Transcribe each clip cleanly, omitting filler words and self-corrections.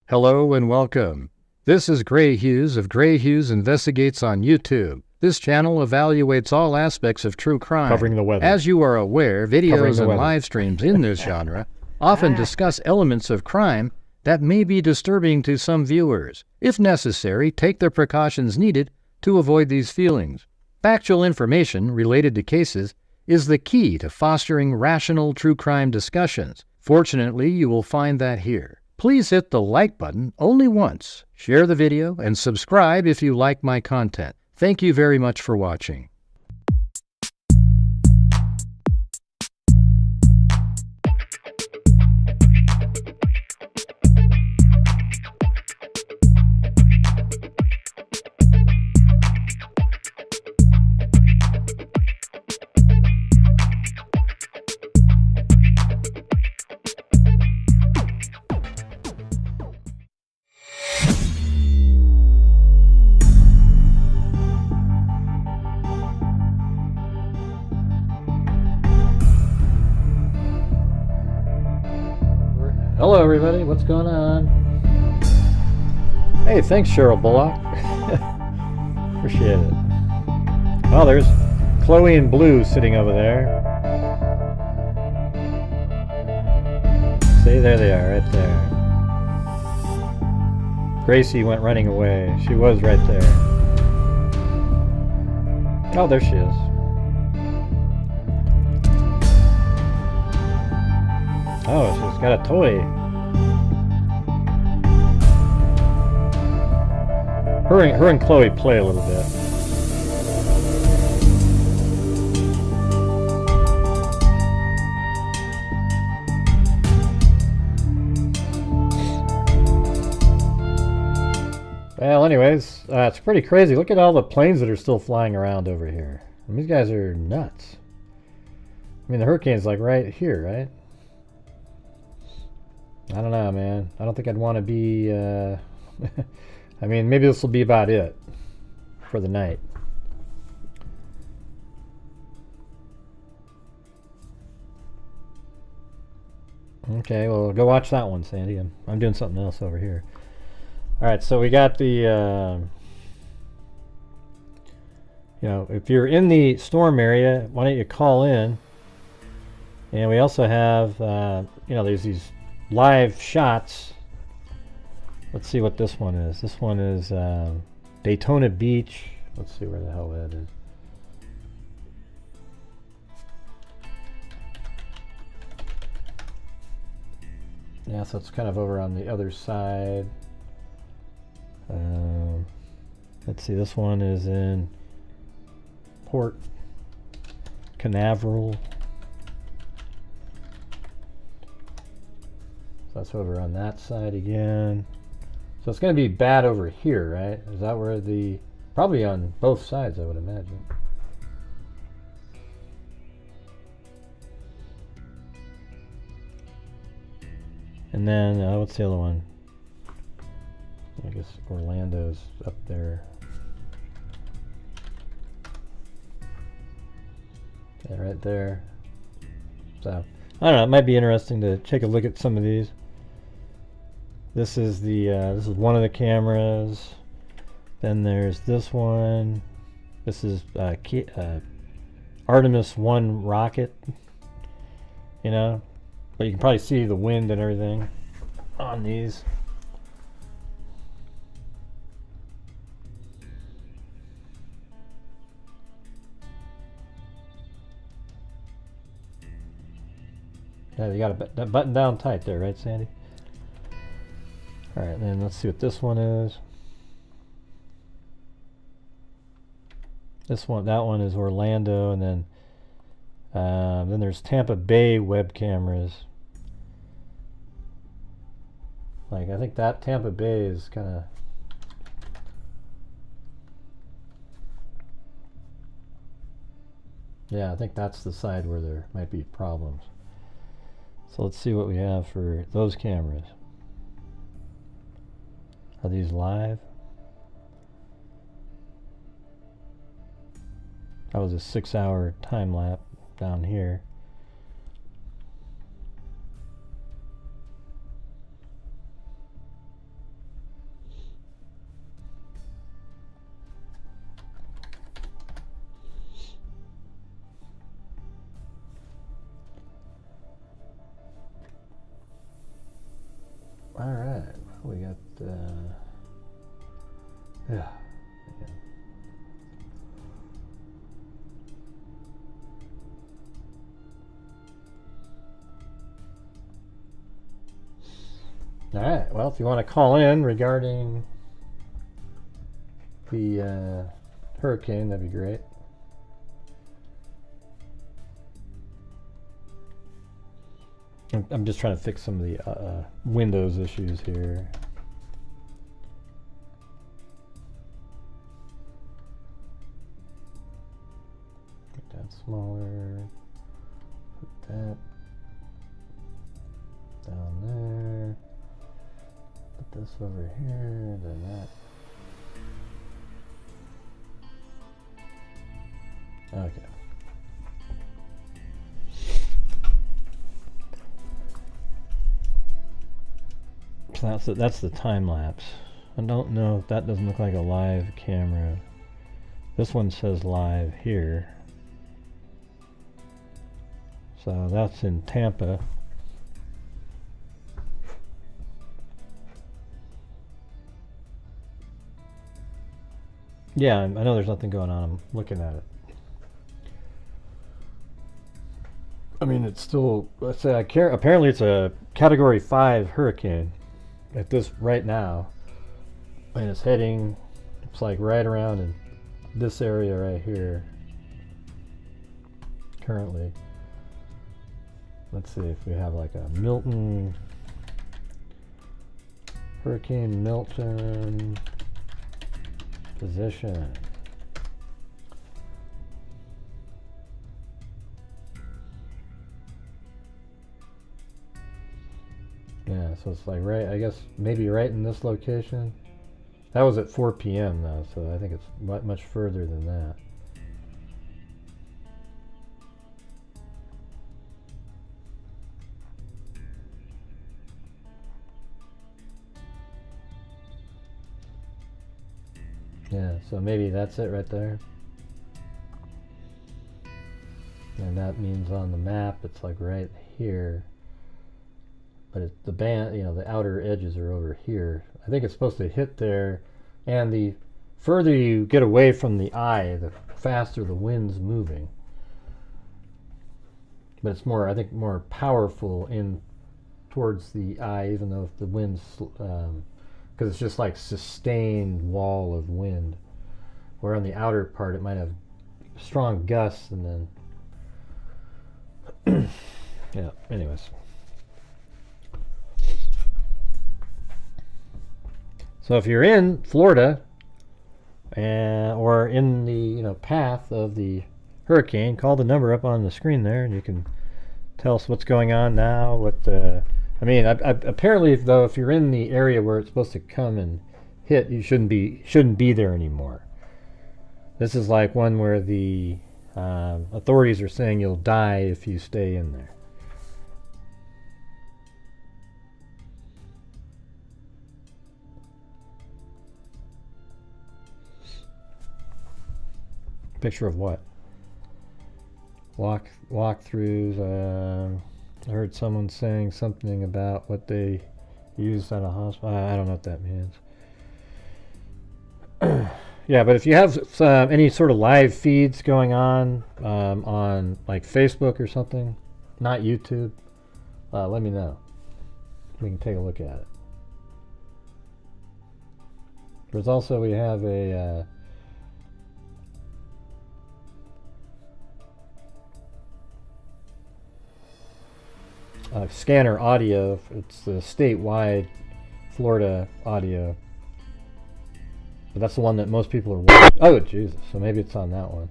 Hello and welcome. This is Grant Hughes of Grant Hughes Investigates on YouTube. This channel evaluates all aspects of true crime. Covering the weather. As you are aware, videos and live streams in this genre often discuss elements of crime that may be disturbing to some viewers. If necessary, take the precautions needed to avoid these feelings. Factual information related to cases is the key to fostering rational true crime discussions. Fortunately, you will find that here. Please hit the like button only once, share the video, and subscribe if you like my content. Thank you very much for watching. Hello everybody, what's going on? Hey, thanks Cheryl Bullock. Appreciate it. Oh, there's Chloe and Blue sitting over there. See, there they are, right there. Gracie went running away. She was right there. Oh, there she is. Oh, she's got a toy. Her and Chloe play a little bit. Well, anyways, it's pretty crazy. Look at all the planes that are still flying around over here. I mean, these guys are nuts. I mean, the hurricane's like right here, right? I don't know, man. I don't think I'd want to be, I mean, maybe this will be about it for the night. Okay, well, go watch that one, Sandy. I'm doing something else over here. Alright, so we got the, you know, if you're in the storm area, why don't you call in? And we also have, you know, there's these live shots. Let's see what this one is. This one is Daytona Beach. Let's see where the hell that is. Yeah, so it's kind of over on the other side. Let's see, this one is in Port Canaveral. That's over on that side again. So it's going to be bad over here, right? Is that where the... Probably on both sides, I would imagine. And then, what's the other one? I guess Orlando's up there. Yeah, right there. So, I don't know, it might be interesting to take a look at some of these. This is the this is one of the cameras. Then there's this one. This is Artemis 1 rocket. You know, but you can probably see the wind and everything on these. Yeah, you got that button down tight there, right, Sandy? All right, then let's see what this one is. This one, that one is Orlando, and then there's Tampa Bay web cameras. Like, I think that Tampa Bay is kind of... Yeah, I think that's the side where there might be problems. So let's see what we have for those cameras. Are these live? That was a 6-hour time lapse down here. All right. Well, if you want to call in regarding the hurricane, that'd be great. I'm just trying to fix some of the Windows issues here. Make that smaller. Put that down there. Put this over here, then that. Okay. So that's the time lapse. I don't know if that doesn't look like a live camera. This one says live here. So that's in Tampa. Yeah, I know there's nothing going on. I'm looking at it. I mean, it's still, let's say, apparently it's a Category 5 hurricane at this right now. And it's heading, it's like right around in this area right here. Currently. Let's see if we have like a Milton, Hurricane Milton position. Yeah, so it's like right, I guess maybe right in this location. That was at 4 p.m. though, so I think it's much further than that. Yeah, so maybe that's it right there. And that means on the map it's like right here. But it's the band, you know, the outer edges are over here. I think it's supposed to hit there, and the further you get away from the eye, the faster the wind's moving. But it's more, I think, more powerful in towards the eye, even though if the wind's, because it's just like sustained wall of wind. Where on the outer part it might have strong gusts, and then yeah. Anyways. So if you're in Florida or in the path of the hurricane, call the number up on the screen there, and you can tell us what's going on now. I mean, apparently, though, if you're in the area where it's supposed to come and hit, you shouldn't be there anymore. This is like one where the authorities are saying you'll die if you stay in there. Picture of what? Walkthroughs. I heard someone saying something about what they used at a hospital. I don't know what that means. Yeah, but if you have any sort of live feeds going on like Facebook or something, not YouTube, let me know. We can take a look at it. There's also, we have a scanner audio. It's the statewide Florida audio, but that's the one that most people are watching. Oh Jesus, so maybe it's on that one.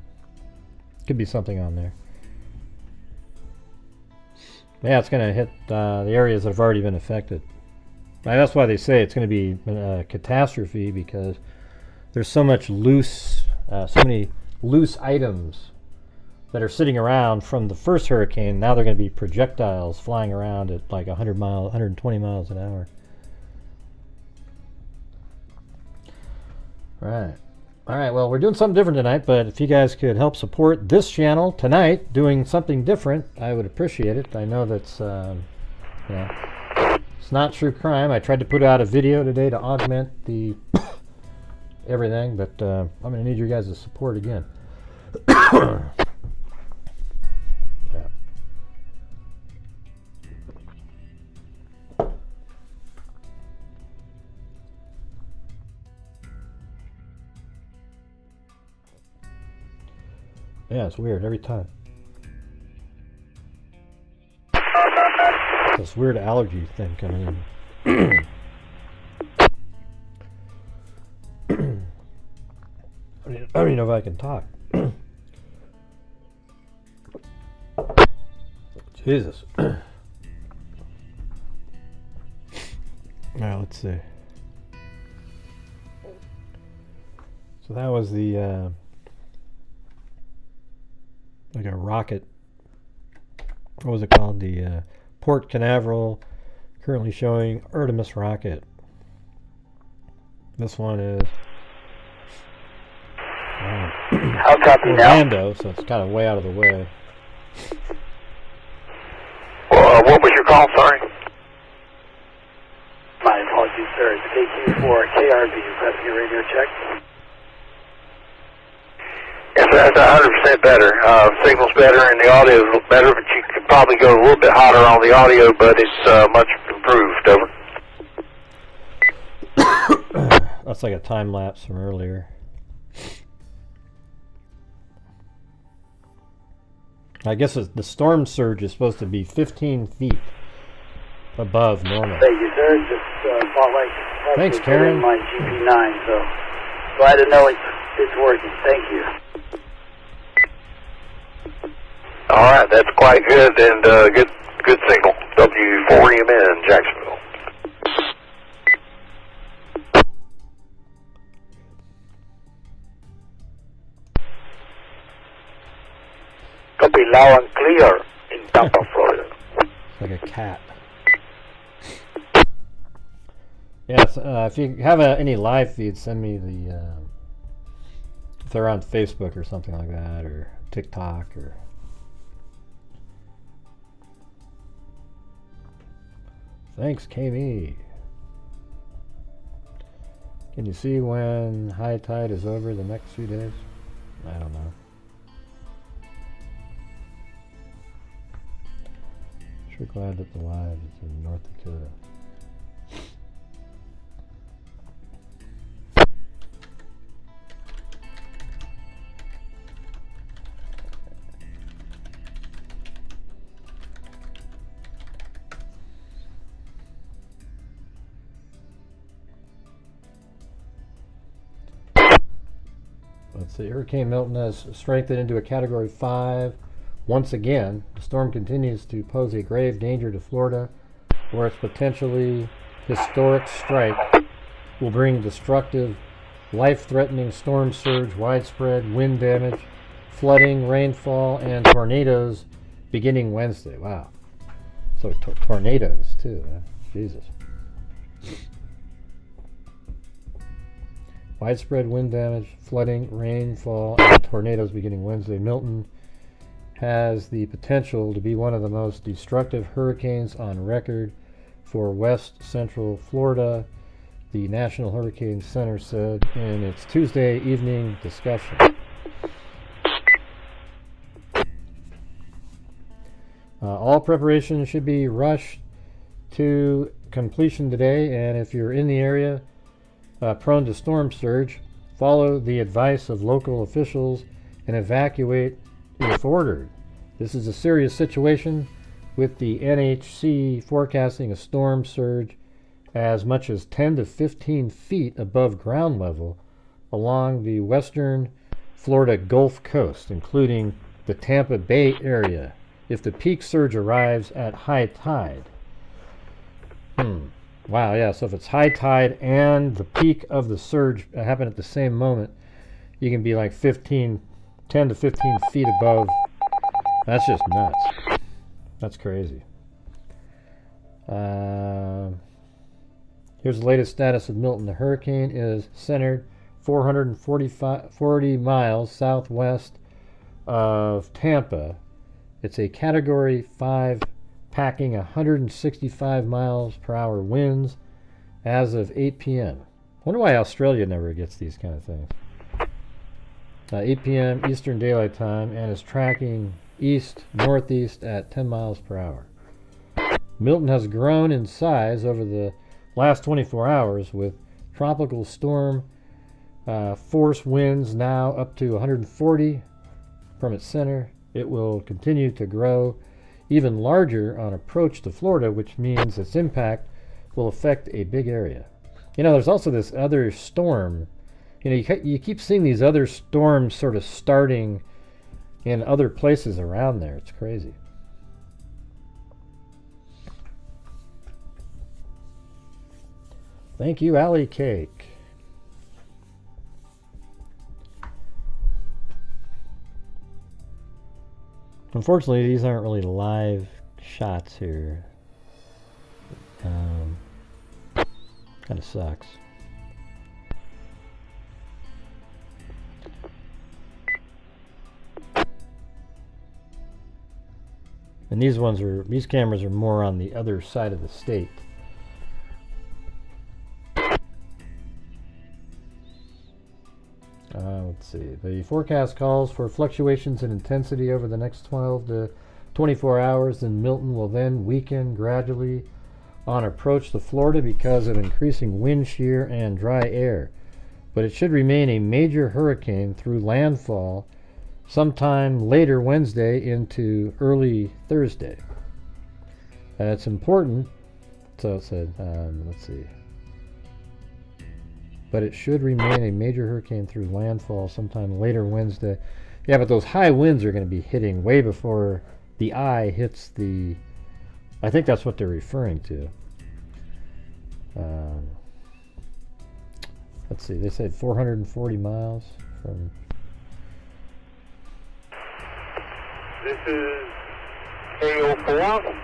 Could be something on there. Yeah, it's going to hit the areas that have already been affected. And that's why they say it's going to be a catastrophe, because there's so many loose items that are sitting around from the first hurricane. Now they're going to be projectiles flying around at like 120 miles an hour. Right. All right, well, we're doing something different tonight, but if you guys could help support this channel tonight doing something different, I would appreciate it. I know that's, it's not true crime. I tried to put out a video today to augment the everything, but I'm going to need your guys' support again. Yeah, it's weird every time. This weird allergy thing coming in. I don't even know if I can talk. Jesus. Now let's see. So that was the like a rocket. What was it called? The Port Canaveral, currently showing Artemis rocket. This one is Orlando, so it's kind of way out of the way. What was your call? Sorry. My apologies, sir. It's KQ4 KRB. Requesting a radio check. Yes, that's 100% better. Signal's better and the audio is better, but you could probably go a little bit hotter on the audio, but it's much improved. Over. That's like a time lapse from earlier. I guess the storm surge is supposed to be 15 feet above normal. Thank you, sir. Just like thanks, Karen. My GP9, so glad to know it's working. Thank you. All right, that's quite good and good signal. W4EMN, Jacksonville. Copy loud and clear in Tampa, Florida. Like a cat. Yes, if you have any live feeds, send me the if they're on Facebook or something like that, or TikTok, or thanks, KB. Can you see when high tide is over the next few days? I don't know. Sure glad that Dlive is in North Dakota. Let's see, Hurricane Milton has strengthened into a Category 5. Once again, the storm continues to pose a grave danger to Florida, where its potentially historic strike will bring destructive, life-threatening storm surge, widespread wind damage, flooding, rainfall, and tornadoes beginning Wednesday. Wow. So tornadoes, too. Jesus. Widespread wind damage, flooding, rainfall, and tornadoes beginning Wednesday. Milton has the potential to be one of the most destructive hurricanes on record for west central Florida, the National Hurricane Center said in its Tuesday evening discussion. All preparations should be rushed to completion today, and if you're in the area prone to storm surge, follow the advice of local officials and evacuate if ordered. This is a serious situation, with the NHC forecasting a storm surge as much as 10 to 15 feet above ground level along the western Florida Gulf Coast, including the Tampa Bay area, if the peak surge arrives at high tide. Wow, yeah, so if it's high tide and the peak of the surge happen at the same moment, you can be like 10 to 15 feet above. That's just nuts. That's crazy. Here's the latest status of Milton. The hurricane is centered 440 miles southwest of Tampa. It's a Category 5, packing 165 miles per hour winds as of 8 p.m. Wonder why Australia never gets these kind of things. 8 p.m. Eastern Daylight Time, and is tracking east-northeast at 10 miles per hour. Milton has grown in size over the last 24 hours, with tropical storm force winds now up to 140 from its center. It will continue to grow even larger on approach to Florida, which means its impact will affect a big area. You know, there's also this other storm. You know, you keep seeing these other storms sort of starting in other places around there. It's crazy. Thank you, Alley Cake. Unfortunately, these aren't really live shots here. Kind of sucks. And these cameras are more on the other side of the state. Let's see. The forecast calls for fluctuations in intensity over the next 12 to 24 hours, and Milton will then weaken gradually on approach to Florida because of increasing wind shear and dry air. But it should remain a major hurricane through landfall sometime later Wednesday into early Thursday. It's important. So it said, let's see. But it should remain a major hurricane through landfall sometime later Wednesday. Yeah, but those high winds are going to be hitting way before the eye hits the... I think that's what they're referring to. Let's see, they said 440 miles from... This is KO4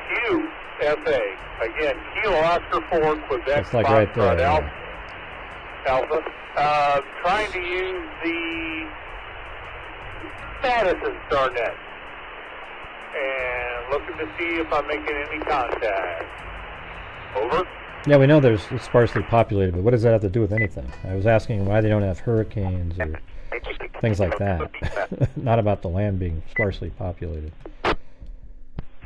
QSA. Again, Kilo Oscar 4, Quebec. That's like right there. Yeah. Alpha. Trying to use the status of StarNet. And looking to see if I'm making any contact. Over. Yeah, we know it's sparsely populated, but what does that have to do with anything? I was asking why they don't have hurricanes or things like that. Not about the land being sparsely populated. This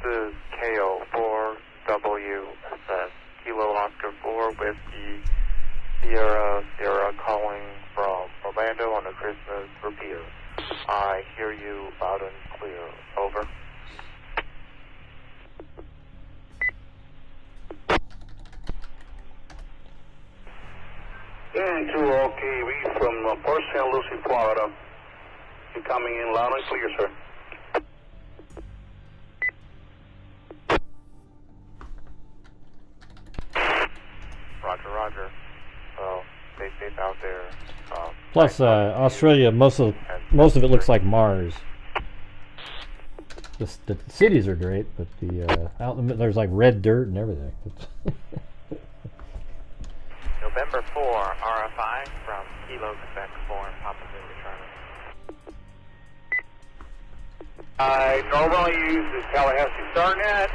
is KO4WSS, Kilo Oscar 4 Whiskey Sierra calling from Orlando on a Christmas repeater. I hear you loud and clear. Over. And to all KV from Port St. Lucie, Florida. You're coming in loud and clear, sir. Roger, roger. So, stay safe out there. Plus, Australia, most of it looks like Mars. The cities are great, but there's like red dirt and everything. November 4, RFI from Kilo Quebec 4 in Papa Zulu, Charlie. I normally use the Tallahassee StarNet,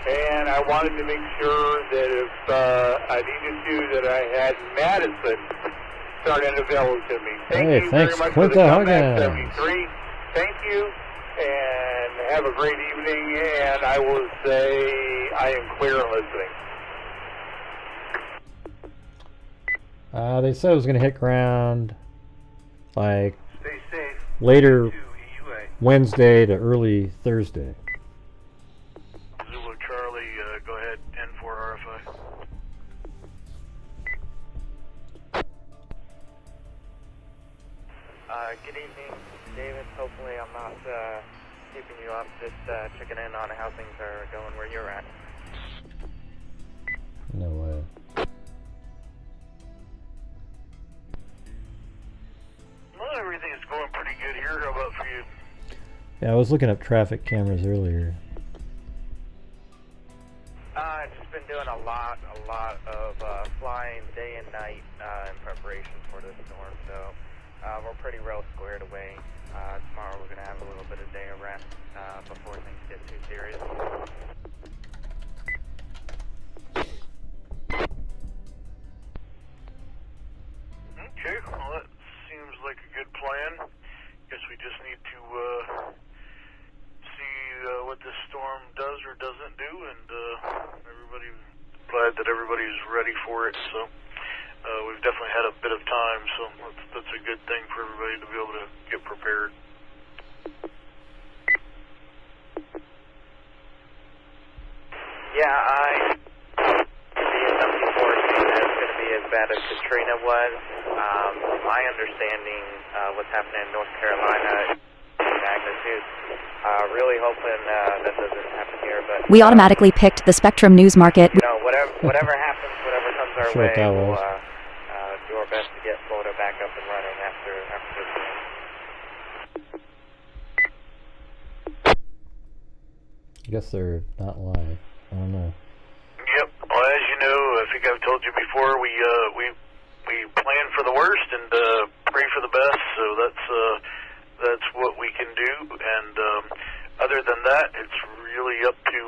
and I wanted to make sure that if I needed to, that I had Madison StarNet available to me. Thank you thanks, very much Quinta for the comeback, Huggins. 73. Thank you, and have a great evening, and I will say I am clear and listening. They said it was going to hit ground like later Wednesday to early Thursday. Zulu Charlie, go ahead, N4 RFI. Good evening, David. Hopefully I'm not keeping you up, just checking in on how things are going where you're at. No way. Well, everything's going pretty good here. How about for you? Yeah, I was looking up traffic cameras earlier. I've just been doing a lot of flying day and night in preparation for this storm, so we're pretty well squared away. Tomorrow we're going to have a little bit of day of rest before things get too serious. Okay, well that seems like a good plan. Guess we just need to see what this storm does or doesn't do, and glad that everybody's ready for it. So we've definitely had a bit of time, so that's a good thing for everybody to be able to get prepared. what's happening in North Carolina magnitude. Really hoping that doesn't happen here, but we automatically picked the Spectrum News Market. You know, whatever happens, whatever comes our way, we'll do our best to get Florida back up and running after this game. I guess they're not live. I don't know. Yep. Well, as you know, I think I've told you before, we plan for the worst and pray for the best. So that's what we can do. And other than that, it's really up to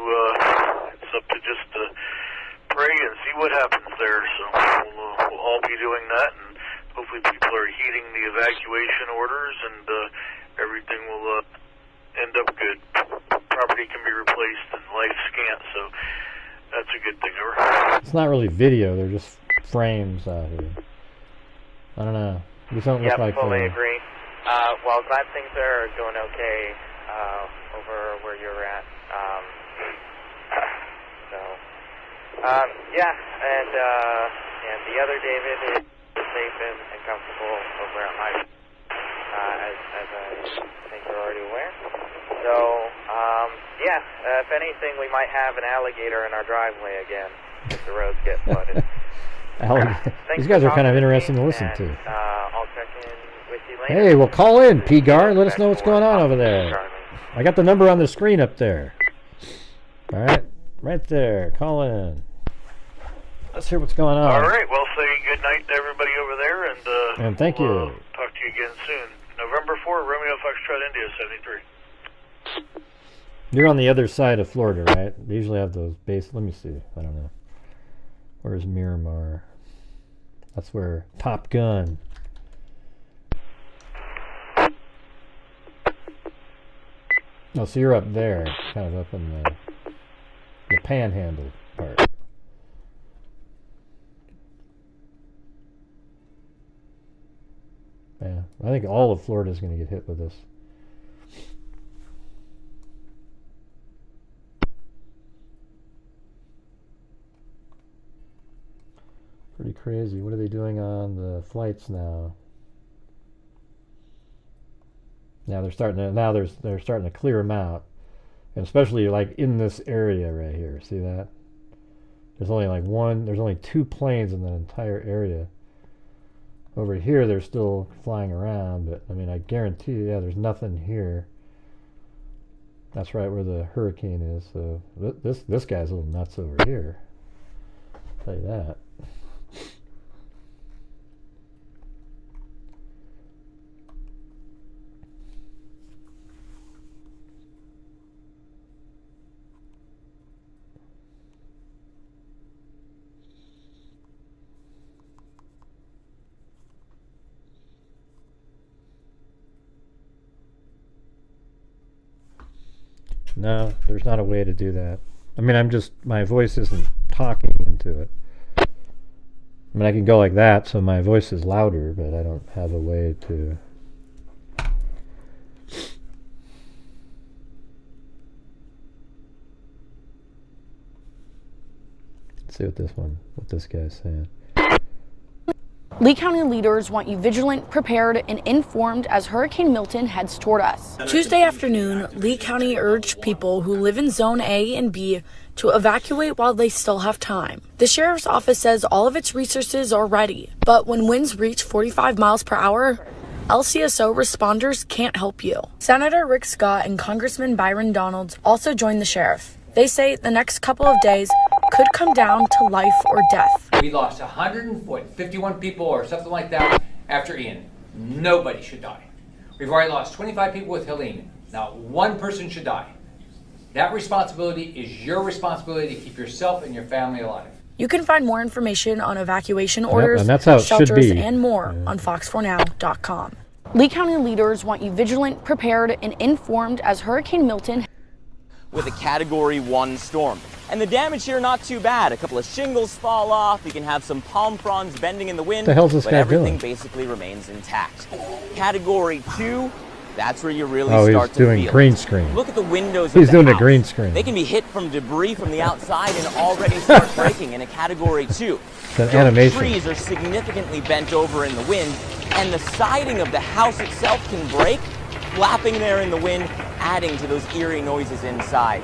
just pray and see what happens there. So we'll all be doing that, and hopefully people are heeding the evacuation orders, and everything will end up good. Property can be replaced and life scant, so that's a good thing. It's not really video; they're just frames out here. I don't know. These don't look like. Fully agree. Well, glad things are going okay over where you're at. And the other David is safe and comfortable over at my, as I think you're already aware. So, if anything, we might have an alligator in our driveway again if the roads get flooded. These guys are kind of interesting to listen to. I'll check in with you later. Hey, well, call in, P-Gar. Let us know what's going on over there. I got the number on the screen up there. All right, right there. Call in. Let's hear what's going on. All right. Well, say good night to everybody over there, and thank you. Talk to you again soon. November 4, Romeo Foxtrot, India, 73. You're on the other side of Florida, right? They usually have those base. Let me see. I don't know. Where's Miramar? That's where Top Gun. Oh, so you're up there, kind of up in the Panhandle part. Yeah, I think all of Florida is going to get hit with this. Pretty crazy. What are they doing on the flights now? Now they're starting to. Now they're starting to clear them out, and especially like in this area right here. See that? There's only like one. There's only 2 planes in the entire area. Over here, they're still flying around, but I mean, I guarantee you, yeah, there's nothing here. That's right where the hurricane is. So this guy's a little nuts over here. I'll tell you that. No, there's not a way to do that. I mean, my voice isn't talking into it. I mean, I can go like that, so my voice is louder, but I don't have a way to. Let's see what this guy's saying. Lee County leaders want you vigilant, prepared, and informed as Hurricane Milton heads toward us. Tuesday afternoon, Lee County urged people who live in Zone A and B to evacuate while they still have time. The sheriff's office says all of its resources are ready, but when winds reach 45 miles per hour, LCSO responders can't help you. Senator Rick Scott and Congressman Byron Donalds also joined the sheriff. They say the next couple of days could come down to life or death. We lost 151 people or something like that after Ian. Nobody should die. We've already lost 25 people with Helene. Not one person should die. That responsibility is your responsibility to keep yourself and your family alive. You can find more information on evacuation orders, and that's how it shelters, should be. and more on fox4now.com. Lee County leaders want you vigilant, prepared, and informed as Hurricane Milton with a Category 1 storm. And the damage here, not too bad. A couple of shingles fall off. You can have some palm fronds bending in the wind. What the hell's this but guy everything doing? Basically remains intact. Category 2, that's where you really Oh, start he's to doing feel green it. screen. Look at the windows He's of the doing a house. green screen. They can be hit from debris from the outside and already start breaking in a Category 2. It's an animation. Trees are significantly bent over in the wind, and the siding of the house itself can break, flapping there in the wind, adding to those eerie noises inside.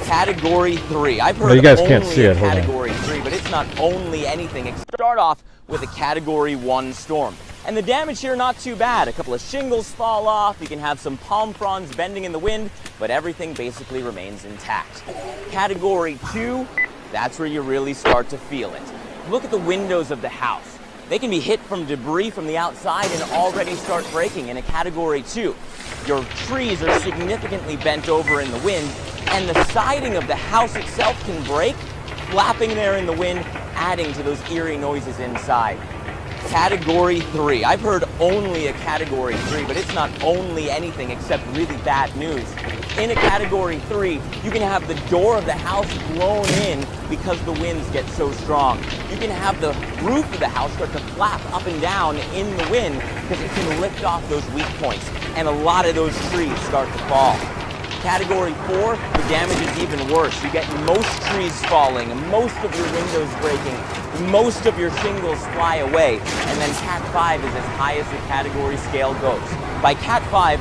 Category 3. I've heard you guys only can't see a it. Hold on. Category 3, but it's not only anything. Start off with a Category 1 storm. And the damage here, not too bad. A couple of shingles fall off, you can have some palm fronds bending in the wind, but everything basically remains intact. Category 2, that's where you really start to feel it. Look at the windows of the house. They can be hit from debris from the outside and already start breaking in a Category 2. Your trees are significantly bent over in the wind, and the siding of the house itself can break, flapping there in the wind, adding to those eerie noises inside. Category 3. I've heard only a Category 3, but it's not only anything except really bad news. In a Category 3, you can have the door of the house blown in because the winds get so strong. You can have the roof of the house start to flap up and down in the wind because it can lift off those weak points, and a lot of those trees start to fall. Category 4, the damage is even worse. You get most trees falling, most of your windows breaking, most of your shingles fly away, and then Cat 5 is as high as the category scale goes. By Cat 5,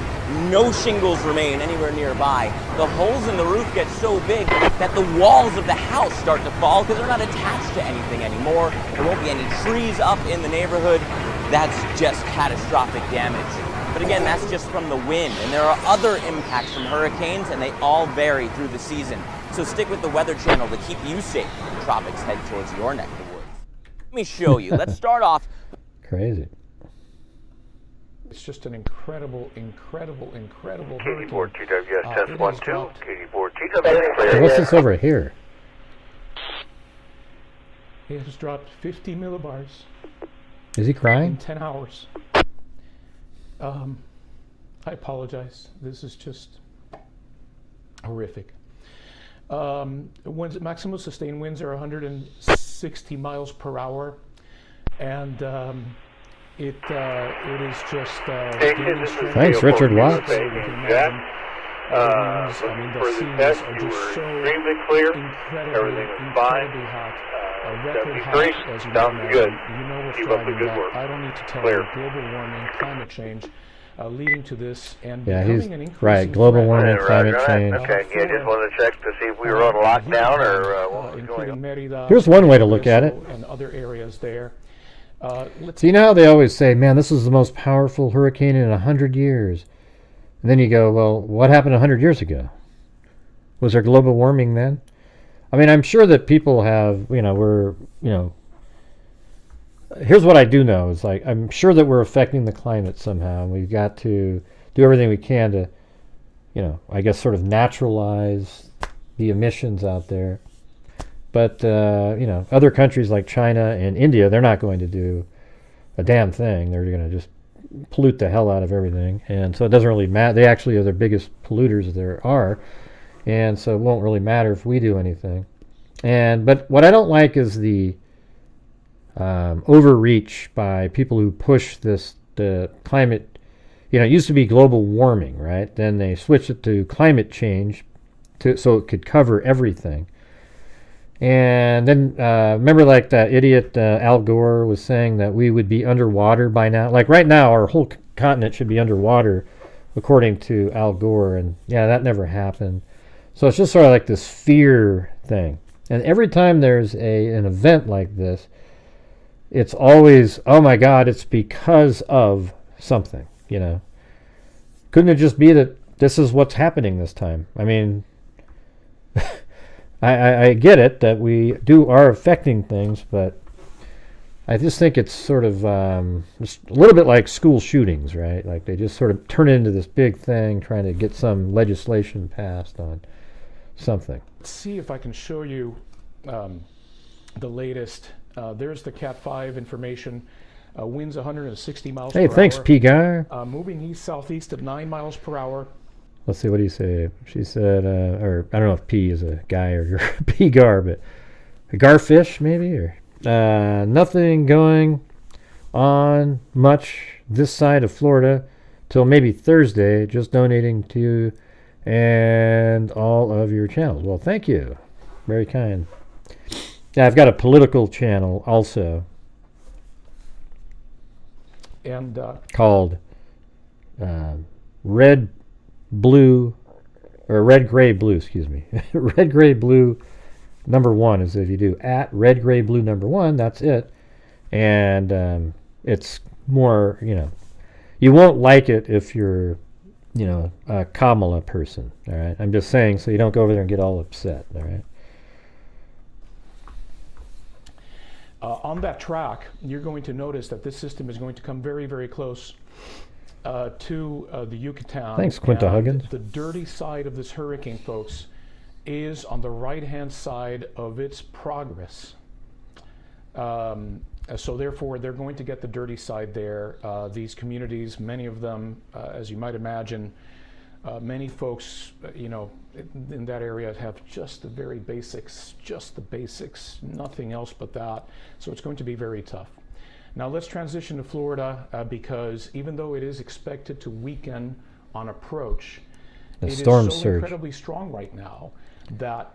no shingles remain anywhere nearby. The holes in the roof get so big that the walls of the house start to fall because they're not attached to anything anymore. There won't be any trees up in the neighborhood. That's just catastrophic damage. But again, that's just from the wind, and there are other impacts from hurricanes, and they all vary through the season. So stick with the Weather Channel to keep you safe when the tropics head towards your neck of the woods. Let me show you. Let's start off. Crazy. It's just an incredible hurricane. KD4 TWS test 1 2. KD4 So TWS. what's this over here? It has dropped 50 millibars Is he in crying? 10 hours. I apologize. This is just horrific. Maximum sustained winds are 160 miles per hour, and it is just. Thanks, Richard Watts. The scenes are just so incredibly hot. Record hot, as you know. Good. You know what's Keep up the driving good that. work. I don't need to tell Clear. you. Global warming, climate change, leading to this, and Yeah, becoming he's an increasing right. Global threat. warming, Right, climate right. change. Okay, yeah, just wanted to check to see if we were on lockdown or what was going including on. Merida, Here's one way to look at it. and other areas there. Let's So you know how they always say, man, this is the most powerful hurricane in 100 years. And then you go, well, what happened 100 years ago? Was there global warming then? I mean, I'm sure that people have, here's what I do know. Is like, I'm sure that we're affecting the climate somehow. And we've got to do everything we can to, I guess sort of naturalize the emissions out there. But, other countries like China and India, they're not going to do a damn thing. They're going to just pollute the hell out of everything. And so it doesn't really matter. They actually are the biggest polluters there are. And so it won't really matter if we do anything. But what I don't like is the overreach by people who push the climate. It used to be global warming, right? Then they switched it to climate change so it could cover everything. And then remember, like that idiot Al Gore was saying that we would be underwater by now. Like right now, our whole continent should be underwater, according to Al Gore. And yeah, that never happened. So it's just sort of like this fear thing. And every time there's an event like this, it's always, oh my God, it's because of something. Couldn't it just be that this is what's happening this time? I mean, I get it that we are affecting things, but I just think it's sort of just a little bit like school shootings, right? Like they just sort of turn it into this big thing, trying to get some legislation passed on something. Let's see if I can show you the latest. There's the Cat 5 information. Winds 160 miles per hour. Hey, thanks, Pigar. Moving east-southeast at 9 miles per hour. Let's see, what do you say? She said, or I don't know if P is a guy or Pigar, but a garfish maybe? Or nothing going on much this side of Florida till maybe Thursday. Just donating to you and all of your channels. Well, thank you. Very kind. Yeah, I've got a political channel also. And called red, blue, or red, gray, blue, excuse me. Red, gray, blue number 1 is if you do at red, gray, blue number 1, that's it. And it's more, you know, you won't like it if you're, you know, a Kamala person, all right? I'm just saying so you don't go over there and get all upset, all right? On that track, you're going to notice that this system is going to come very, very close to the Yucatan. Thanks, Quinta Huggins. The dirty side of this hurricane, folks, is on the right-hand side of its progress. So therefore, they're going to get the dirty side there. These communities, many of them, as you might imagine, many folks, you know, in that area have just the very basics, nothing else but that. So it's going to be very tough. Now let's transition to Florida because even though it is expected to weaken on approach, it is so incredibly strong right now that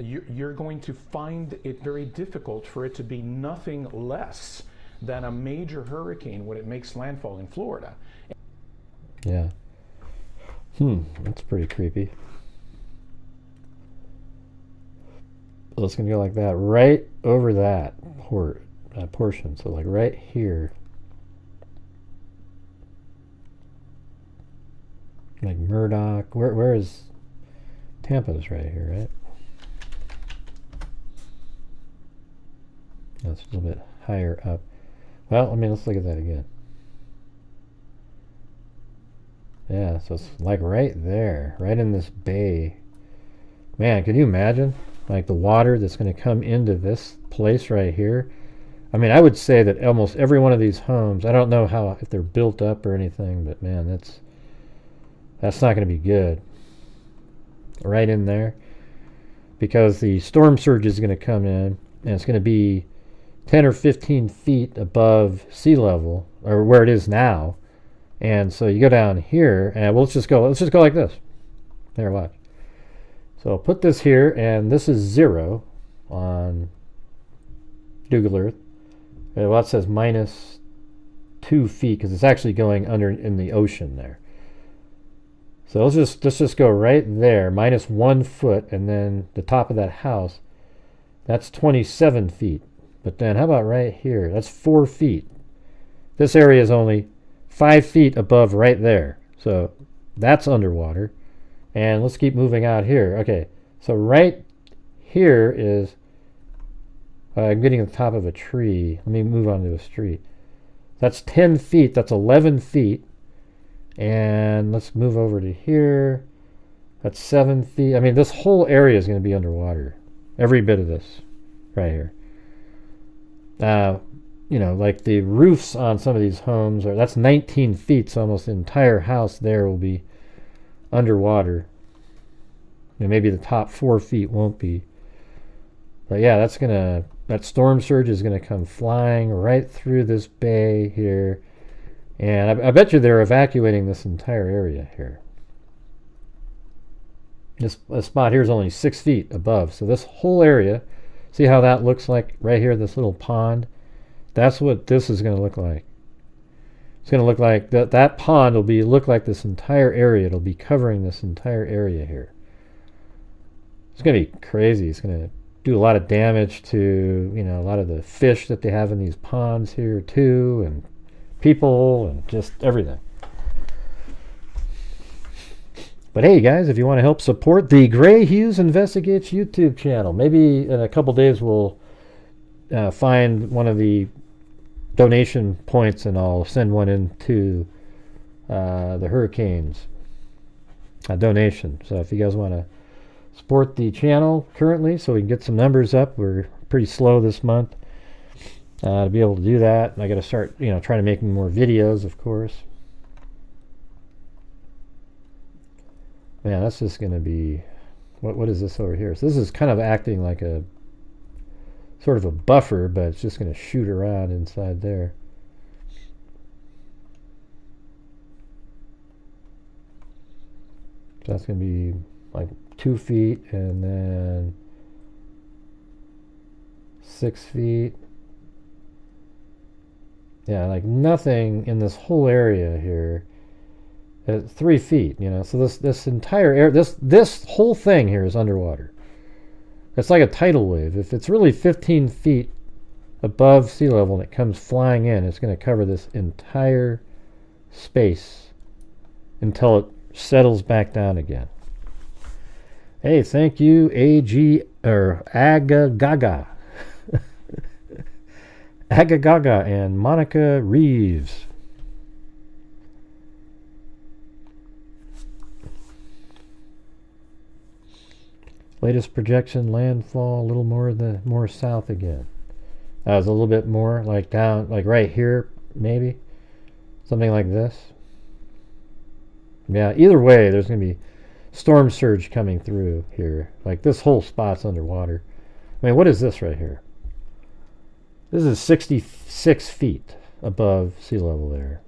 you're going to find it very difficult for it to be nothing less than a major hurricane when it makes landfall in Florida. Yeah. That's pretty creepy. Well, it's going to go like that, right over that portion. So like right here. Like Murdoch. Where is Tampa's right here, right? That's a little bit higher up. Well, I mean, let's look at that again. Yeah, so it's like right there, right in this bay. Man, can you imagine? Like the water that's going to come into this place right here. I mean, I would say that almost every one of these homes, I don't know how, if they're built up or anything, but man, that's not going to be good. Right in there. Because the storm surge is going to come in, and it's going to be 10 or 15 feet above sea level, or where it is now. And so you go down here, and let's just go like this. There, watch. So I'll put this here, and this is 0 on Google Earth. Well, it says minus 2 feet, because it's actually going under in the ocean there. So let's just go right there, minus 1 foot, and then the top of that house, that's 27 feet. But then how about right here? That's 4 feet. This area is only 5 feet above right there. So that's underwater. And let's keep moving out here. Okay, so right here is, I'm getting the top of a tree. Let me move on to a street. That's 10 feet. That's 11 feet. And let's move over to here. That's 7 feet. I mean, this whole area is going to be underwater. Every bit of this right here. You know, like the roofs on some of these homes that's 19 feet, so almost the entire house there will be underwater. And maybe the top 4 feet won't be. But yeah, that storm surge is gonna come flying right through this bay here. And I bet you they're evacuating this entire area here. This spot here is only 6 feet above, so this whole area, see how that looks like right here, this little pond? That's what this is going to look like. It's going to look like that pond will look like this entire area. It'll be covering this entire area here. It's going to be crazy. It's going to do a lot of damage to, you know, a lot of the fish that they have in these ponds here too, and people, and just everything. But hey guys, if you want to help support the Grant Hughes Investigates YouTube channel, maybe in a couple days we'll find one of the donation points and I'll send one into the hurricanes donation. So if you guys want to support the channel currently so we can get some numbers up, we're pretty slow this month to be able to do that. And I got to start, you know, trying to make more videos, of course. Man, that's just going to be, what is this over here? So this is kind of acting like a sort of a buffer, but it's just going to shoot around inside there. So that's going to be like 2 feet, and then 6 feet. Yeah, like nothing in this whole area here at 3 feet, you know. So this entire area, this whole thing here is underwater. It's like a tidal wave. If it's really 15 feet above sea level and it comes flying in, it's going to cover this entire space until it settles back down again. Hey, thank you, Agagaga. Agagaga and Monica Reeves. Latest projection, landfall, a little more south again. That was a little bit more like down, like right here, maybe. Something like this. Yeah, either way, there's going to be storm surge coming through here. Like this whole spot's underwater. I mean, what is this right here? This is 66 feet above sea level there.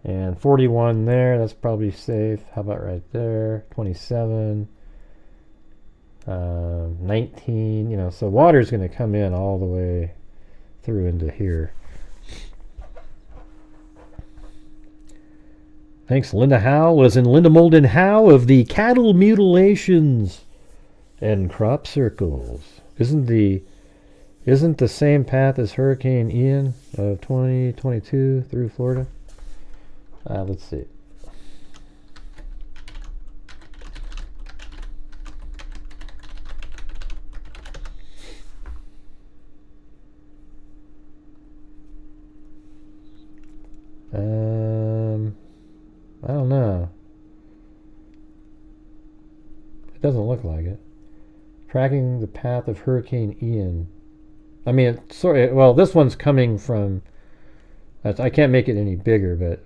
And 41 there, that's probably safe. How about right there? 27. 19, you know, so water's going to come in all the way through into here. Thanks, Linda Howe. Was in Linda Molden Howe of the cattle mutilations and crop circles. Isn't the same path as Hurricane Ian of 2022 through Florida? Let's see. I don't know. It doesn't look like it. Tracking the path of Hurricane Ian. I mean, well, this one's coming from... I can't make it any bigger, but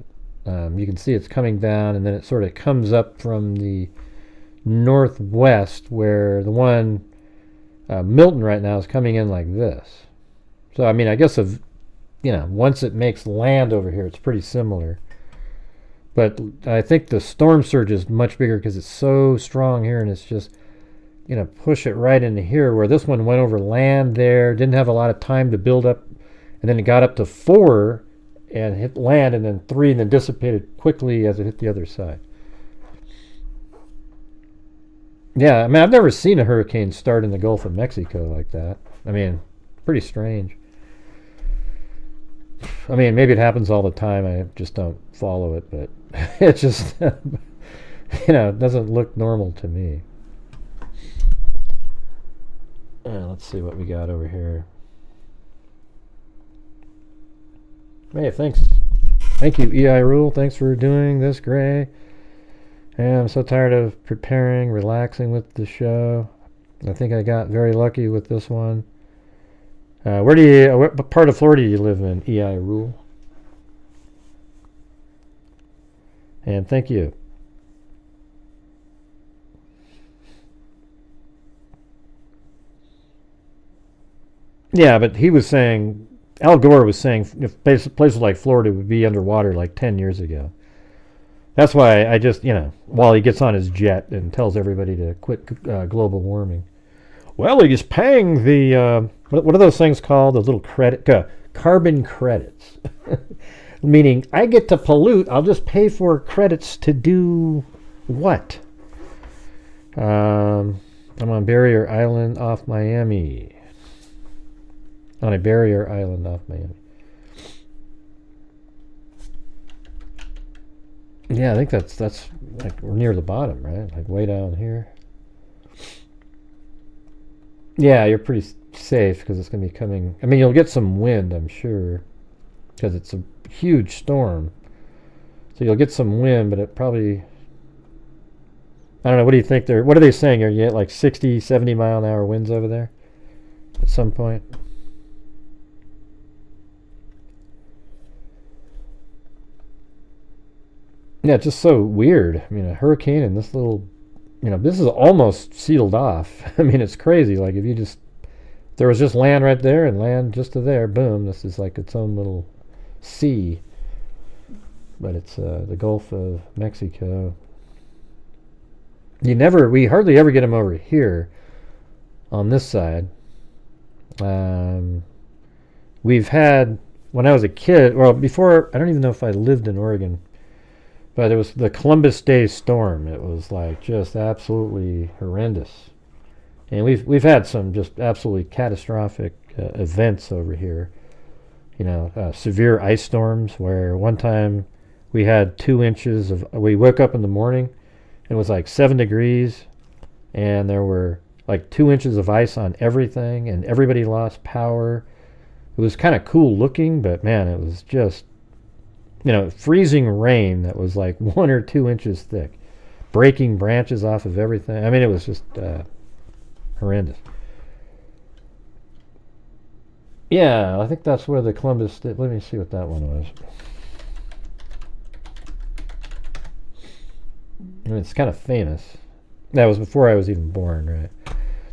you can see it's coming down, and then it sort of comes up from the northwest, where the one, Milton right now, is coming in like this. So, I mean, I guess once it makes land over here, it's pretty similar. But I think the storm surge is much bigger because it's so strong here, and it's just push it right into here, where this one went over land there, didn't have a lot of time to build up, and then it got up to 4 and hit land, and then 3, and then dissipated quickly as it hit the other side. Yeah, I mean, I've never seen a hurricane start in the Gulf of Mexico like that. I mean, pretty strange. I mean, maybe it happens all the time. I just don't follow it, but it just, it doesn't look normal to me. Let's see what we got over here. Hey, thanks. Thank you, EI Rule. Thanks for doing this, Gray. And I'm so tired of preparing, relaxing with the show. I think I got very lucky with this one. What part of Florida do you live in, EI Rule? And thank you. Yeah, but he was saying, Al Gore was saying, if places like Florida would be underwater like 10 years ago. That's why I just, while he gets on his jet and tells everybody to quit global warming. Well, he's paying the, what are those things called? The little carbon credits. Meaning, I get to pollute, I'll just pay for credits to do what? I'm on Barrier Island off Miami. On a barrier island off Miami. Yeah, I think that's like we're near the bottom, right? Like way down here. Yeah, you're pretty safe because it's going to be coming. I mean, you'll get some wind, I'm sure, because it's a huge storm. So you'll get some wind, but it probably... I don't know, what do you think what are they saying? Are you at like 60, 70 mile an hour winds over there at some point? Yeah, it's just so weird. I mean, a hurricane in this little, this is almost sealed off. I mean, it's crazy. Like if there was just land right there and land just to there, boom, this is like its own little sea. But it's the Gulf of Mexico. We hardly ever get them over here on this side. We've had when I was a kid, well, before, I don't even know if I lived in Oregon, but it was the Columbus Day storm. It was like just absolutely horrendous. And we've had some just absolutely catastrophic events over here. You know, severe ice storms where one time we had 2 inches of, we woke up in the morning and it was like 7 degrees and there were like 2 inches of ice on everything and everybody lost power. It was kind of cool looking, but man, it was just, you know, freezing rain that was like 1 or 2 inches thick, breaking branches off of everything. I mean, it was just horrendous. Yeah, I think that's where the Columbus, let me see what that one was. I mean, it's kind of famous. That was before I was even born, right?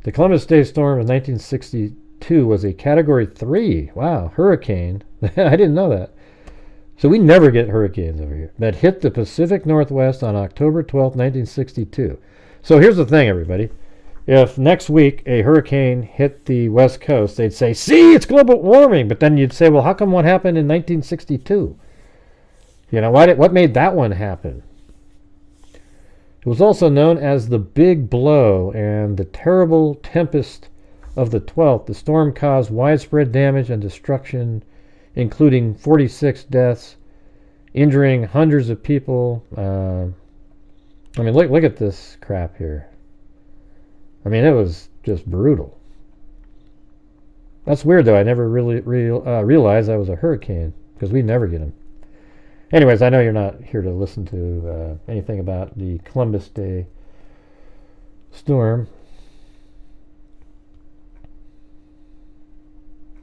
The Columbus Day storm of 1962 was a Category 3. Wow, hurricane. I didn't know that. So we never get hurricanes over here. That hit the Pacific Northwest on October 12, 1962. So here's the thing, everybody. If next week a hurricane hit the West Coast, they'd say, see, it's global warming. But then you'd say, well, how come one happened in 1962? You know, what made that one happen? It was also known as the Big Blow and the terrible tempest of the 12th. The storm caused widespread damage and destruction, including 46 deaths, injuring hundreds of people. I mean, look at this crap here. I mean, it was just brutal. That's weird, though. I never really realized that was a hurricane, because we never get them. Anyways, I know you're not here to listen to anything about the Columbus Day storm.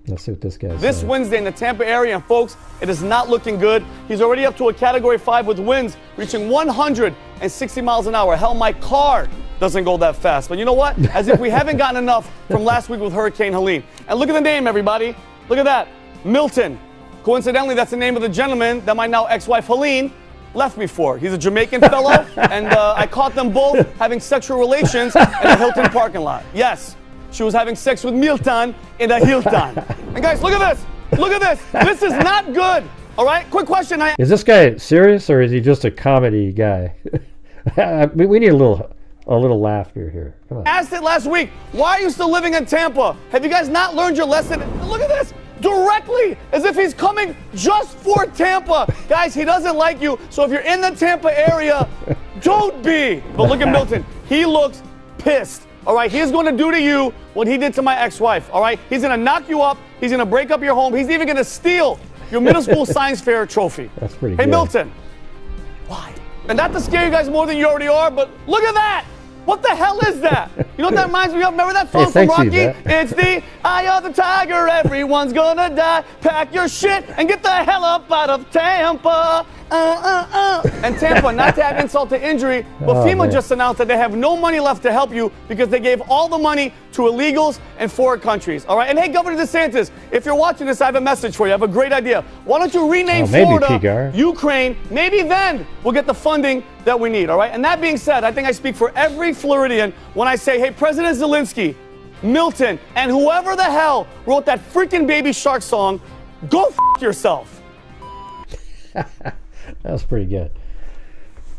Let's see what this guy's This Wednesday in the Tampa area, and folks, it is not looking good. He's already up to a Category 5 with winds reaching 160 miles an hour. Hell, my car doesn't go that fast. But you know what? As if we haven't gotten enough from last week with Hurricane Helene. And look at the name, everybody. Look at that. Milton. Coincidentally, that's the name of the gentleman that my now ex-wife Helene left me for. He's a Jamaican fellow, and I caught them both having sexual relations in a Hilton parking lot. Yes, she was having sex with Milton in a Hilton. And guys, look at this. Look at this. This is not good. All right, quick question. Is this guy serious, or is he just a comedy guy? We need a little laughter here. Come on. Asked it last week. Why are you still living in Tampa? Have you guys not learned your lesson? Look at this. Directly, as if he's coming just for Tampa. Guys, he doesn't like you, so if you're in the Tampa area, don't be. But look at Milton. He looks pissed. All right, he's going to do to you what he did to my ex-wife. All right, he's going to knock you up. He's going to break up your home. He's even going to steal your middle school science fair trophy. That's pretty good. Hey, Milton. Why? And not to scare you guys more than you already are, but look at that. What the hell is that? You know what that reminds me of? Remember that song from Rocky? It's the eye of the tiger, everyone's gonna die. Pack your shit and get the hell up out of Tampa. And Tampa, not to add insult to injury, but FEMA just announced that they have no money left to help you because they gave all the money to illegals in foreign countries. All right, and hey, Governor DeSantis, if you're watching this, I have a message for you. I have a great idea. Why don't you rename Florida, Ukraine? Maybe then we'll get the funding that we need. All right, and that being said, I think I speak for every Floridian when I say, hey, President Zelensky, Milton, and whoever the hell wrote that freaking Baby Shark song, go f*** yourself. That was pretty good.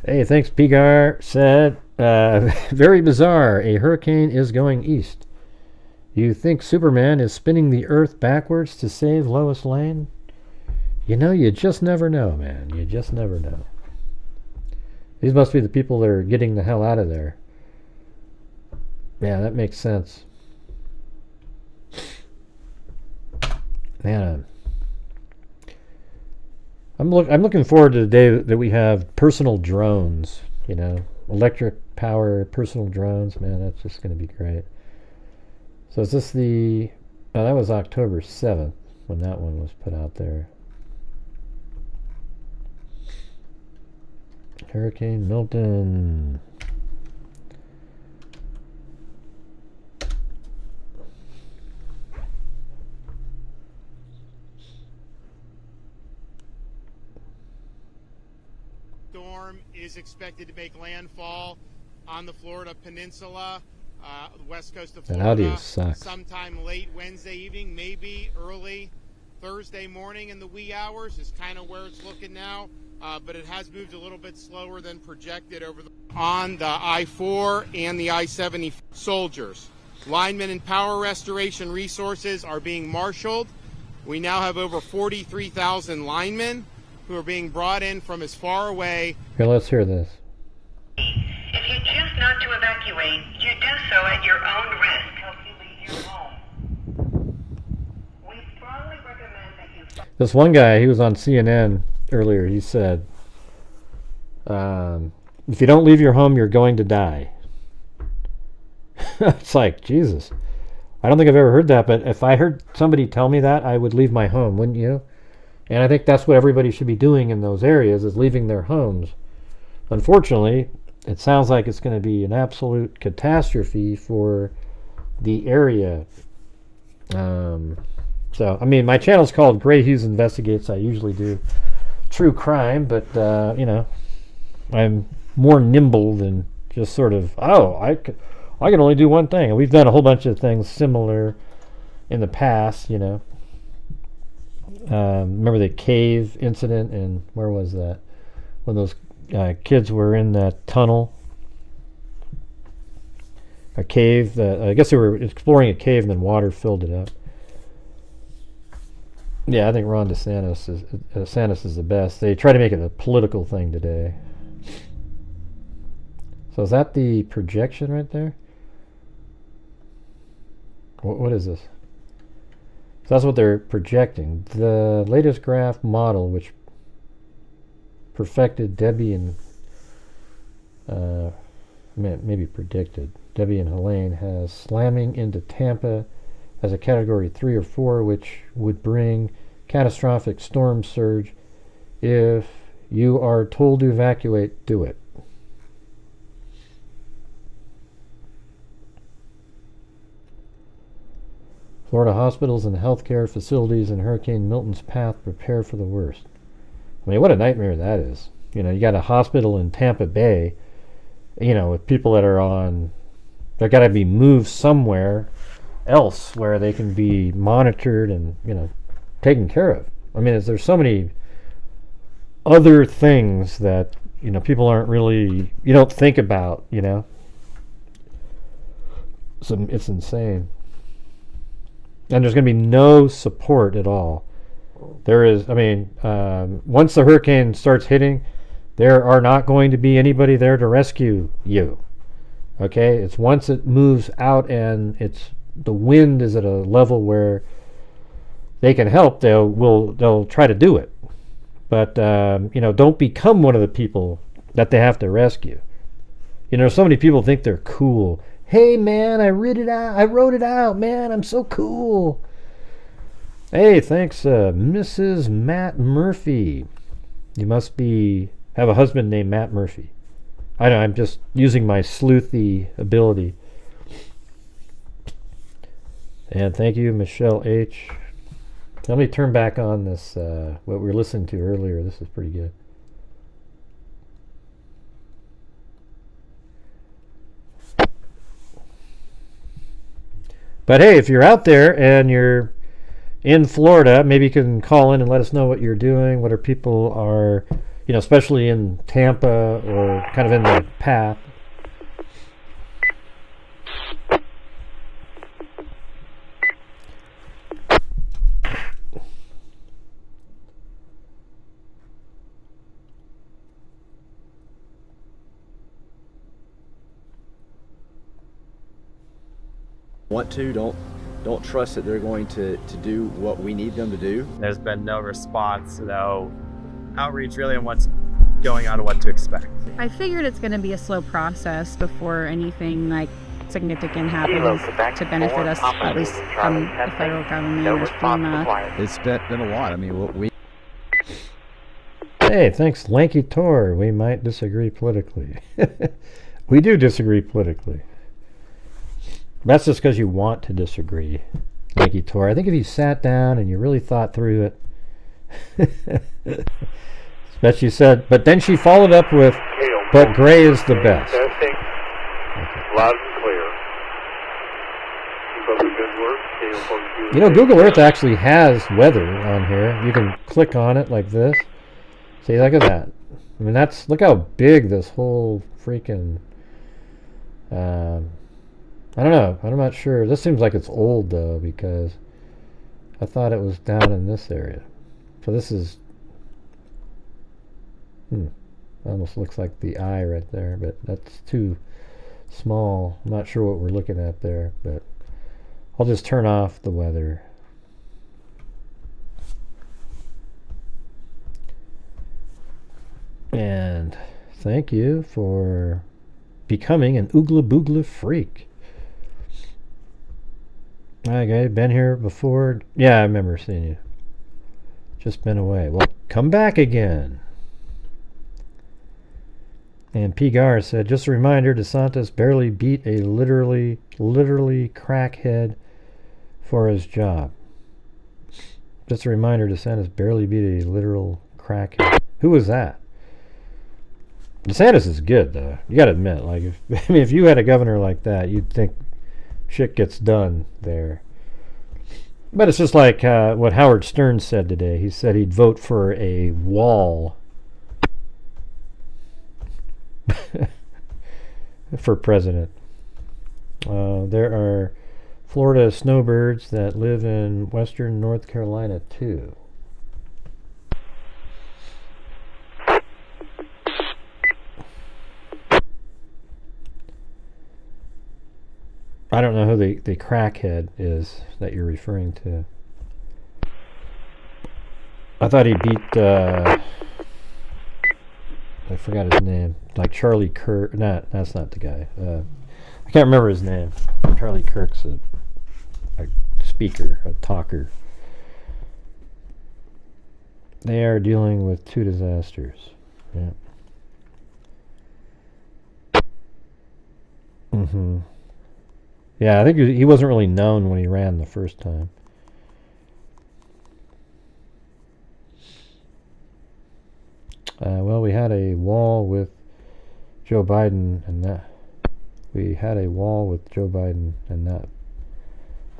Hey, thanks, Pigar said. Very bizarre. A hurricane is going east. You think Superman is spinning the earth backwards to save Lois Lane? You know, you just never know, man. You just never know. These must be the people that are getting the hell out of there. Yeah, that makes sense. Man, I'm looking forward to the day that we have personal drones, you know, electric power personal drones. Man, that's just going to be great. So is this the, oh, that was October 7th when that one was put out there. Hurricane Milton. Storm is expected to make landfall on the Florida Peninsula, the west coast of Florida, That audio sucks. sometime late Wednesday evening, maybe early Thursday morning in the wee hours is kind of where it's looking now, but it has moved a little bit slower than projected on the I-4 and the I-70 soldiers. Linemen and power restoration resources are being marshaled. We now have over 43,000 linemen who are being brought in from as far away. Here, let's hear this. If you choose not to evacuate, you do so at your own risk. Help you leave your home. We strongly recommend that you... This one guy, he was on CNN earlier, he said, if you don't leave your home, you're going to die. It's like, Jesus. I don't think I've ever heard that, but if I heard somebody tell me that, I would leave my home, wouldn't you? And I think that's what everybody should be doing in those areas, is leaving their homes. Unfortunately, it sounds like it's going to be an absolute catastrophe for the area. So, I mean, my channel's called Grant Hughes Investigates. I usually do true crime, but, you know, I'm more nimble than just sort of, oh, I can only do one thing. And we've done a whole bunch of things similar in the past, you know. Remember the cave incident, and where was that? When those kids were in that tunnel. A cave, I guess they were exploring a cave and then water filled it up. Yeah, I think Ron DeSantis is the best. They try to make it a political thing today. So is that the projection right there? What is this? So that's what they're projecting. The latest graph model, which perfected Debbie and maybe predicted Debbie and Helene, has slamming into Tampa as a category 3 or 4, which would bring catastrophic storm surge. If you are told to evacuate, do it. Florida hospitals and healthcare facilities in Hurricane Milton's path prepare for the worst. I mean, what a nightmare that is. You know, you got a hospital in Tampa Bay, you know, with people that are on, they've got to be moved somewhere else where they can be monitored and, you know, taken care of. I mean, there's so many other things that, you know, people aren't really, you don't think about, you know. So it's insane. And there's going to be no support at all. There is, I mean, once the hurricane starts hitting, there are not going to be anybody there to rescue you. Okay? It's once it moves out and the wind is at a level where they can help, they'll try to do it. But, you know, don't become one of the people that they have to rescue. You know, so many people think they're cool. Hey, man, I wrote it out, man. I'm so cool. Hey, thanks, Mrs. Matt Murphy. You must have a husband named Matt Murphy. I know, I'm just using my sleuthy ability. And thank you, Michelle H. Let me turn back on this, what we were listening to earlier. This is pretty good. But hey, if you're out there and you're in Florida, maybe you can call in and let us know what you're doing, what our people are, you know, especially in Tampa or kind of in the path. Don't trust that they're going to do what we need them to do. There's been no response, no outreach really on what's going on and what to expect. I figured it's going to be a slow process before anything like significant happens to benefit us, at least from the federal government or FEMA. It's been a lot. I mean, Hey, thanks, Lanky Tor. We might disagree politically. We do disagree politically. That's just because you want to disagree, Lanky Tor. I think if you sat down and you really thought through it, but she said, but then she followed up with, but gray is the best. Testing. Okay. Loud and clear. Keep up the good work. You know, Google Earth actually has weather on here. You can click on it like this. See, look at that. I mean, that's, look how big this whole freaking, I don't know. I'm not sure. This seems like it's old, though, because I thought it was down in this area. So this is, almost looks like the eye right there, but that's too small. I'm not sure what we're looking at there, but I'll just turn off the weather. And thank you for becoming an Oogla Boogla freak. Okay, been here before? Yeah, I remember seeing you. Just been away. Well, come back again. And Pigar said, just a reminder, DeSantis barely beat a literally crackhead for his job. Just a reminder, DeSantis barely beat a literal crackhead. Who was that? DeSantis is good, though. You got to admit, like, if you had a governor like that, you'd think shit gets done there. But it's just like what Howard Stern said today. He said he'd vote for a wall for president. There are Florida snowbirds that live in western North Carolina, too. I don't know who the crackhead is that you're referring to. I thought he beat, I forgot his name. Like Charlie Kirk. No, that's not the guy. I can't remember his name. Charlie Kirk's a speaker, a talker. They are dealing with two disasters. Yeah. Yeah, I think he wasn't really known when he ran the first time. Well, we had a wall with Joe Biden, and that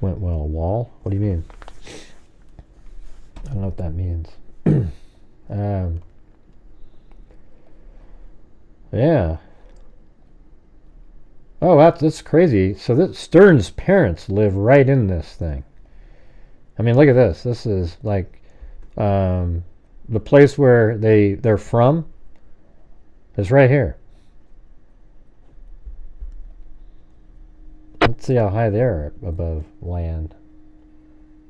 went well. A wall? What do you mean? I don't know what that means. Yeah. Oh, that's crazy. So that Stern's parents live right in this thing. I mean, look at this. This is like the place where they're from is right here. Let's see how high they are above land.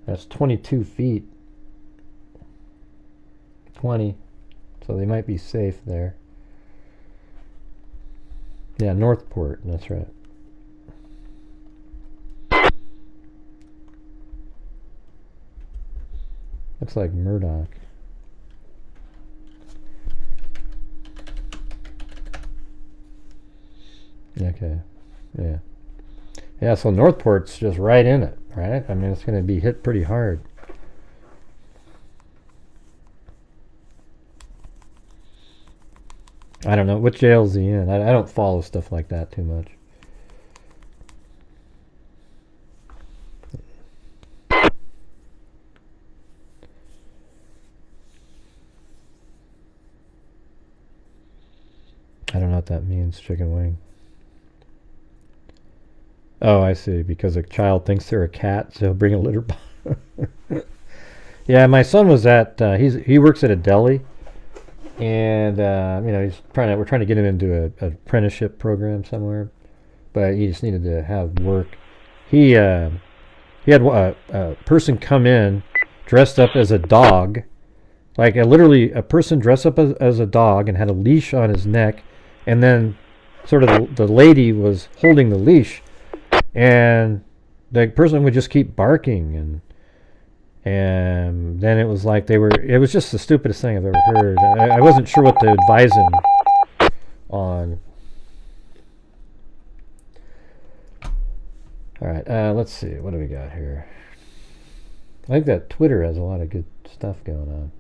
That's 22 feet. 20. So they might be safe there. Yeah, Northport, that's right. Looks like Murdoch. Okay, yeah. Yeah, so Northport's just right in it, right? I mean, it's going to be hit pretty hard. I don't know. What jail's he in? I don't follow stuff like that too much. I don't know what that means, chicken wing. Oh, I see. Because a child thinks they're a cat, so he'll bring a litter box. Yeah, my son was at, he works at a deli. And you know, we're trying to get him into an apprenticeship program somewhere, but he just needed to have work. He had a person come in dressed up as a dog, like literally a person dressed up as a dog and had a leash on his neck, and then sort of the lady was holding the leash, and the person would just keep barking, and then it was like it was just the stupidest thing I've ever heard. I wasn't sure what to advise him on. Alright, let's see. What do we got here? I think that Twitter has a lot of good stuff going on.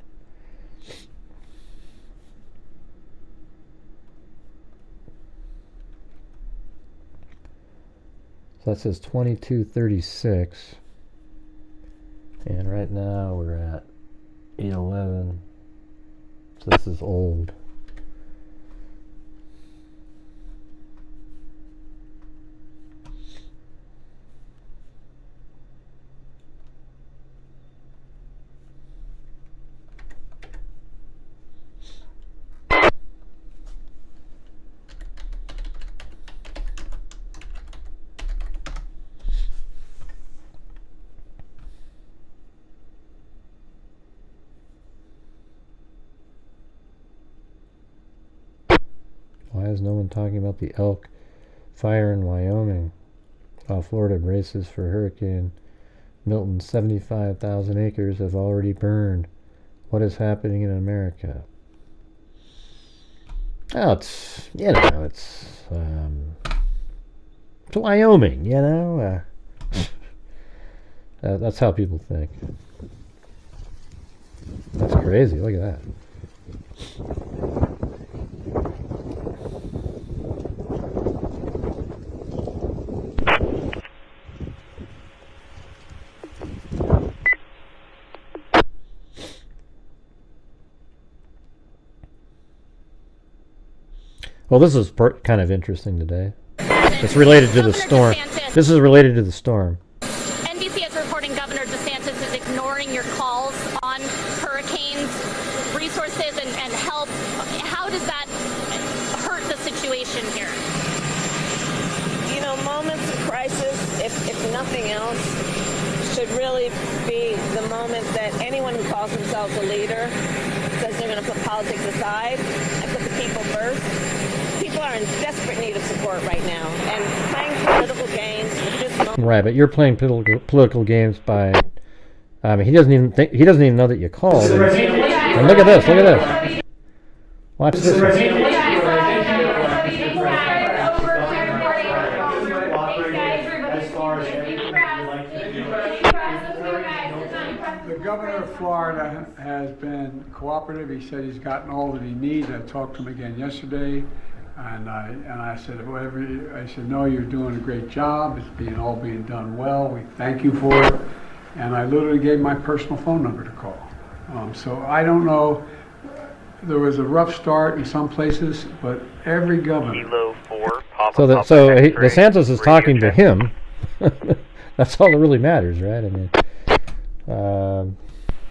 So that says 2236. And right now we're at 811. So this is old. Why is no one talking about the elk fire in Wyoming? While Florida braces for Hurricane Milton, 75,000 acres have already burned. What is happening in America? Oh, it's, you know, it's Wyoming, you know? That's how people think. That's crazy, look at that. Well, this is kind of interesting today. It's related to the storm. This is related to the storm. NBC is reporting Governor DeSantis is ignoring your calls on hurricanes, resources, and help. How does that hurt the situation here? You know, moments of crisis, if nothing else, should really be the moment that anyone who calls themselves a leader says they're going to put politics aside and put the people first. People are in desperate need of support right now, and playing political games with this moment. Right, but you're playing political games by. I mean, he doesn't even know that you called. And look at this! Look at this! Watch this. The governor of Florida has been cooperative. He said he's gotten all that he needs. I talked to him again yesterday. And I said, I said, no, you're doing a great job. It's all being done well. We thank you for it. And I literally gave my personal phone number to call. So I don't know. There was a rough start in some places, but every governor. So DeSantis is talking to him. That's all that really matters, right? I mean,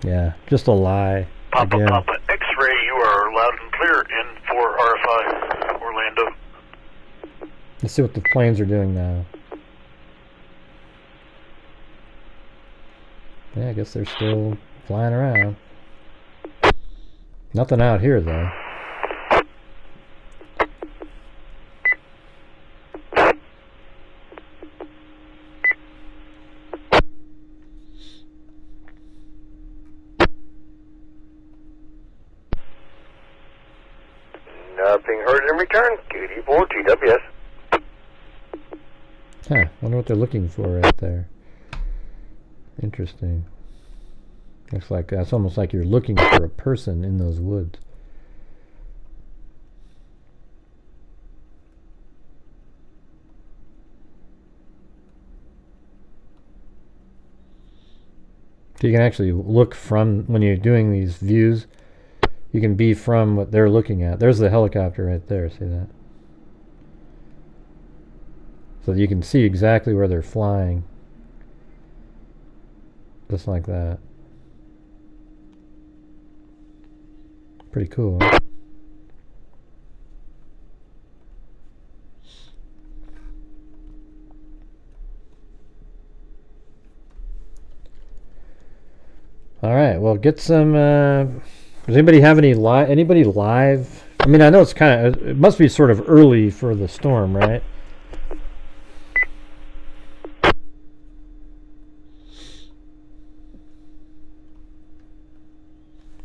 yeah, just a lie. Again. Papa X-ray, you are loud and clear in for RFI Orlando. Let's see what the planes are doing now. Yeah, I guess they're still flying around. Nothing out here, though. Nothing heard in return. KD4 GWS. Huh, wonder what they're looking for right there. Interesting. Looks like that's almost like you're looking for a person in those woods. So you can actually look from, when you're doing these views, you can be from what they're looking at. There's the helicopter right there, see that? So you can see exactly where they're flying. Just like that. Pretty cool, huh? All right, well, get some. Does anybody have any anybody live? I mean, I know it's kind of. It must be sort of early for the storm, right?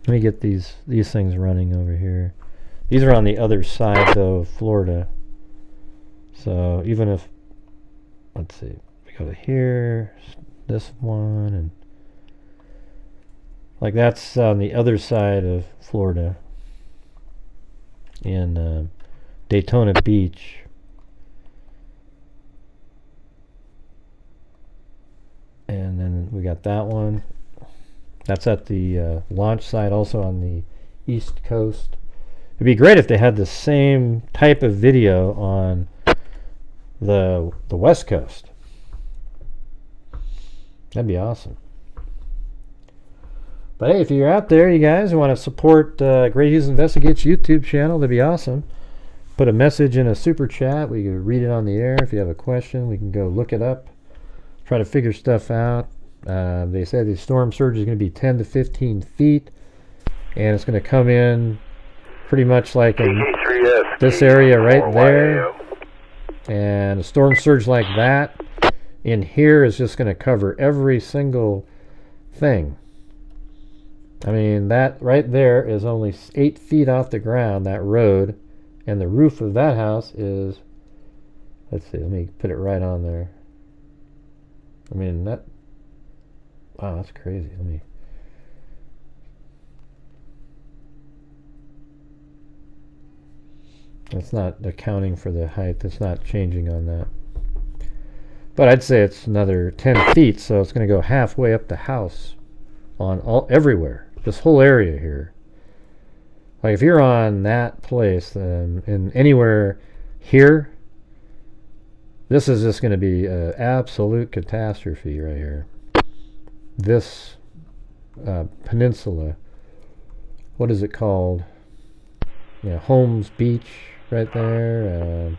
Let me get these things running over here. These are on the other side, though, of Florida. So even if, let's see, we go to here, this one, and like that's on the other side of Florida in Daytona Beach. And then we got that one. That's at the launch site, also on the East Coast. It'd be great if they had the same type of video on the West Coast. That'd be awesome. But hey, if you're out there, you guys who want to support Grant Hughes Investigates YouTube channel, that'd be awesome. Put a message in a super chat. We can read it on the air. If you have a question, we can go look it up. Try to figure stuff out. They said the storm surge is going to be 10 to 15 feet. And it's going to come in pretty much like in this area right there. And a storm surge like that in here is just going to cover every single thing. I mean, that right there is only 8 feet off the ground, that road. And the roof of that house is, let's see, let me put it right on there. I mean, that, wow, that's crazy. Let me, it's not accounting for the height. It's not changing on that. But I'd say it's another 10 feet, so it's going to go halfway up the house on everywhere. This whole area here. Like if you're on that place and anywhere here, this is just going to be an absolute catastrophe right here. This peninsula, what is it called? Yeah, Holmes Beach right there.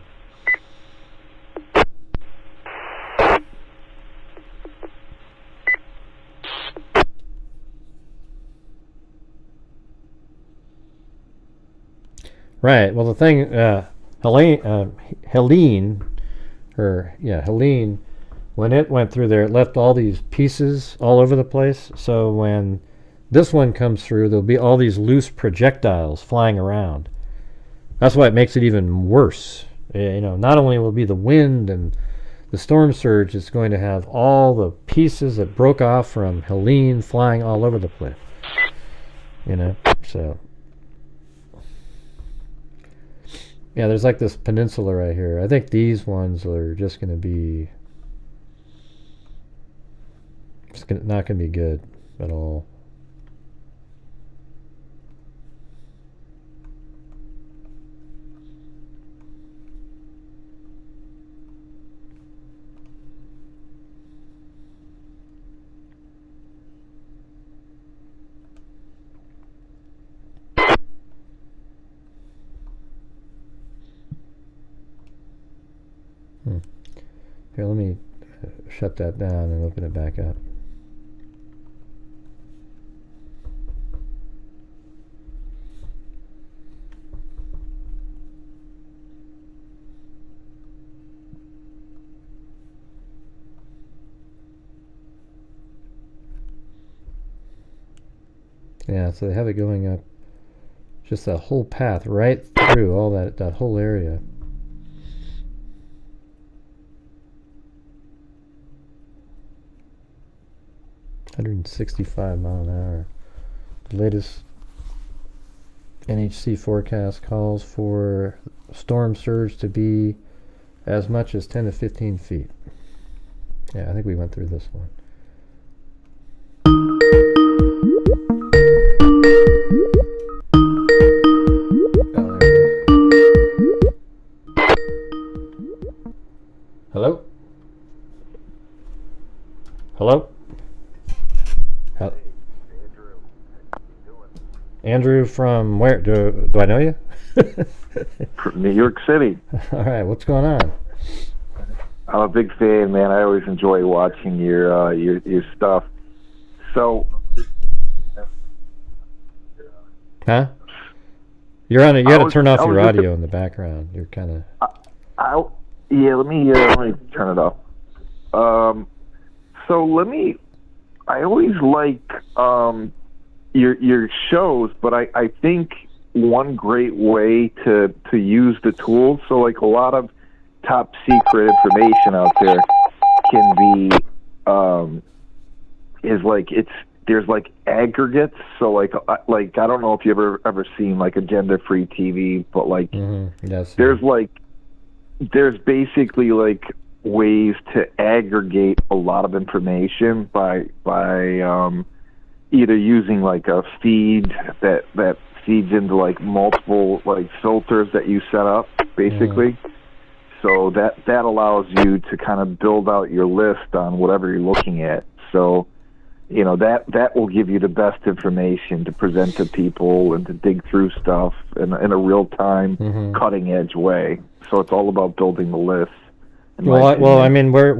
Right. Well, the thing, Helene, when it went through there, it left all these pieces all over the place. So when this one comes through, there'll be all these loose projectiles flying around. That's why it makes it even worse. You know, not only will it be the wind and the storm surge, it's going to have all the pieces that broke off from Helene flying all over the place. You know, so. Yeah, there's like this peninsula right here. I think these ones are just going to be... not going to be good at all. Here, let me shut that down and open it back up. Yeah, so they have it going up just that whole path right through all that whole area. .165 mile an hour. The latest NHC forecast calls for storm surge to be as much as 10 to 15 feet. Yeah, I think we went through this one. Hello? Hello? Andrew from where? Do I know you? From New York City. All right, what's going on? I'm a big fan, man. I always enjoy watching your stuff. So, huh? You're on it. You got to turn off your audio in the background. You're kind of. Yeah, let me turn it off. So I always like your shows, but I think one great way to use the tools, so like a lot of top secret information out there can be is like there's like aggregates. So like I don't know if you ever seen like a gender-free TV, but like yes, there's basically like ways to aggregate a lot of information by either using like a feed that feeds into like multiple like filters that you set up, basically. So that allows you to kind of build out your list on whatever you're looking at. So, you know, that will give you the best information to present to people and to dig through stuff in a real-time, cutting-edge way. So it's all about building the list. Well, I mean, what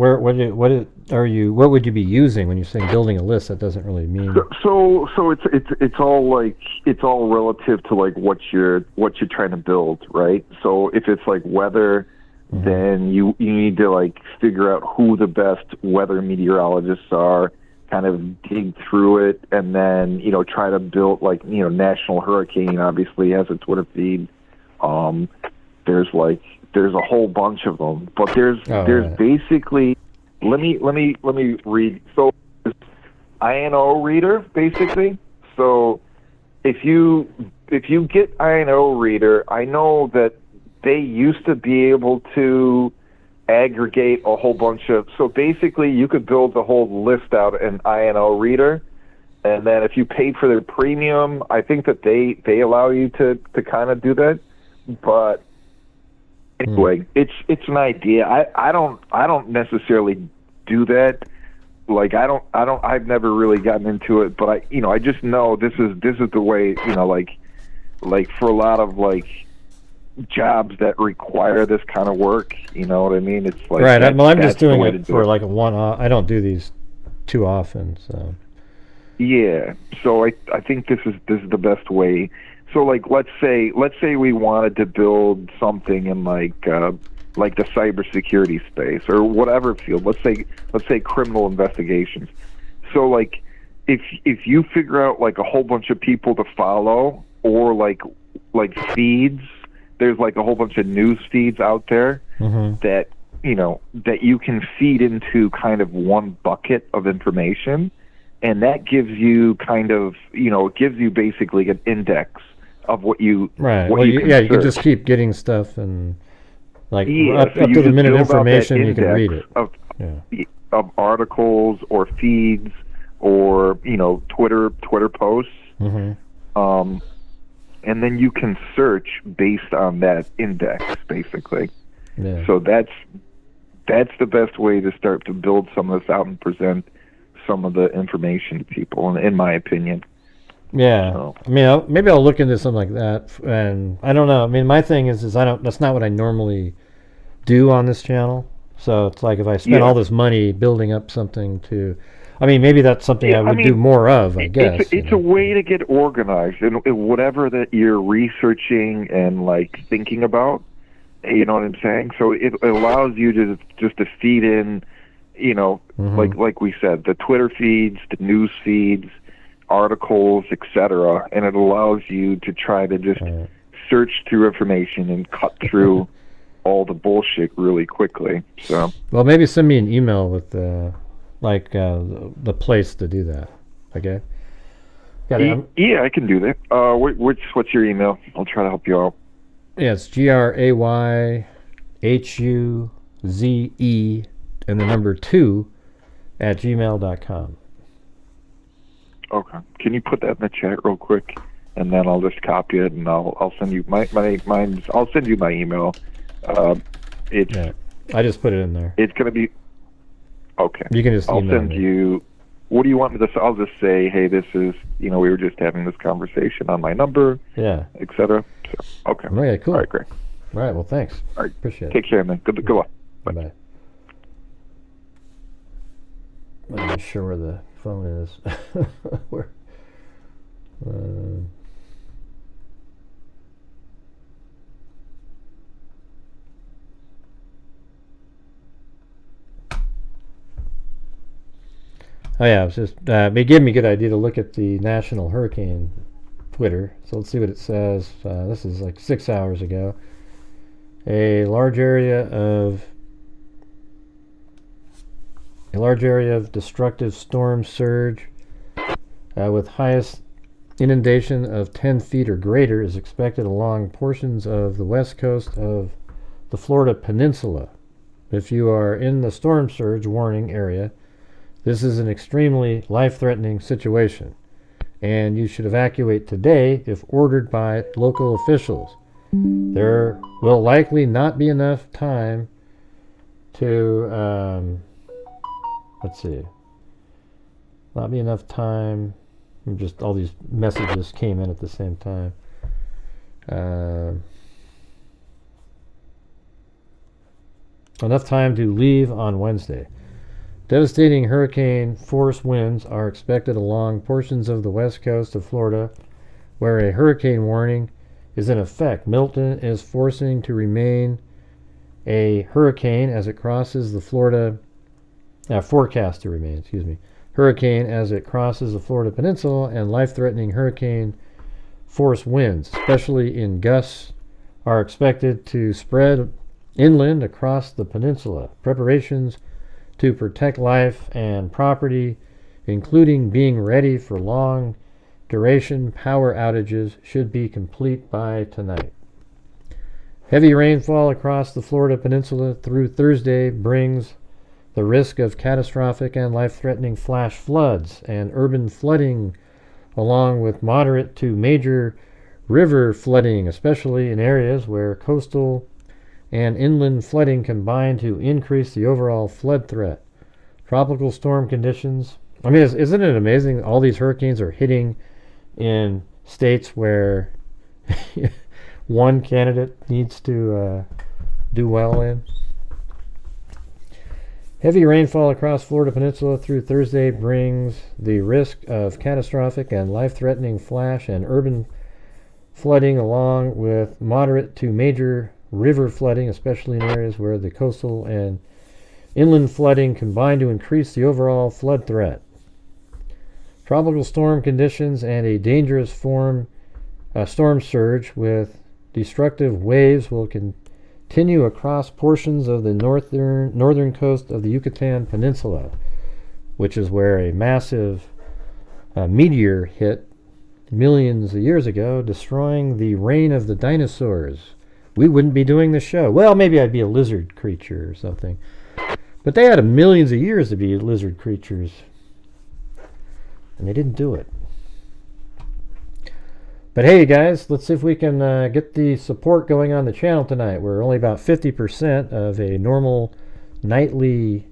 would you be using when you're saying building a list? That doesn't really mean. So it's all relative to like what you're trying to build, right? So if it's like weather, then you need to like figure out who the best weather meteorologists are, kind of dig through it, and then, you know, try to build like, you know, National Hurricane obviously has a Twitter feed. There's a whole bunch of them, but there's basically, let me read. So INO reader, basically. So if you get INO reader, I know that they used to be able to aggregate a whole bunch of, so basically you could build the whole list out in INO reader, and then if you paid for their premium, I think that they allow you to kind of do that. But anyway, it's an idea. I don't necessarily do that. Like I've never really gotten into it, but I just know this is the way, you know, like for a lot of like jobs that require this kind of work, you know what I mean? It's like, right. I'm just doing it for like a one-off. I don't do these too often, so. Yeah. So I think this is the best way. So like let's say we wanted to build something in like the cybersecurity space or whatever field. Let's say criminal investigations. So like if you figure out like a whole bunch of people to follow, or like feeds, there's like a whole bunch of news feeds out there that, you know, that you can feed into kind of one bucket of information, and that gives you kind of, you know, it gives you basically an index of what you you can just keep getting stuff, and like up to the minute information you can read it of articles or feeds or, you know, Twitter posts, and then you can search based on that index, basically. Yeah. So that's the best way to start to build some of this out and present some of the information to people, in my opinion. Yeah, so. I mean, maybe I'll look into something like that, and I don't know. I mean, my thing is that's not what I normally do on this channel. So it's like if I spend all this money building up something to, I mean, maybe that's something I would do more of, I guess. It's a way to get organized in whatever that you're researching and like thinking about. You know what I'm saying? So it allows you to just to feed in, you know, like we said, the Twitter feeds, the news feeds, articles, etc., and it allows you to try to just search through information and cut through all the bullshit really quickly. So, well, maybe send me an email with the place to do that. Okay. Yeah, I can do that. What's your email? I'll try to help you out. Yeah, it's GRAYHUZE and the number 2 at gmail.com. Okay. Can you put that in the chat real quick, and then I'll just copy it, and I'll send you I'll send you my email. I just put it in there. It's gonna be okay. You can just email I'll send me. you. What do you want me to? I'll just say, hey, this is, you know, we were just having this conversation on my number. Yeah. Etc. So, okay. Okay. Cool. All right. Great. All right. Well, thanks. All right. Appreciate it. Take care, man. Good luck. Bye. I'm not sure where the phone is. Where? Oh yeah, it was just it gave me a good idea to look at the National Hurricane Twitter. So let's see what it says. This is like 6 hours ago. A large area of destructive storm surge with highest inundation of 10 feet or greater is expected along portions of the west coast of the Florida Peninsula. If you are in the storm surge warning area, this is an extremely life-threatening situation. and you should evacuate today if ordered by local officials. There will likely not be enough time to, let's see, not be enough time, just all these messages came in at the same time. Enough time to leave on Wednesday. Devastating hurricane force winds are expected along portions of the west coast of Florida, where a hurricane warning is in effect. Milton is forcing to remain a hurricane as it crosses the Florida, forecast to remain, hurricane as it crosses the Florida Peninsula, and life-threatening hurricane force winds, especially in gusts, are expected to spread inland across the peninsula. Preparations to protect life and property, including being ready for long duration power outages, should be complete by tonight. Heavy rainfall across the Florida Peninsula through Thursday brings the risk of catastrophic and life-threatening flash floods and urban flooding, along with moderate to major river flooding, especially in areas where coastal and inland flooding combine to increase the overall flood threat. Tropical storm conditions. I mean, isn't it amazing? All these hurricanes are hitting in states where one candidate needs to do well in. Heavy rainfall across Florida Peninsula through Thursday brings the risk of catastrophic and life-threatening flash and urban flooding, along with moderate to major river flooding, especially in areas where the coastal and inland flooding combine to increase the overall flood threat. Tropical storm conditions and a dangerous storm surge with destructive waves will continue across portions of the northern coast of the Yucatan Peninsula, which is where a massive meteor hit millions of years ago, destroying the reign of the dinosaurs. We wouldn't be doing the show. Well, maybe I'd be a lizard creature or something. But they had millions of years to be lizard creatures. And they didn't do it. But hey, guys, let's see if we can get the support going on the channel tonight. We're only about 50% of a normal nightly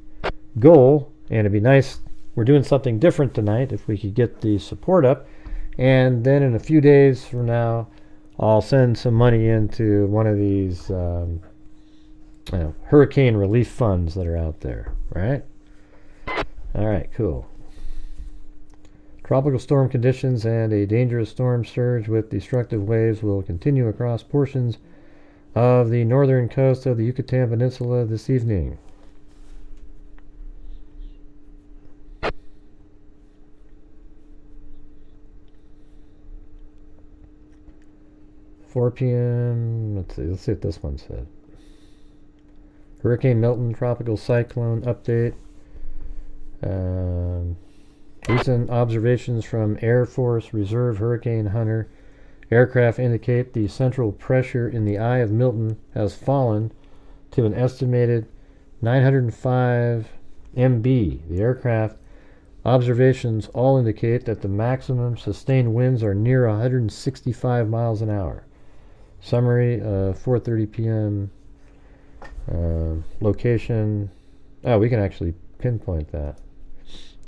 goal. And it'd be nice, we're doing something different tonight if we could get the support up. And then in a few days from now, I'll send some money into one of these hurricane relief funds that are out there, right? All right, cool. Tropical storm conditions and a dangerous storm surge with destructive waves will continue across portions of the northern coast of the Yucatan Peninsula this evening. $4 p.m. Let's see what this one said. Hurricane Milton tropical cyclone update. Recent observations from Air Force Reserve Hurricane Hunter aircraft indicate the central pressure in the eye of Milton has fallen to an estimated 905 MB. The aircraft observations all indicate that the maximum sustained winds are near 165 miles an hour. Summary, 4:30 p.m. Location. Oh, we can actually pinpoint that.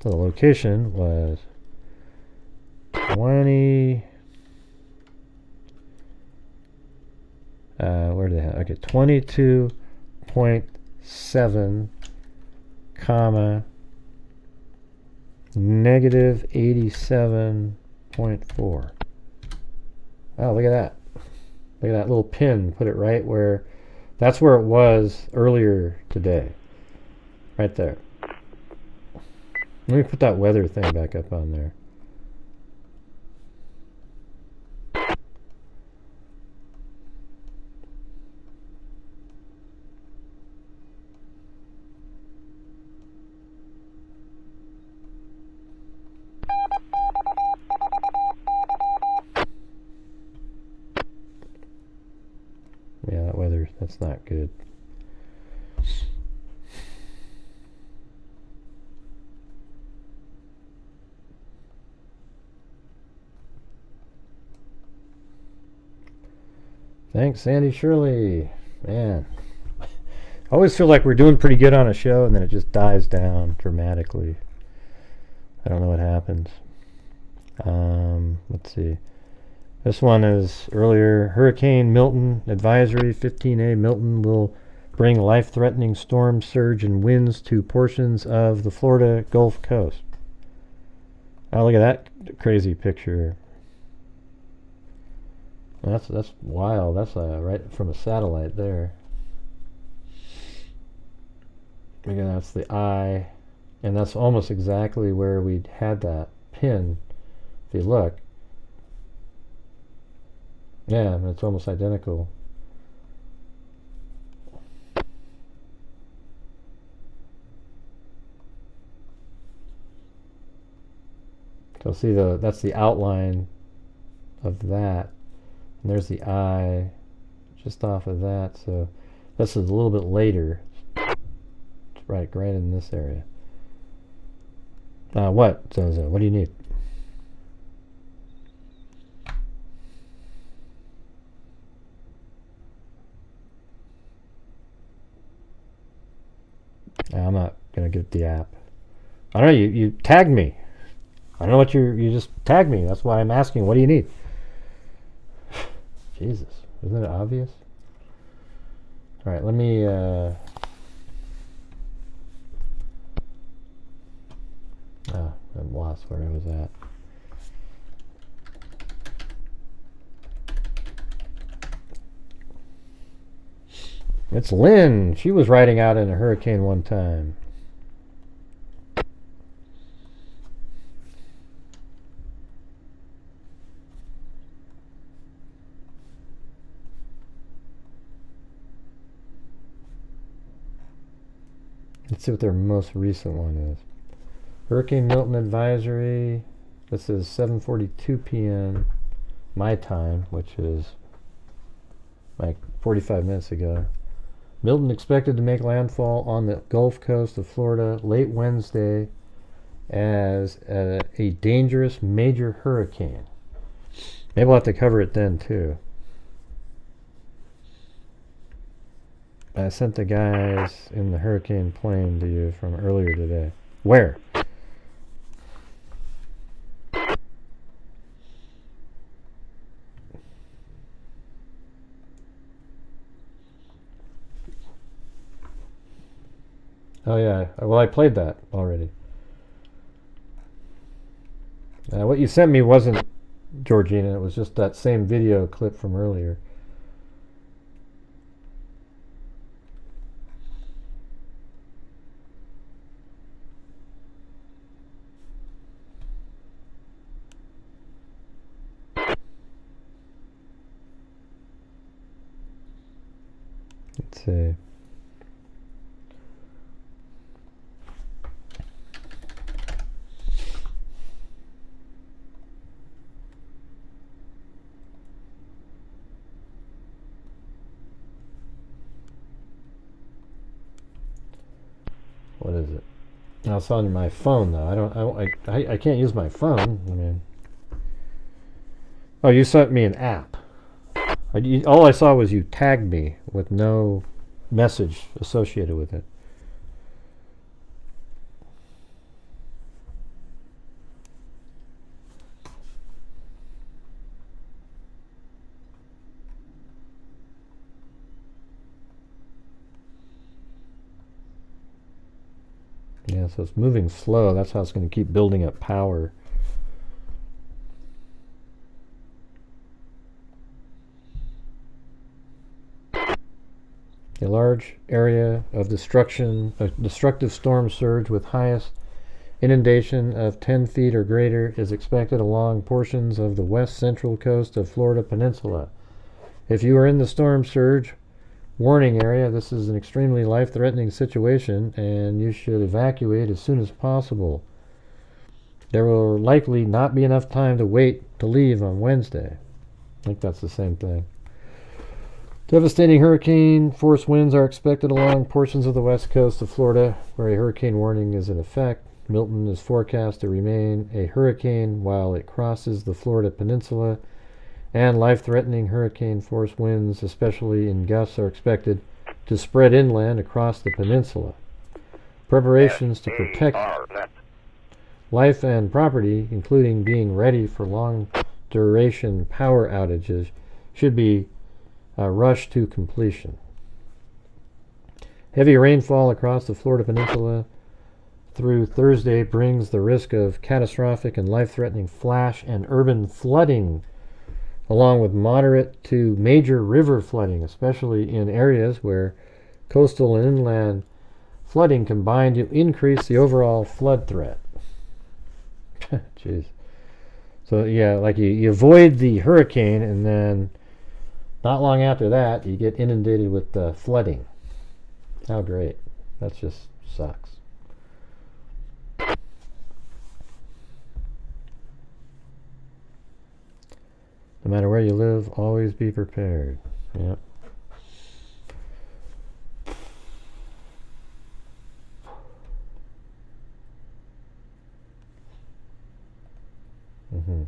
So the location was 20. Where do they have? Okay, 22.7, comma, negative 87.4. Oh, look at that. Look at that little pin. Put it right where, that's where it was earlier today. Right there. Let me put that weather thing back up on there. Yeah, that weather, that's not good. Thanks, Sandy Shirley. Man, I always feel like we're doing pretty good on a show, and then it just dies down dramatically. I don't know what happens. Let's see. This one is earlier. Hurricane Milton advisory. 15A Milton will bring life-threatening storm surge and winds to portions of the Florida Gulf Coast. Oh, look at that crazy picture. That's wild. That's right from a satellite there. Again, that's the eye, and that's almost exactly where we had that pin. If you look, yeah, it's almost identical. So see, that's the outline of that, and there's the eye just off of that. So this is a little bit later. It's right in this area. What, Zozo? What do you need? I'm not gonna get the app. I don't know. You tagged me. I don't know what you just tagged me. That's why I'm asking. What do you need? Jesus, isn't it obvious? All right, let me. I'm lost where I was at. It's Lynn. She was riding out in a hurricane one time. Let's see what their most recent one is. Hurricane Milton advisory. This is 7:42 p.m. my time, which is like 45 minutes ago. Milton expected to make landfall on the Gulf Coast of Florida late Wednesday as a dangerous major hurricane. Maybe we'll have to cover it then too. I sent the guys in the hurricane plane to you from earlier today. Where? Oh yeah, well I played that already. What you sent me wasn't Georgina, it was just that same video clip from earlier. Let's see. What is it? No, it's on my phone though. I can't use my phone. I mean, oh, you sent me an app. All I saw was you tagged me with no message associated with it. Yeah, so it's moving slow. That's how it's going to keep building up power. A large area of destruction, a destructive storm surge with highest inundation of 10 feet or greater is expected along portions of the west central coast of Florida Peninsula. If you are in the storm surge warning area, this is an extremely life-threatening situation and you should evacuate as soon as possible. There will likely not be enough time to wait to leave on Wednesday. I think that's the same thing. Devastating hurricane force winds are expected along portions of the west coast of Florida where a hurricane warning is in effect. Milton is forecast to remain a hurricane while it crosses the Florida Peninsula and life-threatening hurricane-force winds, especially in gusts, are expected to spread inland across the peninsula. Preparations to protect life and property, including being ready for long-duration power outages, should be rushed to completion. Heavy rainfall across the Florida Peninsula through Thursday brings the risk of catastrophic and life-threatening flash and urban flooding, along with moderate to major river flooding, especially in areas where coastal and inland flooding combine to increase the overall flood threat. Jeez. So yeah, like you avoid the hurricane, and then not long after that, you get inundated with flooding. How great. That just sucks. No matter where you live, always be prepared. Yep. Mm-hmm.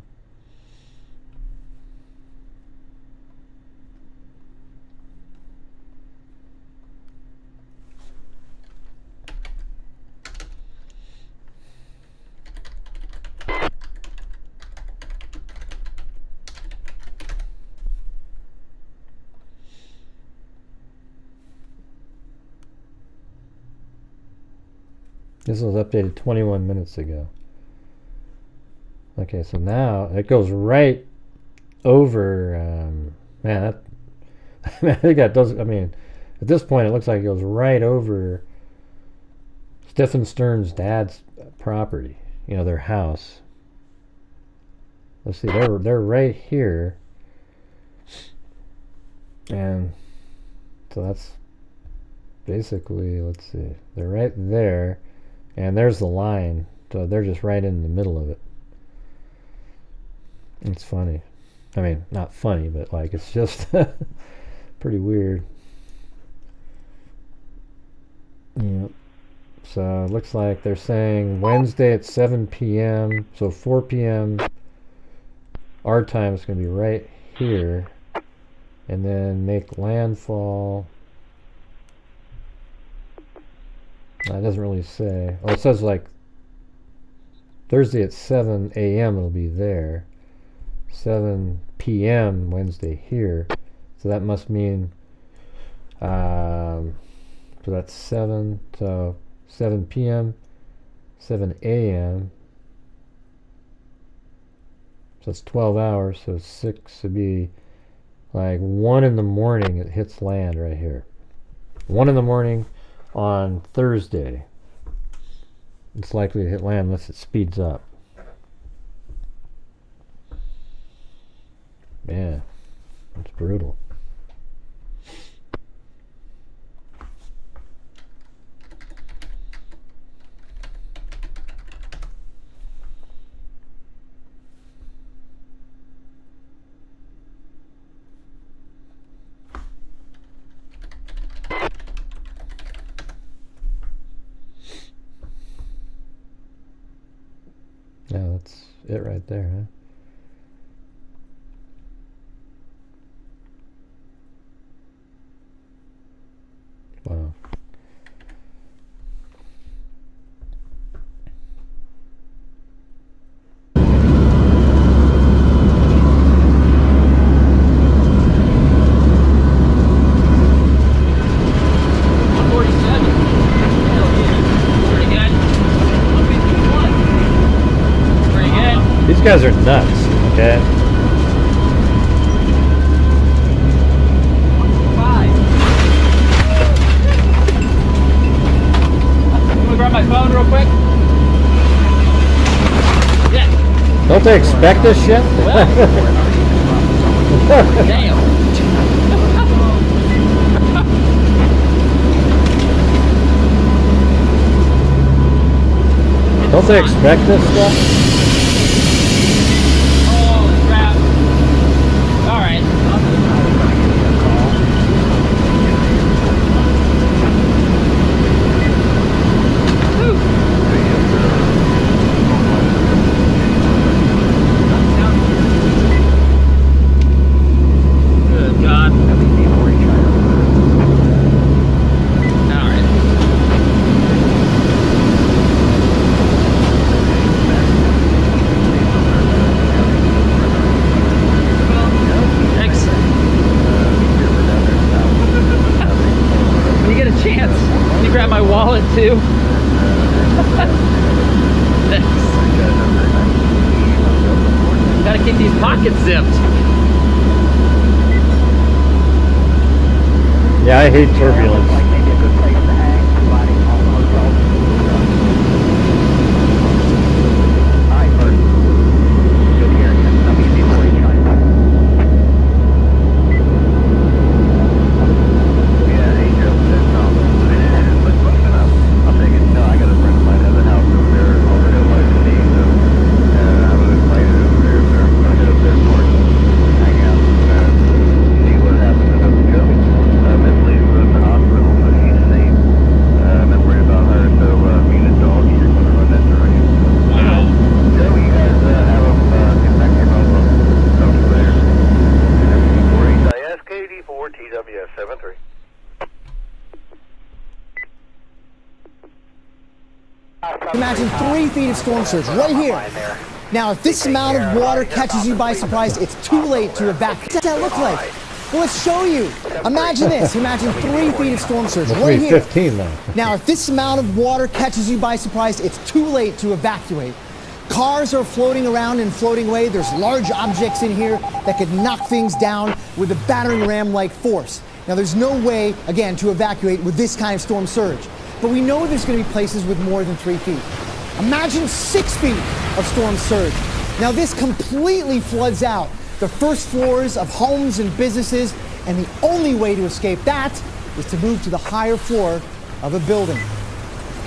This was updated 21 minutes ago. Okay, so now it goes right over, man, I think that does, I mean, at this point it looks like it goes right over Stephen Stern's dad's property, you know, their house. Let's see, they're right here. And so that's basically, let's see, they're right there. And there's the line, so they're just right in the middle of it. It's funny. I mean, not funny, but like it's just pretty weird. Yeah. So it looks like they're saying Wednesday at 7 p.m. So 4 p.m. our time is going to be right here. And then make landfall. It doesn't really say. Oh, it says like Thursday at 7 a.m. it'll be there. 7 p.m. Wednesday here. So that must mean, so that's 7, so 7 p.m., 7 a.m. So it's 12 hours, so 6 would be like 1 in the morning it hits land right here. 1 in the morning on Thursday. It's likely to hit land unless it speeds up. Yeah, it's brutal. Yeah, that's it right there, huh? Wow. These guys are nuts, okay? Grab my phone real quick. Yeah. Don't they expect this shit? Damn. Don't they expect this stuff? Oh, crap. All right. you get a chance, can you grab my wallet too? Thanks. Gotta keep these pockets zipped. Yeah, I hate turbulence. Imagine 3 feet of storm surge right here. Now, if this amount of water catches you by surprise, it's too late to evacuate. What does that look like? Well, let's show you. Imagine this. Imagine 3 feet of storm surge right here. 15 though. Now, if this amount of water catches you by surprise, it's too late to evacuate. Cars are floating around and floating away. There's large objects in here that could knock things down with a battering ram-like force. Now, there's no way, again, to evacuate with this kind of storm surge. But we know there's going to be places with more than 3 feet. Imagine 6 feet of storm surge. Now this completely floods out the first floors of homes and businesses, and the only way to escape that is to move to the higher floor of a building.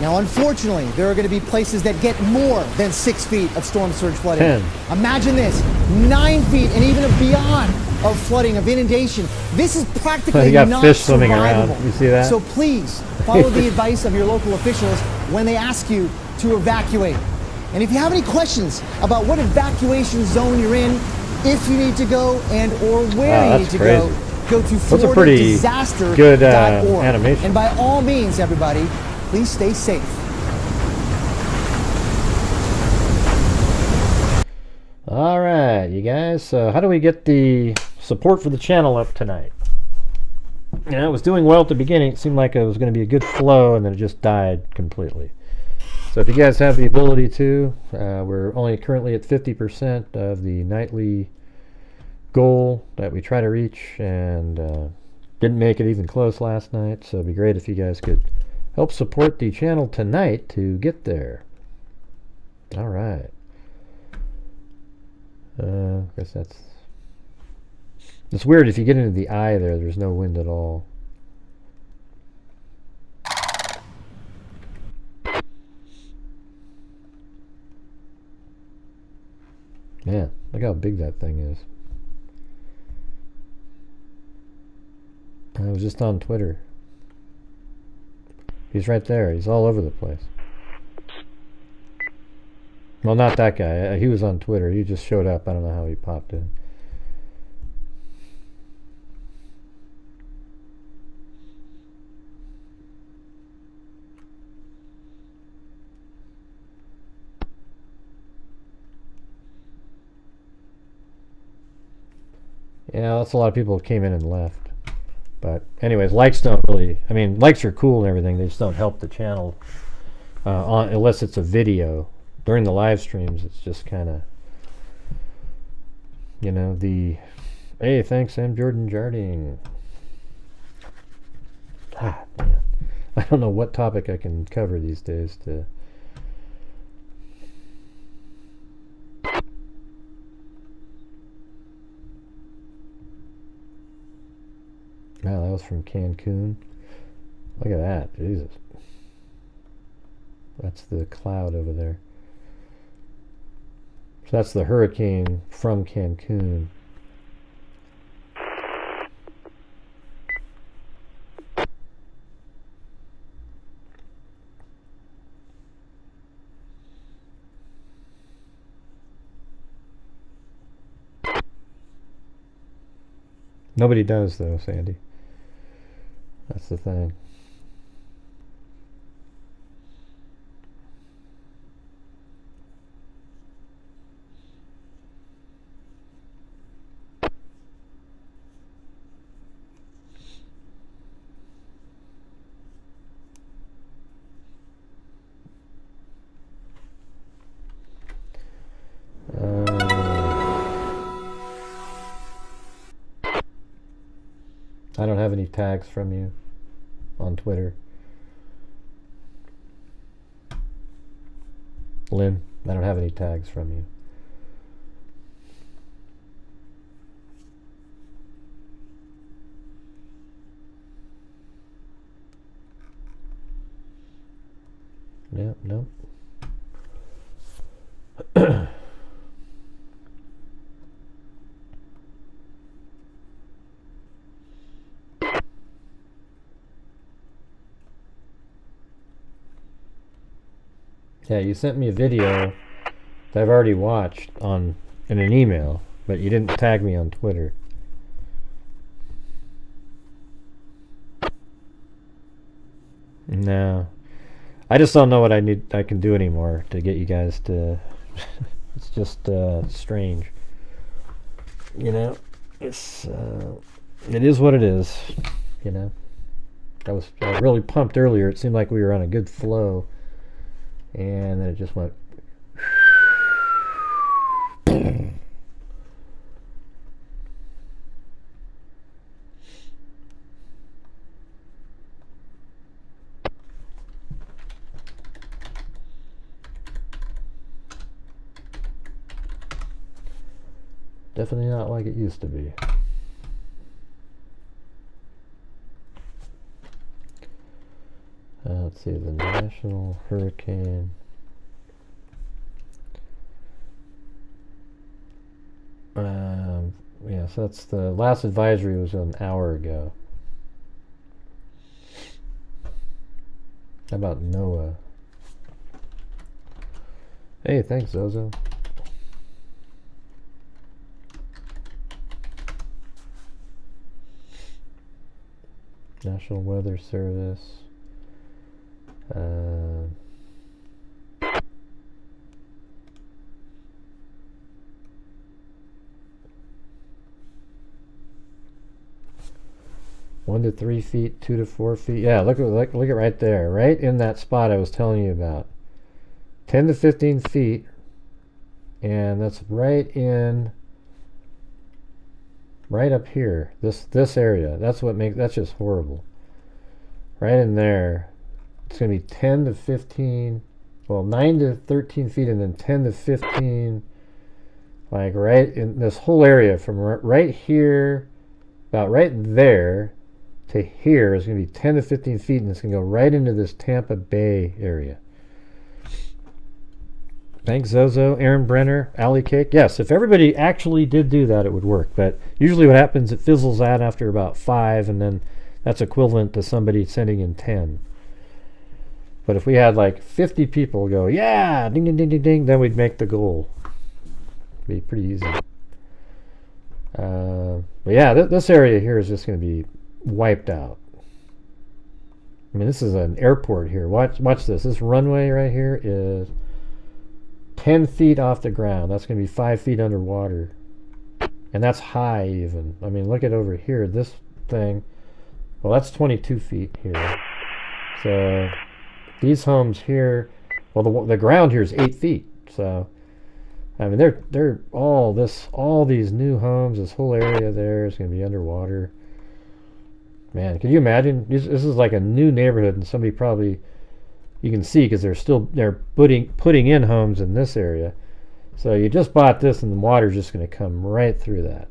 Now unfortunately, there are going to be places that get more than 6 feet of storm surge flooding. 10. Imagine this, 9 feet and even beyond of flooding, of inundation. This is practically You got not fish swimming survivable. around. You see that? So please follow the advice of your local officials when they ask you to evacuate. And if you have any questions about what evacuation zone you're in, if you need to go and or where you need to go to FloridaDisaster.org. Good animation. And by all means, everybody, please stay safe. All right, you guys. So how do we get the support for the channel up tonight? You know, it was doing well at the beginning. It seemed like it was going to be a good flow, and then it just died completely. So if you guys have the ability to, we're only currently at 50% of the nightly goal that we try to reach, and didn't make it even close last night. So it'd be great if you guys could help support the channel tonight to get there. All right. I guess it's weird if you get into the eye there. There's no wind at all. Man, look how big that thing is. I was just on Twitter. He's right there. He's all over the place. Well, not that guy. He was on Twitter. He just showed up. I don't know how he popped in. Yeah, that's a lot of people came in and left. But anyways, likes don't really, I mean, likes are cool and everything. They just don't help the channel unless it's a video. During the live streams, it's just kind of, you know, the, hey, thanks, I'm Jordan Jarding. Ah, man. I don't know what topic I can cover these days to... Wow, that was from Cancun. Look at that, Jesus. That's the cloud over there. So that's the hurricane from Cancun. Nobody does though, Sandy. That's the thing. I don't have any tags from you on Twitter. Lynn, I don't have any tags from you. Yeah, no. Yeah, you sent me a video that I've already watched in an email, but you didn't tag me on Twitter. No. I just don't know what I can do anymore to get you guys to it's just strange. You know, it is what it is, you know. I was really pumped earlier. It seemed like we were on a good flow. And then it just went. Definitely not like it used to be. Let's see, the National Hurricane. Yeah, so that's the last advisory was an hour ago. How about NOAA? Hey, thanks, Zozo. National Weather Service. 1 to 3 feet, 2 to 4 feet. Yeah, look at right there, right in that spot I was telling you about. 10 to 15 feet, and that's right up here. This area. That's just horrible. Right in there. It's going to be 10 to 15, well, 9 to 13 feet, and then 10 to 15, like right in this whole area from right here, about right there to here is going to be 10 to 15 feet, and it's going to go right into this Tampa Bay area. Thanks, Zozo, Aaron Brenner, Alley Cake. Yes, if everybody actually did do that, it would work. But usually what happens, it fizzles out after about 5, and then that's equivalent to somebody sending in 10. But if we had like 50 people go, yeah, ding, ding, ding, ding, ding, then we'd make the goal. It'd be pretty easy. But yeah, this area here is just going to be wiped out. I mean, this is an airport here. Watch this. This runway right here is 10 feet off the ground. That's going to be 5 feet underwater. And that's high even. I mean, look at over here. This thing, well, that's 22 feet here. So these homes here, well, the ground here is 8 feet. So, I mean, they're all these new homes, this whole area there is going to be underwater. Man, can you imagine? This is like a new neighborhood, and somebody probably, you can see because they're putting in homes in this area. So you just bought this, and the water's just going to come right through that.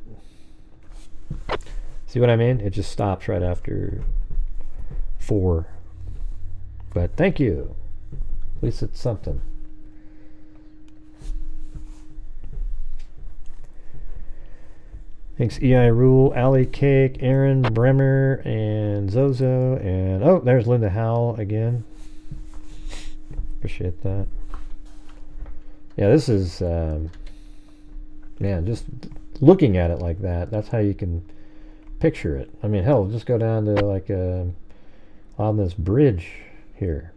See what I mean? It just stops right after 4. But thank you. At least it's something. Thanks, EI Rule, Alley Cake, Aaron Bremer, and Zozo, and oh, there's Linda Howell again. Appreciate that. Yeah, this is, man, just looking at it like that, that's how you can picture it. I mean, hell, just go down to like on this bridge here.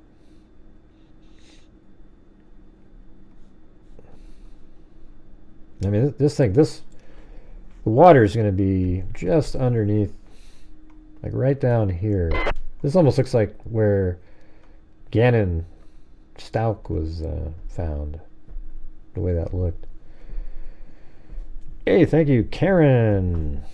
I mean, the water is going to be just underneath, like right down here. This almost looks like where Gannon Stauk was found, the way that looked. Hey, thank you, Karen.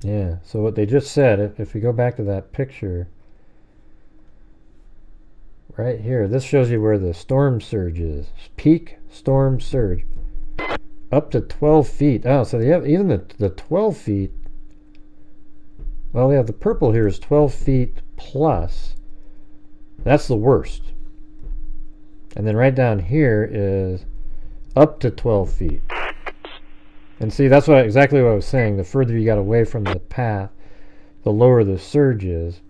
Yeah, so what they just said, if we go back to that picture, right here, this shows you where the storm surge is. Peak storm surge. Up to 12 feet. Oh, so they have even the 12 feet. Well, yeah, the purple here is 12 feet plus. That's the worst. And then right down here is up to 12 feet. And see, that's exactly what I was saying. The further you got away from the path, the lower the surge is.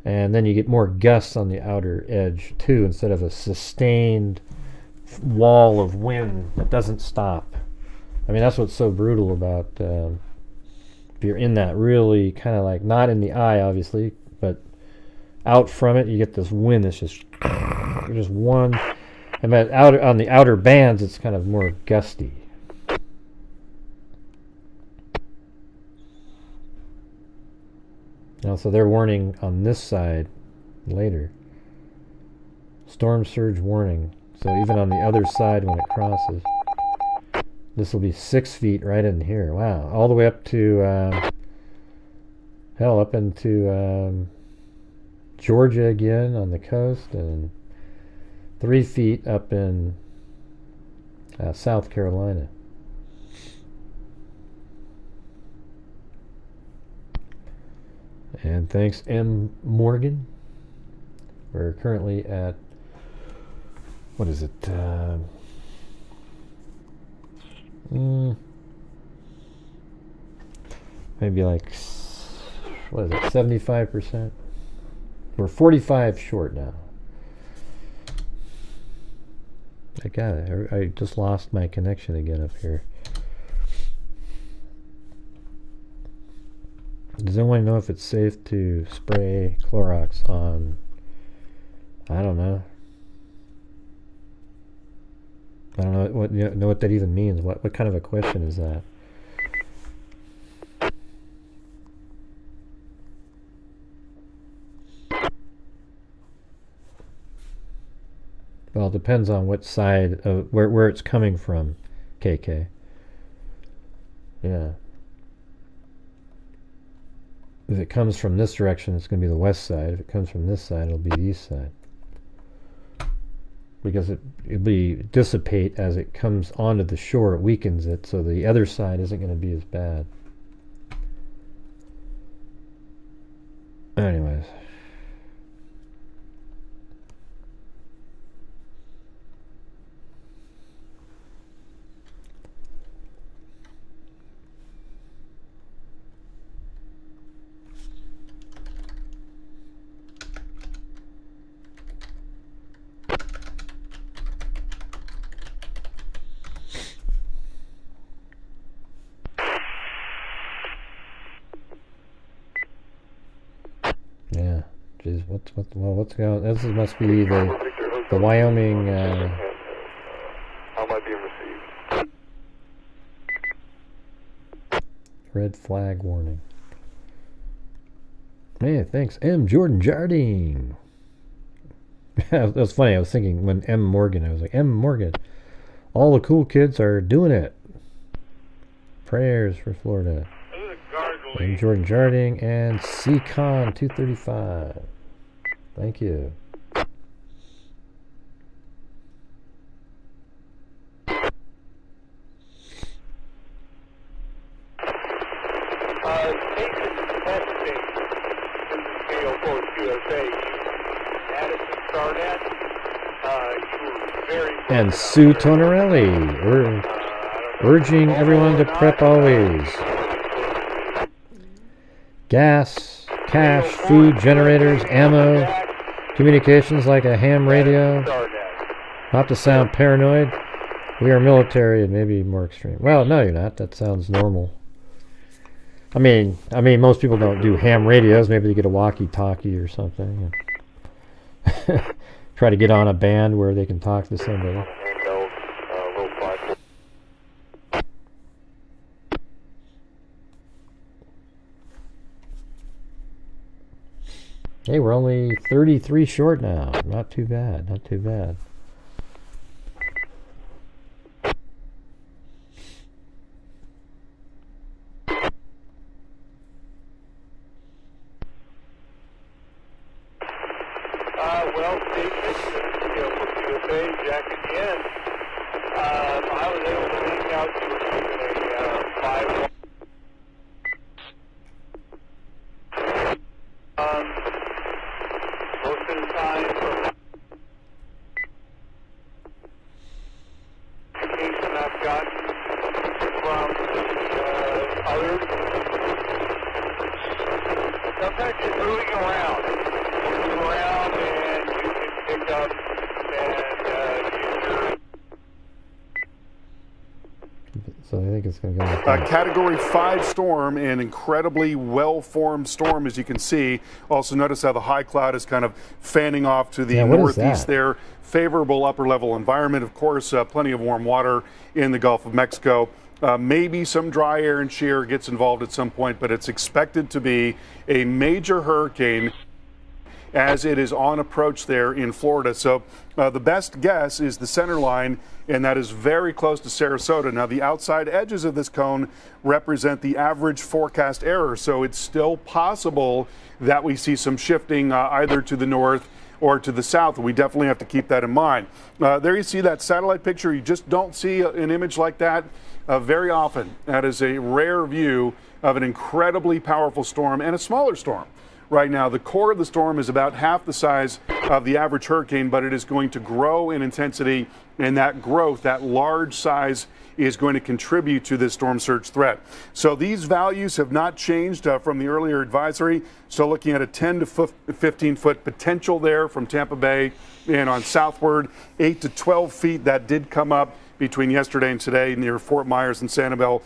And then you get more gusts on the outer edge too, instead of a sustained wall of wind that doesn't stop. I mean, that's what's so brutal about if you're in that really kind of like, not in the eye obviously, but out from it, you get this wind that's just one. And but out on the outer bands, it's kind of more gusty. Now, so they're warning on this side later. Storm surge warning. So even on the other side when it crosses, this will be 6 feet right in here. Wow, all the way up to hell, up into Georgia again on the coast, and 3 feet up in South Carolina. And thanks, M. Morgan. We're currently at, what is it? Maybe like, what is it, 75%? We're 45 short now. I got it. I just lost my connection again up here. Does anyone know if it's safe to spray Clorox on, I don't know. I don't know what that even means. What kind of a question is that? Well, it depends on what side of where it's coming from, KK. Yeah. If it comes from this direction, it's going to be the west side. If it comes from this side, it'll be the east side. Because it'll be dissipate as it comes onto the shore, it weakens it, so the other side isn't going to be as bad. Anyways. Yeah, geez, what's going on? This must be the Wyoming How might be received? red flag warning. Hey, thanks, M. Jordan Jardine. That was funny. I was thinking when M. Morgan, I was like, M. Morgan, all the cool kids are doing it. Prayers for Florida. And Jordan Jarding and CCon 235. Thank you. And Sue Tonorelli, urging everyone to prep always. Gas, cash, food, generators, ammo, communications like a ham radio. Not to sound paranoid, we are military and maybe more extreme. Well, no, you're not. That sounds normal. I mean, most people don't do ham radios. Maybe they get a walkie-talkie or something. Try to get on a band where they can talk to somebody. Hey, we're only 33 short now. Not too bad, not too bad. I was able to make out you were keeping a 5. Most of the time, communication I've gotten from others, sometimes you're moving around. You move around and you can pick up and So I think it's going to go like that. Category 5 storm, an incredibly well-formed storm, as you can see. Also notice how the high cloud is kind of fanning off to the northeast there. Favorable upper-level environment, of course, plenty of warm water in the Gulf of Mexico. Maybe some dry air and shear gets involved at some point, but it's expected to be a major hurricane as it is on approach there in Florida. So the best guess is the center line, and that is very close to Sarasota. Now, the outside edges of this cone represent the average forecast error, so it's still possible that we see some shifting either to the north or to the south. We definitely have to keep that in mind. There you see that satellite picture. You just don't see an image like that very often. That is a rare view of an incredibly powerful storm and a smaller storm. Right now, the core of the storm is about half the size of the average hurricane, but it is going to grow in intensity, and that growth, that large size, is going to contribute to this storm surge threat. So these values have not changed from the earlier advisory. So looking at a 10 to 15 foot potential there from Tampa Bay and on southward, 8 to 12 feet. That did come up between yesterday and today near Fort Myers and Sanibel.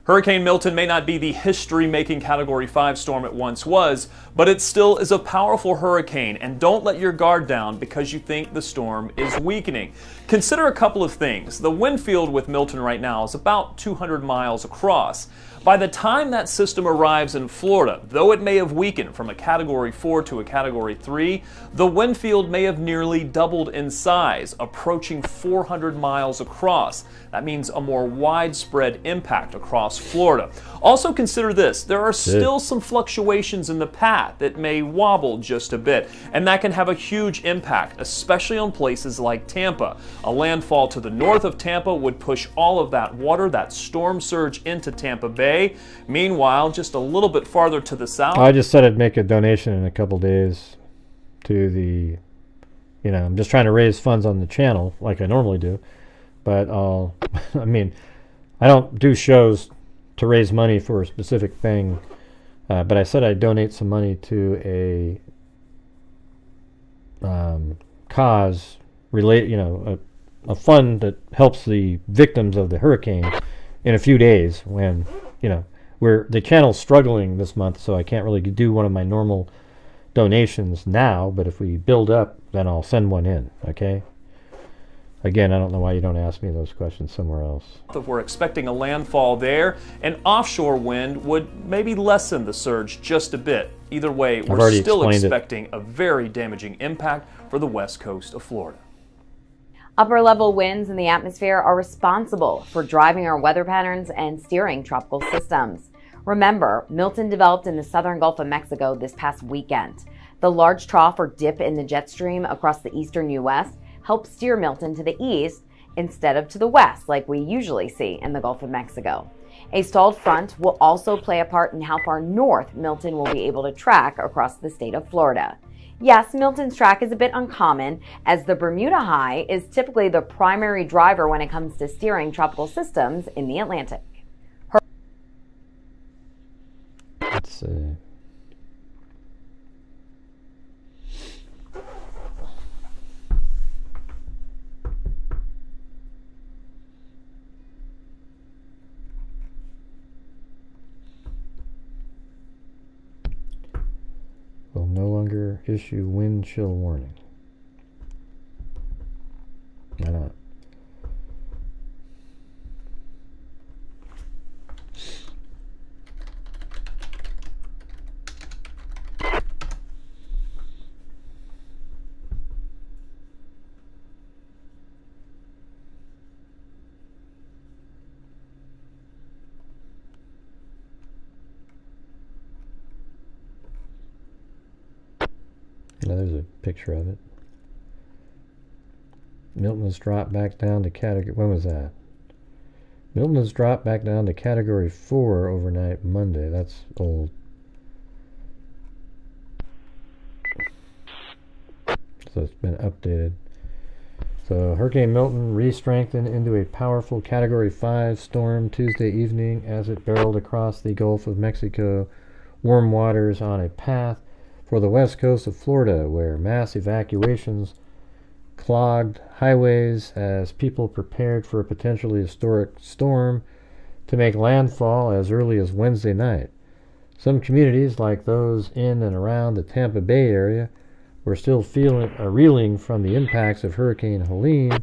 Hurricane Milton may not be the history-making Category 5 storm it once was, but it still is a powerful hurricane, and don't let your guard down because you think the storm is weakening. Consider a couple of things. The wind field with Milton right now is about 200 miles across. By the time that system arrives in Florida, though it may have weakened from a Category 4 to a Category 3, the wind field may have nearly doubled in size, approaching 400 miles across. That means a more widespread impact across Florida. Also consider this, there are still some fluctuations in the path that may wobble just a bit, and that can have a huge impact, especially on places like Tampa. A landfall to the north of Tampa would push all of that water, that storm surge, into Tampa Bay. Meanwhile, just a little bit farther to the south. I just said I'd make a donation in a couple days to the, I'm just trying to raise funds on the channel like I normally do. But I mean, I don't do shows to raise money for a specific thing. But I said I'd donate some money to a cause a fund that helps the victims of the hurricane in a few days when, the channel's struggling this month, so I can't really do one of my normal donations now, but if we build up, then I'll send one in, okay? Again, I don't know why you don't ask me those questions somewhere else. If we're expecting a landfall there, an offshore wind would maybe lessen the surge just a bit. Either way, we're still expecting a very damaging impact for the west coast of Florida. Upper-level winds in the atmosphere are responsible for driving our weather patterns and steering tropical systems. Remember, Milton developed in the southern Gulf of Mexico this past weekend. The large trough or dip in the jet stream across the eastern U.S. helped steer Milton to the east instead of to the west like we usually see in the Gulf of Mexico. A stalled front will also play a part in how far north Milton will be able to track across the state of Florida. Yes, Milton's track is a bit uncommon, as the Bermuda High is typically the primary driver when it comes to steering tropical systems in the Atlantic. Let's see. Will no longer issue wind chill warning. Why not? Now there's a picture of it. Milton was dropped back down to category. When was that? Milton has dropped back down to Category 4 overnight Monday. That's old. So it's been updated. So Hurricane Milton re-strengthened into a powerful Category 5 storm Tuesday evening as it barreled across the Gulf of Mexico warm waters on a path for the west coast of Florida, where mass evacuations clogged highways as people prepared for a potentially historic storm to make landfall as early as Wednesday night. Some communities, like those in and around the Tampa Bay area, were still reeling from the impacts of Hurricane Helene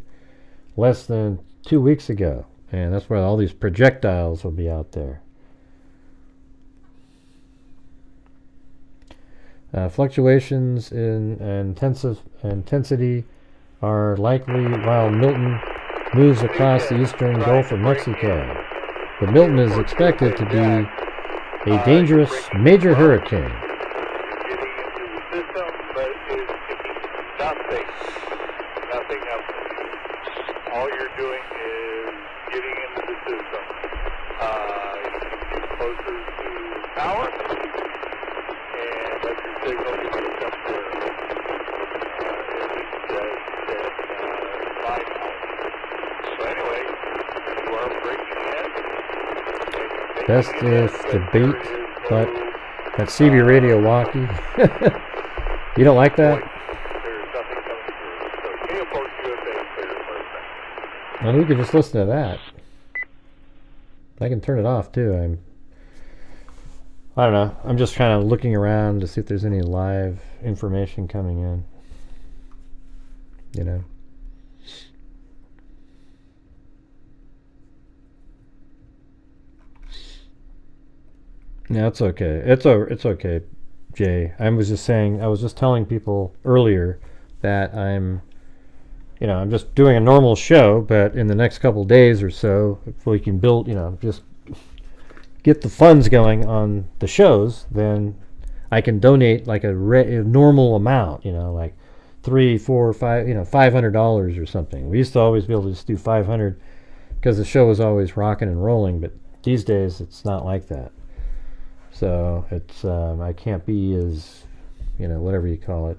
less than 2 weeks ago. And that's why all these projectiles will be out there. Fluctuations in intensity are likely while Milton moves across the eastern Gulf of Mexico. But Milton is expected to be a dangerous major hurricane. Nothing else. All you're doing is getting into the system. Get closer to power, and let your signal get picked up there. At least so anyway, you are breaking in. Best if the bait, but that CB radio walkie. You don't like that? Well, you can just listen to that. I can turn it off too. I don't know. I'm just kind of looking around to see if there's any live information coming in. You know. No, it's okay. It's okay, Jay. I was just telling people earlier that I'm just doing a normal show, but in the next couple days or so, if we can build, just get the funds going on the shows, then I can donate like a normal amount, like $300, $400, $500 or something. We used to always be able to just do 500 because the show was always rocking and rolling, but these days it's not like that. So it's I can't be as, whatever you call it.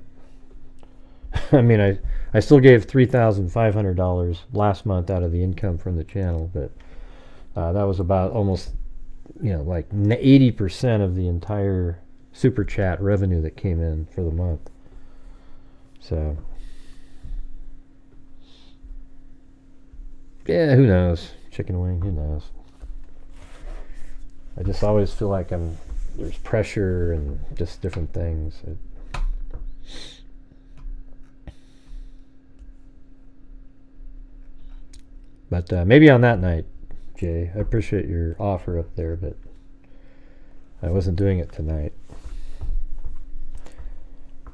I mean, I still gave $3,500 last month out of the income from the channel, but that was about almost, like 80% of the entire super chat revenue that came in for the month. So, yeah, who knows? Chicken wing, who knows? I just always feel like there's pressure and just different things. But maybe on that night, Jay. I appreciate your offer up there, but I wasn't doing it tonight.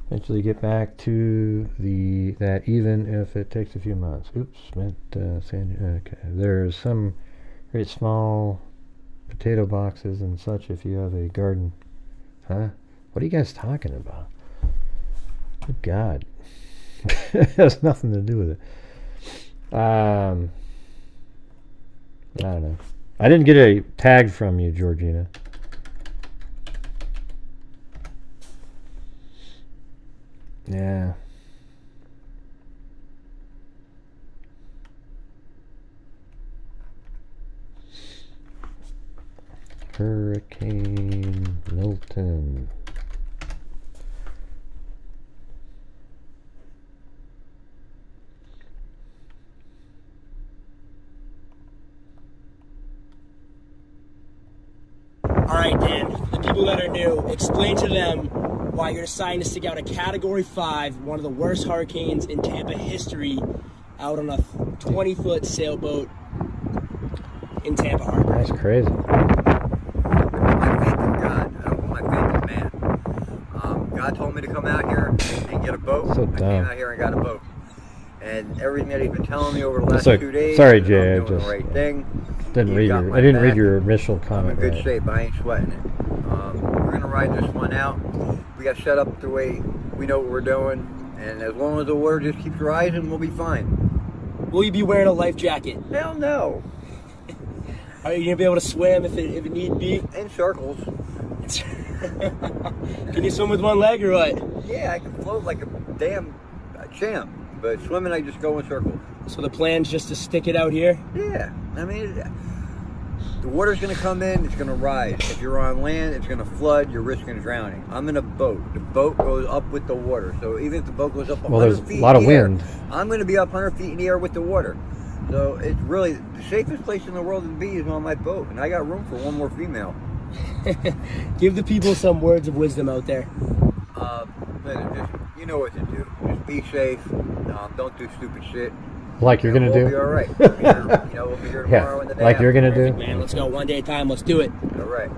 Eventually get back to that even if it takes a few months. Oops, meant okay. There's some very small potato boxes and such if you have a garden. Huh? What are you guys talking about? Good God. It has nothing to do with it. I don't know. I didn't get a tag from you, Georgina. Yeah. Hurricane Milton. All right, Dan, for the people that are new, explain to them why you're deciding to stick out a Category 5, one of the worst hurricanes in Tampa history, out on a 20-foot sailboat in Tampa Harbor. That's crazy. My faith in God. I don't put my faith in man. God told me to come out here and get a boat. So I came out here and got a boat. And everything that he's been telling me over the last 2 days, sorry, Jay, I'm doing the right thing. Didn't read your initial comment. I'm in good shape. I ain't sweating it. We're gonna ride this one out. We got set up the way we know what we're doing, and as long as the water just keeps rising, we'll be fine. Will you be wearing a life jacket? Hell no. Are you gonna be able to swim if it need be? In circles. Can you swim with one leg or what? Yeah, I can float like a damn champ, but swimming I just go in circles. So the plan's just to stick it out here? Yeah, I mean, the water's gonna come in, it's gonna rise. If you're on land, it's gonna flood, you're risking drowning. I'm in a boat. The boat goes up with the water. So even if the boat goes up 100 feet a lot of in the air, wind. I'm gonna be up 100 feet in the air with the water. So it's really, the safest place in the world to be is on my boat. And I got room for one more female. Give the people some words of wisdom out there. Just, you know what to do. Just be safe. Don't do stupid shit. Like you're gonna do. We'll be all right. We'll be here, we'll be here tomorrow and the day like after. you're gonna do. Man, let's go one day at a time. Let's do it. All right.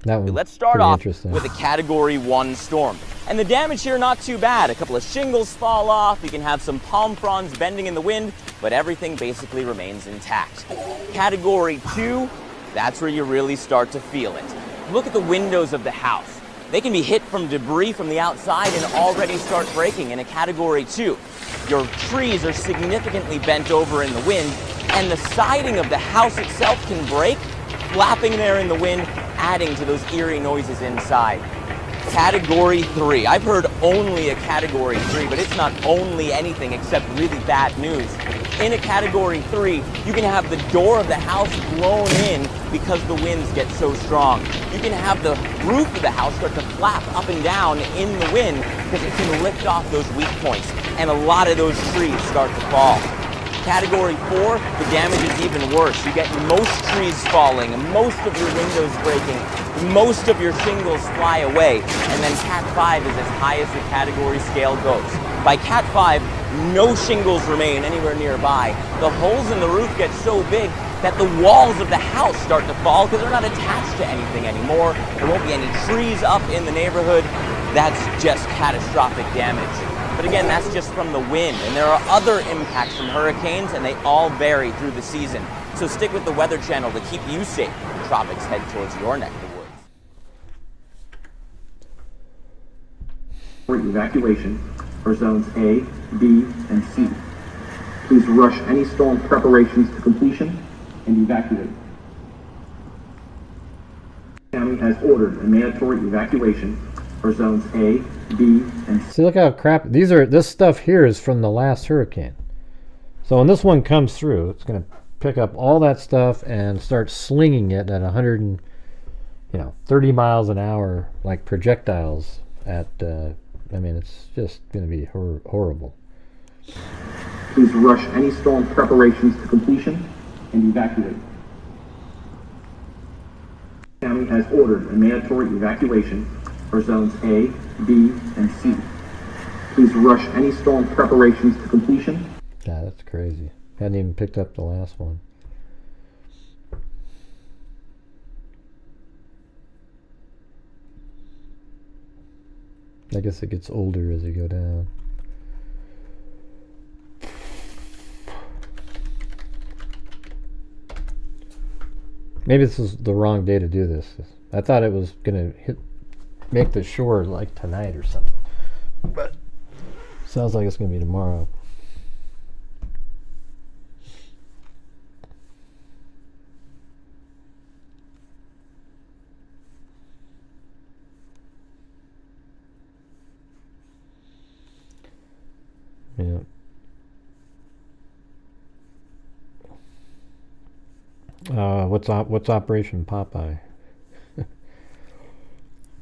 Let's start off with a Category 1 storm. And the damage here, not too bad. A couple of shingles fall off, you can have some palm fronds bending in the wind, but everything basically remains intact. Category 2, that's where you really start to feel it. Look at the windows of the house. They can be hit from debris from the outside and already start breaking in a Category 2. Your trees are significantly bent over in the wind, and the siding of the house itself can break, flapping there in the wind, adding to those eerie noises inside. Category 3. I've heard only a Category 3, but it's not only anything except really bad news. In a Category 3, you can have the door of the house blown in because the winds get so strong. You can have the roof of the house start to flap up and down in the wind because it can lift off those weak points, and a lot of those trees start to fall. Category 4, the damage is even worse. You get most trees falling, most of your windows breaking, most of your shingles fly away, and then Cat 5 is as high as the category scale goes. By Cat 5, no shingles remain anywhere nearby. The holes in the roof get so big that the walls of the house start to fall because they're not attached to anything anymore. There won't be any trees up in the neighborhood. That's just catastrophic damage. But again, that's just from the wind, and there are other impacts from hurricanes, and they all vary through the season. So stick with the Weather Channel to keep you safe when the tropics head towards your neck of the woods. For evacuation for zones A, B, and C. Please rush any storm preparations to completion and evacuate. The county has ordered a mandatory evacuation for zones A, B, and C. See, look how crap this stuff here is from the last hurricane. So when this one comes through, it's going to pick up all that stuff and start slinging it at 30 miles an hour, like projectiles at I mean, it's just going to be horrible. Please rush any storm preparations to completion and evacuate. The county has ordered a mandatory evacuation for zones A, B, and C. Please rush any storm preparations to completion. Yeah, that's crazy. Hadn't even picked up the last one. I guess it gets older as you go down. Maybe this is the wrong day to do this. I thought it was going to make the shore like tonight or something. But sounds like it's going to be tomorrow. Yeah. What's Operation Popeye?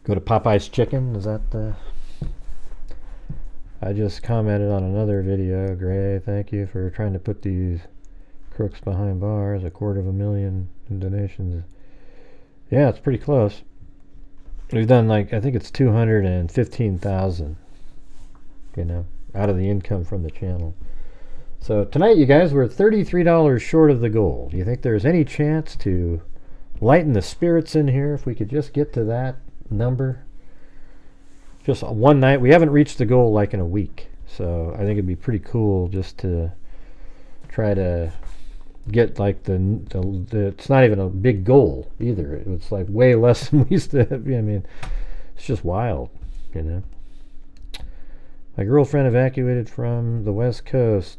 Go to Popeye's Chicken? Is that the... I just commented on another video. Gray, thank you for trying to put these crooks behind bars. 250,000 in donations. Yeah, it's pretty close. We've done I think it's 215,000. You know, out of the income from the channel. So tonight, you guys, we're $33 short of the goal. Do you think there's any chance to lighten the spirits in here if we could just get to that number? Just one night. We haven't reached the goal like in a week. So I think it'd be pretty cool just to try to get like the it's not even a big goal either. It's like way less than we used to have. I mean, it's just wild, you know. My girlfriend evacuated from the West Coast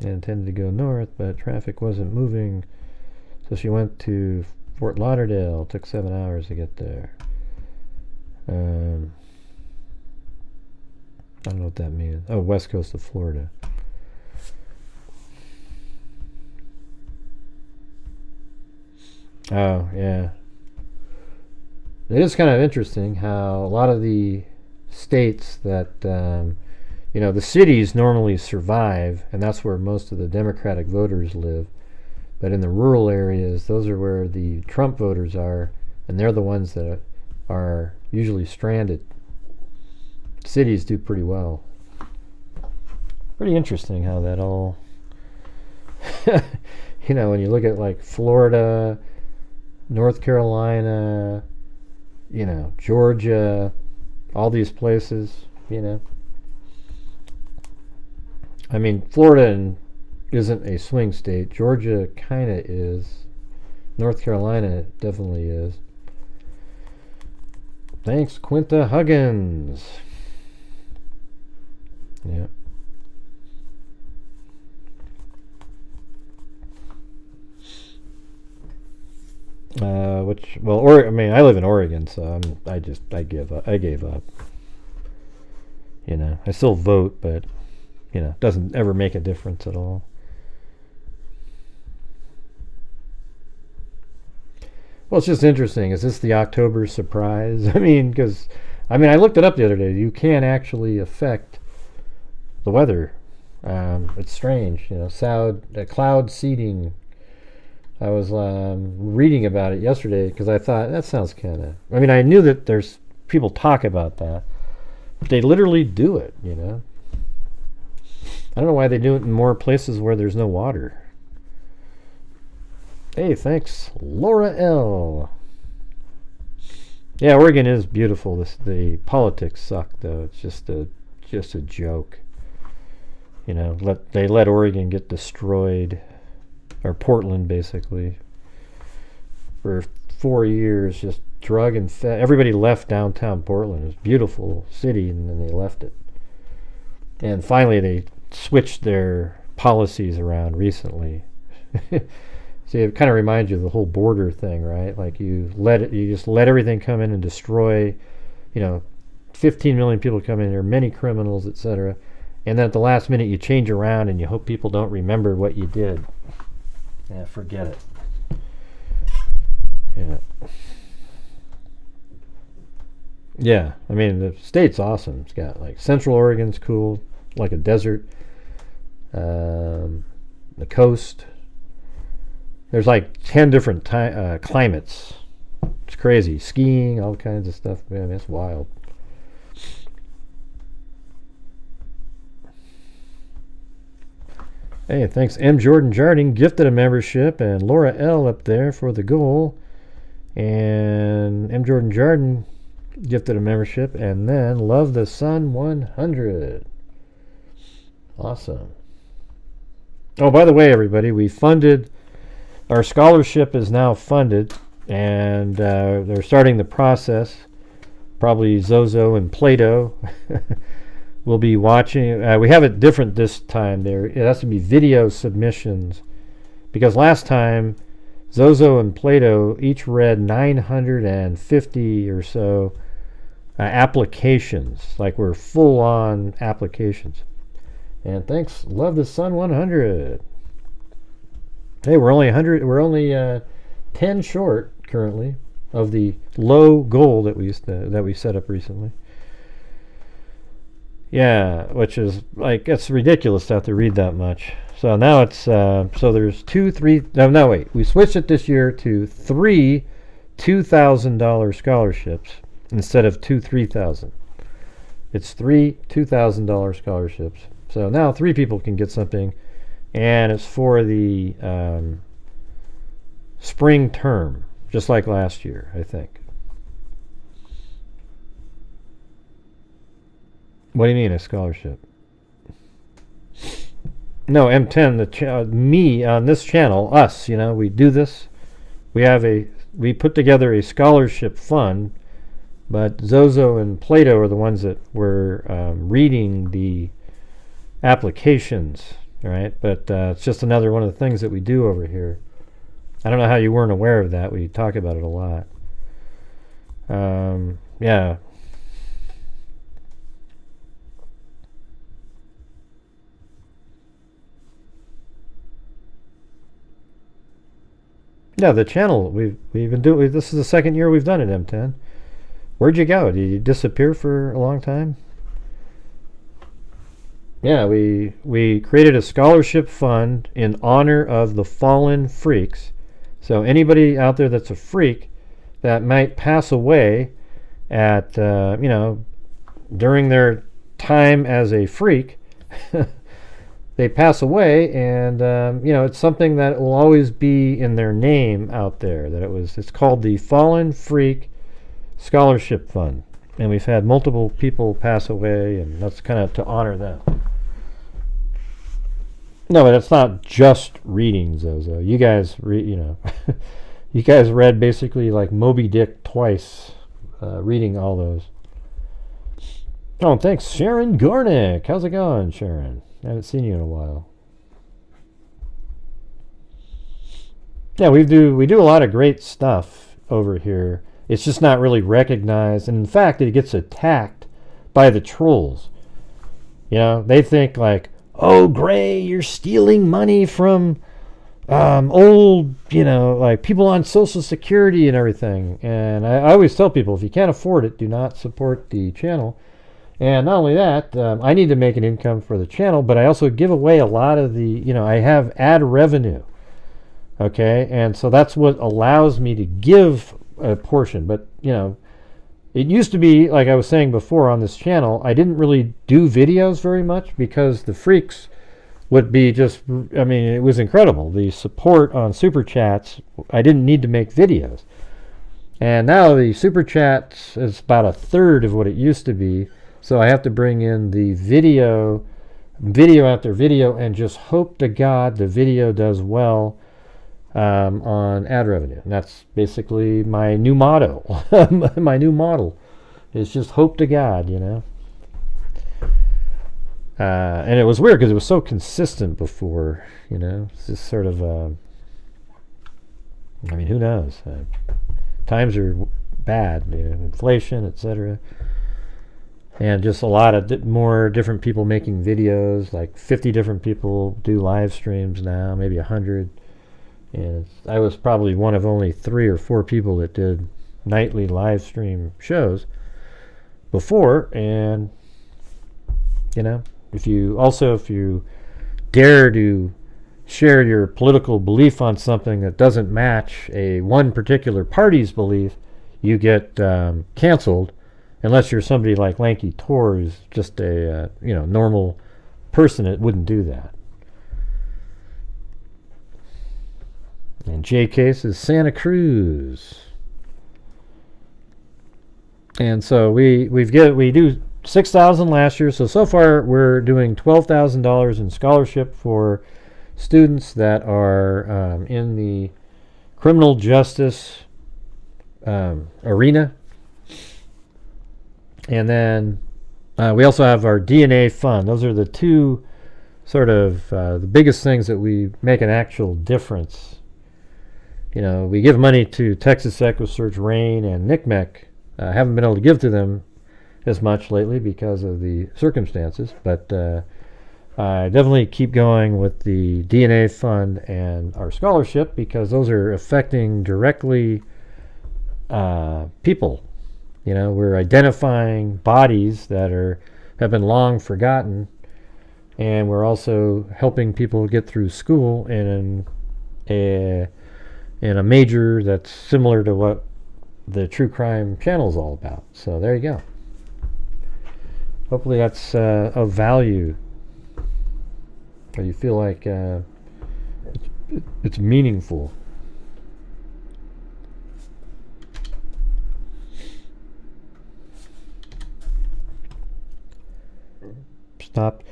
and intended to go north, but traffic wasn't moving, so she went to Fort Lauderdale. It took 7 hours to get there. I don't know what that means. Oh, West Coast of Florida. Oh, yeah. It is kind of interesting how a lot of the states that, you know, the cities normally survive, and that's where most of the Democratic voters live. But in the rural areas, those are where the Trump voters are, and they're the ones that are usually stranded. Cities do pretty well. Pretty interesting how that all, you know, when you look at like Florida, North Carolina, you know, Georgia, all these places, you know. I mean, Florida isn't a swing state. Georgia kind of is. North Carolina definitely is. Thanks, Quinta Huggins. Yeah. I mean, I live in Oregon, so I gave up. You know, I still vote, but you know, it doesn't ever make a difference at all. Well, it's just interesting. Is this the October surprise? I mean, because I looked it up the other day. You can actually affect the weather. It's strange, you know. Cloud seeding. I was reading about it yesterday because I thought that sounds kind of. I mean, I knew that there's people talk about that, but they literally do it. You know. I don't know why they do it in more places where there's no water. Hey, thanks, Laura L. Yeah, Oregon is beautiful. The politics suck, though. It's just a joke. You know, they let Oregon get destroyed, or Portland basically, for 4 years. Just drug and everybody left downtown Portland. It was a beautiful city, and then they left it. And finally, they switched their policies around recently. See, it kind of reminds you of the whole border thing, right? Like you just let everything come in and destroy, you know, 15 million people come in, there are many criminals, etc. And then at the last minute you change around and you hope people don't remember what you did. Yeah, forget it. Yeah. Yeah, I mean, the state's awesome. It's got, like, Central Oregon's cool, like a desert. The coast. There's like 10 different climates. It's crazy. Skiing, all kinds of stuff. Man, it's wild. Hey, thanks. M. Jordan Jarding gifted a membership, and Laura L. up there for the goal. And M. Jordan Jardin gifted a membership, and then Love the Sun 100. Awesome. Oh, by the way, everybody, we funded. Our scholarship is now funded, and they're starting the process. Probably Zozo and Plato will be watching. We have it different this time. It has to be video submissions, because last time Zozo and Plato each read 950 or so applications, like we're full-on applications. And thanks, Love the Sun 100. Hey, we're only 10 short currently of the low goal that we set up recently. Yeah, which is like, it's ridiculous to have to read that much. So now it's so there's we switched it this year to 3 $2,000 scholarships instead of 2 $3,000. It's 3 $2,000 scholarships. So now 3 people can get something. And it's for the spring term, just like last year, I think. What do you mean, a scholarship? No, M10. Me on this channel, us. You know, we do this. We put together a scholarship fund, but Zozo and Plato are the ones that were reading the applications, right? But it's just another one of the things that we do over here. I don't know how you weren't aware of that. We talk about it a lot. Yeah. Yeah, the channel we've been doing. This is the second year we've done it, M10. Where'd you go? Did you disappear for a long time? Yeah, we created a scholarship fund in honor of the fallen freaks. So anybody out there that's a freak that might pass away at you know, during their time as a freak. They pass away, and you know, it's something that will always be in their name out there. It's called the Fallen Freak Scholarship Fund, and we've had multiple people pass away, and that's kind of to honor them. No, but it's not just reading, Zozo. You guys you know, you guys read basically like Moby Dick twice, reading all those. Oh, thanks, Sharon Gornick. How's it going, Sharon? I haven't seen you in a while. Yeah, we do a lot of great stuff over here. It's just not really recognized, and in fact, it gets attacked by the trolls. You know, they think like, "Oh, Gray, you're stealing money from old, you know, like people on Social Security and everything." And I always tell people, if you can't afford it, do not support the channel. And not only that, I need to make an income for the channel, but I also give away a lot of the, you know, I have ad revenue. Okay, and so that's what allows me to give a portion. But, you know, it used to be, like I was saying before on this channel, I didn't really do videos very much because the freaks would be just, I mean, it was incredible. The support on Super Chats, I didn't need to make videos. And now the Super Chats is about a third of what it used to be. So I have to bring in the video after video, and just hope to God the video does well on ad revenue. And that's basically my new motto. My new model is just hope to God, you know. And it was weird because it was so consistent before, you know. It's just sort of, I mean, who knows? Times are bad, you know, inflation, etc. And just a lot of more different people making videos, like 50 different people do live streams now, maybe 100. And I was probably one of only 3 or 4 people that did nightly live stream shows before. And, you know, if you dare to share your political belief on something that doesn't match one particular party's belief, you get canceled. Unless you're somebody like Lanky Tor, who's just a you know, normal person that wouldn't do that. And J Case is Santa Cruz. And so we do $6,000 last year. So far we're doing $12,000 in scholarship for students that are in the criminal justice arena. And then we also have our DNA fund. Those are the two sort of the biggest things that we make an actual difference. You know, we give money to Texas EcoSearch, Rain, and NCMEC. Haven't been able to give to them as much lately because of the circumstances, but I definitely keep going with the DNA fund and our scholarship because those are affecting directly people. You know, we're identifying bodies that have been long forgotten, and we're also helping people get through school in a major that's similar to what the True Crime channel is all about. So there you go. Hopefully that's of value, or you feel like it's meaningful. Stopped.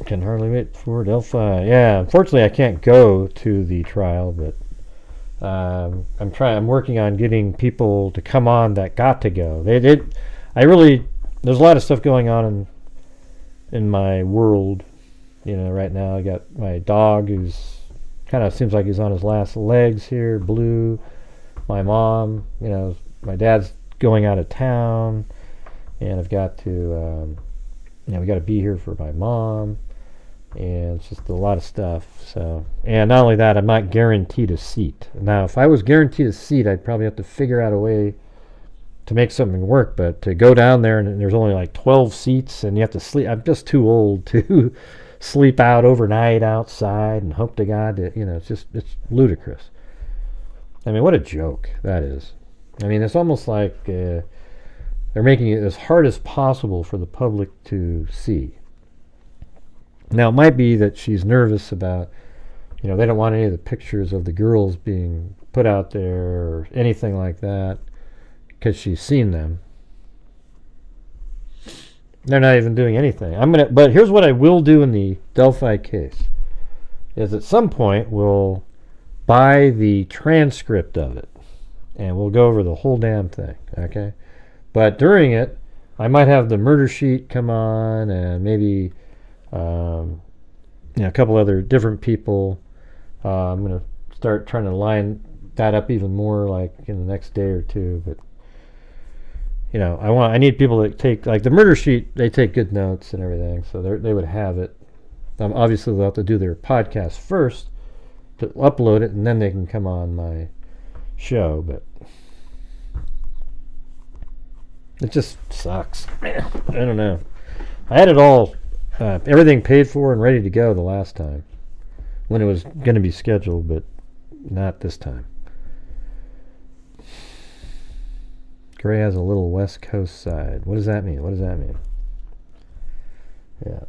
Can hardly wait for Delphi. Yeah, unfortunately I can't go to the trial, but I'm working on getting people to come on that got to go. There's a lot of stuff going on in my world, right now. I got my dog who's kind of seems like he's on his last legs here, Blue. My mom, my dad's going out of town, and I've got to, we got to be here for my mom, and it's just a lot of stuff. So, and not only that, I'm not guaranteed a seat. Now, if I was guaranteed a seat, I'd probably have to figure out a way to make something work. But to go down there and there's only like 12 seats, and you have to sleep. I'm just too old to sleep out overnight outside and hope to God that it's ludicrous. I mean, what a joke that is. I mean, it's almost like they're making it as hard as possible for the public to see. Now, it might be that she's nervous about, they don't want any of the pictures of the girls being put out there or anything like that, because she's seen them. They're not even doing anything. But here's what I will do in the Delphi case, is at some point we'll buy the transcript of it, and we'll go over the whole damn thing, okay? But during it, I might have the murder sheet come on, and maybe a couple other different people. I'm going to start trying to line that up even more, like in the next day or two. But I need people that take, like the murder sheet, they take good notes and everything, so they would have it. Obviously, they'll have to do their podcast first to upload it, and then they can come on my show. But it just sucks. I don't know. I had it all, everything paid for and ready to go the last time when it was going to be scheduled, but not this time. Gray has a little West Coast side. What does that mean? What does that mean? Yeah.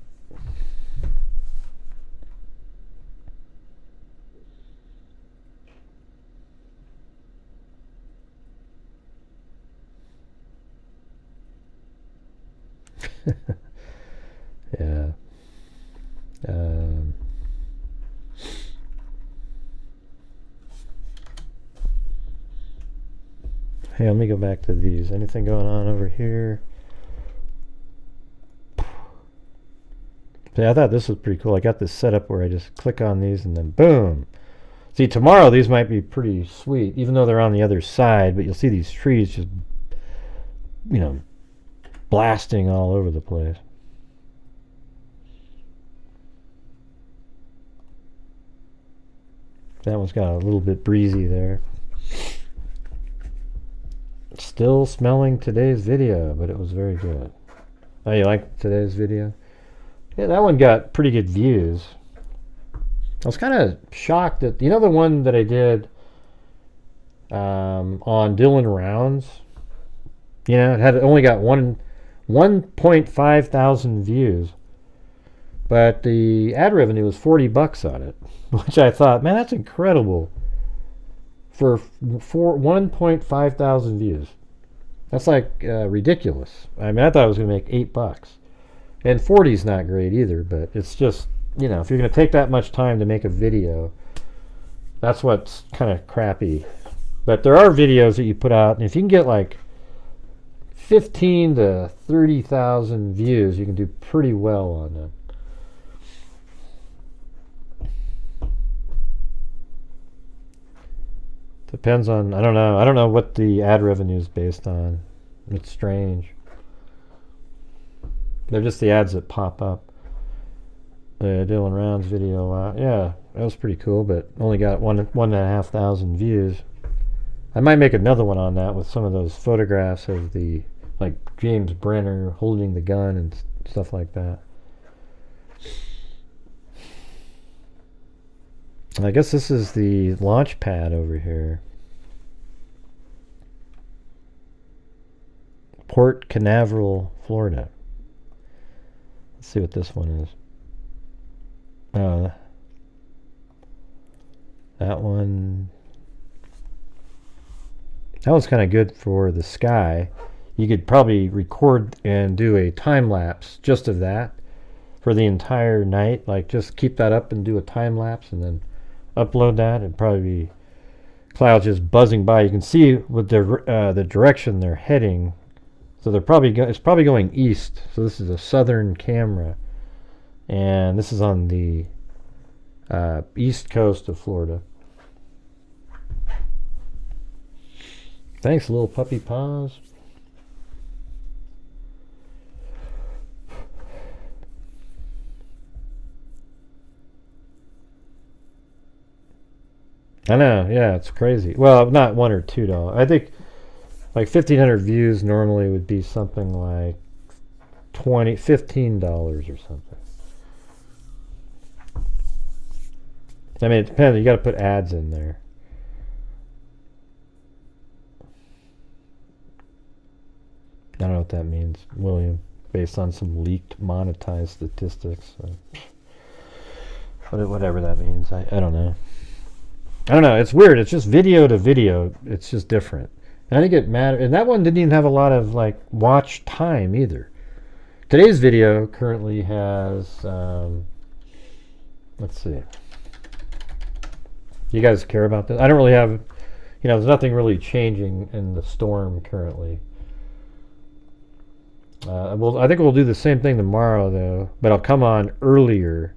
Yeah. Hey, let me go back to these. Anything going on over here? Yeah, I thought this was pretty cool. I got this set up where I just click on these and then boom. See, tomorrow these might be pretty sweet, even though they're on the other side, but you'll see these trees just, blasting all over the place. That one's got a little bit breezy there. Still smelling today's video, but it was very good. Oh, you like today's video? Yeah, that one got pretty good views. I was kind of shocked that, the one that I did on Dylan Rounds, it had only got 1.5 thousand views, but the ad revenue was $40 on it, which I thought, man, that's incredible for 1.5 thousand views. That's like ridiculous. I mean, I thought I was going to make $8, and 40 is not great either. But it's just, if you're going to take that much time to make a video, that's what's kind of crappy. But there are videos that you put out, and if you can get like 15 to 30,000 views, you can do pretty well on them. Depends on, I don't know what the ad revenue is based on. It's strange. They're just the ads that pop up. The Dylan Rounds video, yeah, that was pretty cool, but only got 1,500 views. I might make another one on that with some of those photographs of the, like James Brenner holding the gun and stuff like that. I guess this is the launch pad over here. Port Canaveral, Florida. Let's see what this one is. That one's kind of good for the sky. You could probably record and do a time lapse just of that. for the entire night, like just keep that up and do a time lapse and then upload that, it'd probably be clouds just buzzing by. You can see with the direction they're heading. So they're probably it's probably going east. So this is a southern camera, and this is on the east coast of Florida. Thanks, little puppy paws. I know, yeah, it's crazy. Well, not $1 or $2. I think like 1,500 views normally would be something like $15 or something. I mean, it depends. You got to put ads in there. I don't know what that means, William, based on some leaked monetized statistics. Whatever that means, I don't know. I don't know. It's weird. It's just video to video. It's just different. And I think it matters. And that one didn't even have a lot of like watch time either. Today's video currently has, let's see. You guys care about this? I don't really have, you know, there's nothing really changing in the storm currently. I think we'll do the same thing tomorrow though, but I'll come on earlier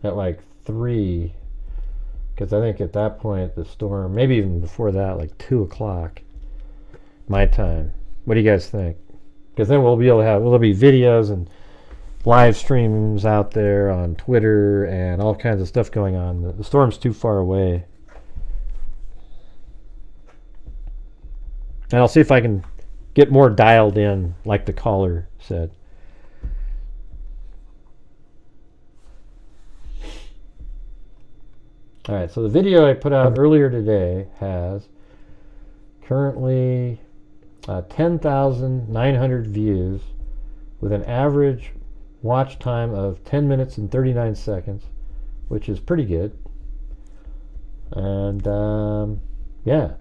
at like 3. Because I think at that point the storm, maybe even before that, like 2 o'clock my time. What do you guys think? Because then we'll be able to have, there'll be videos and live streams out there on Twitter and all kinds of stuff going on. The storm's too far away. And I'll see if I can get more dialed in, like the caller said. Alright, so the video I put out earlier today has currently 10,900 views with an average watch time of 10 minutes and 39 seconds, which is pretty good. And yeah,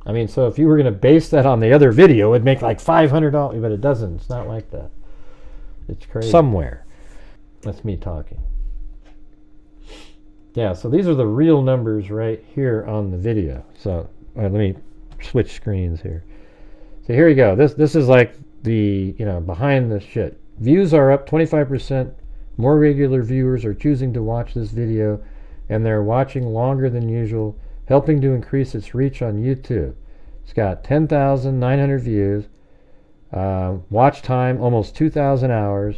I mean, so if you were going to base that on the other video, it'd make like $500, but it doesn't. It's not like that. It's crazy. Somewhere. That's me talking. Yeah, so these are the real numbers right here on the video. So let me switch screens here. So here you go. This is like the, you know, behind the shit. Views are up 25%. More regular viewers are choosing to watch this video, and they're watching longer than usual, helping to increase its reach on YouTube. It's got 10,900 views, watch time almost 2,000 hours,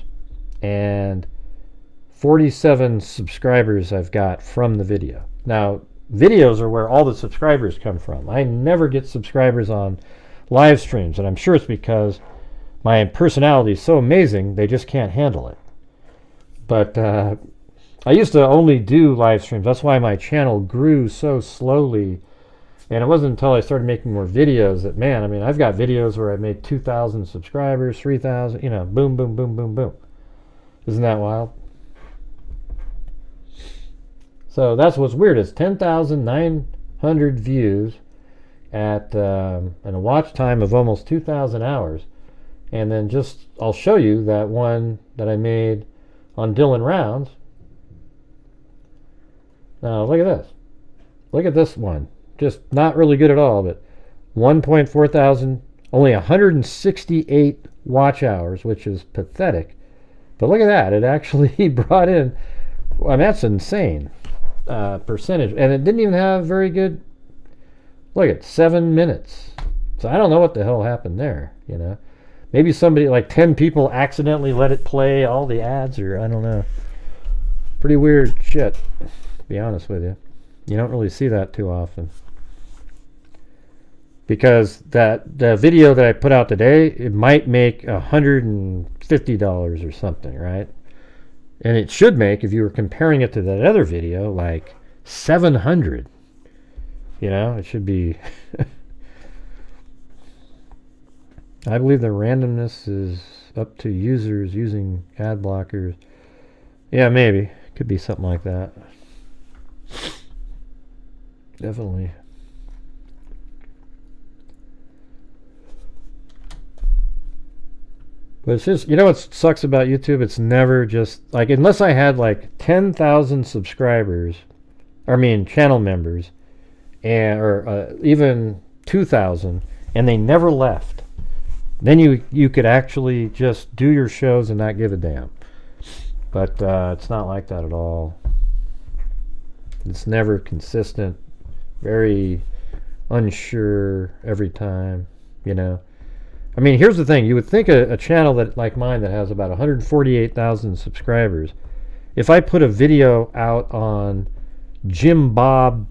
and 47 subscribers I've got from the video. Now, videos are where all the subscribers come from. I never get subscribers on live streams, and I'm sure it's because my personality is so amazing, they just can't handle it. But I used to only do live streams. That's why my channel grew so slowly. And it wasn't until I started making more videos that, man, I mean, I've got videos where I made 2,000 subscribers, 3,000, you know, boom, boom, boom, boom, boom. Isn't that wild? So that's what's weird. It's 10,900 views at and a watch time of almost 2,000 hours. And then just, I'll show you that one that I made on Dylan Rounds. Now look at this. Look at this one. Just not really good at all, but 1.4 thousand, only 168 watch hours, which is pathetic. But look at that. It actually brought in, I mean, that's insane percentage. And it didn't even have very good, look at 7 minutes. So I don't know what the hell happened there, you know. Maybe somebody, like 10 people accidentally let it play all the ads, or I don't know. Pretty weird shit, to be honest with you. You don't really see that too often. Because the video that I put out today, it might make $150 or something, right? And it should make, if you were comparing it to that other video, like 700. You know, it should be... I believe the randomness is up to users using ad blockers. Yeah, maybe. Could be something like that. Definitely. But it's just, you know what sucks about YouTube? It's never just, like, unless I had like 10,000 subscribers, I mean channel members, or even 2,000, and they never left, then you could actually just do your shows and not give a damn. But it's not like that at all. It's never consistent, very unsure every time, you know. I mean, here's the thing. You would think a channel that like mine that has about 148,000 subscribers, if I put a video out on Jim Bob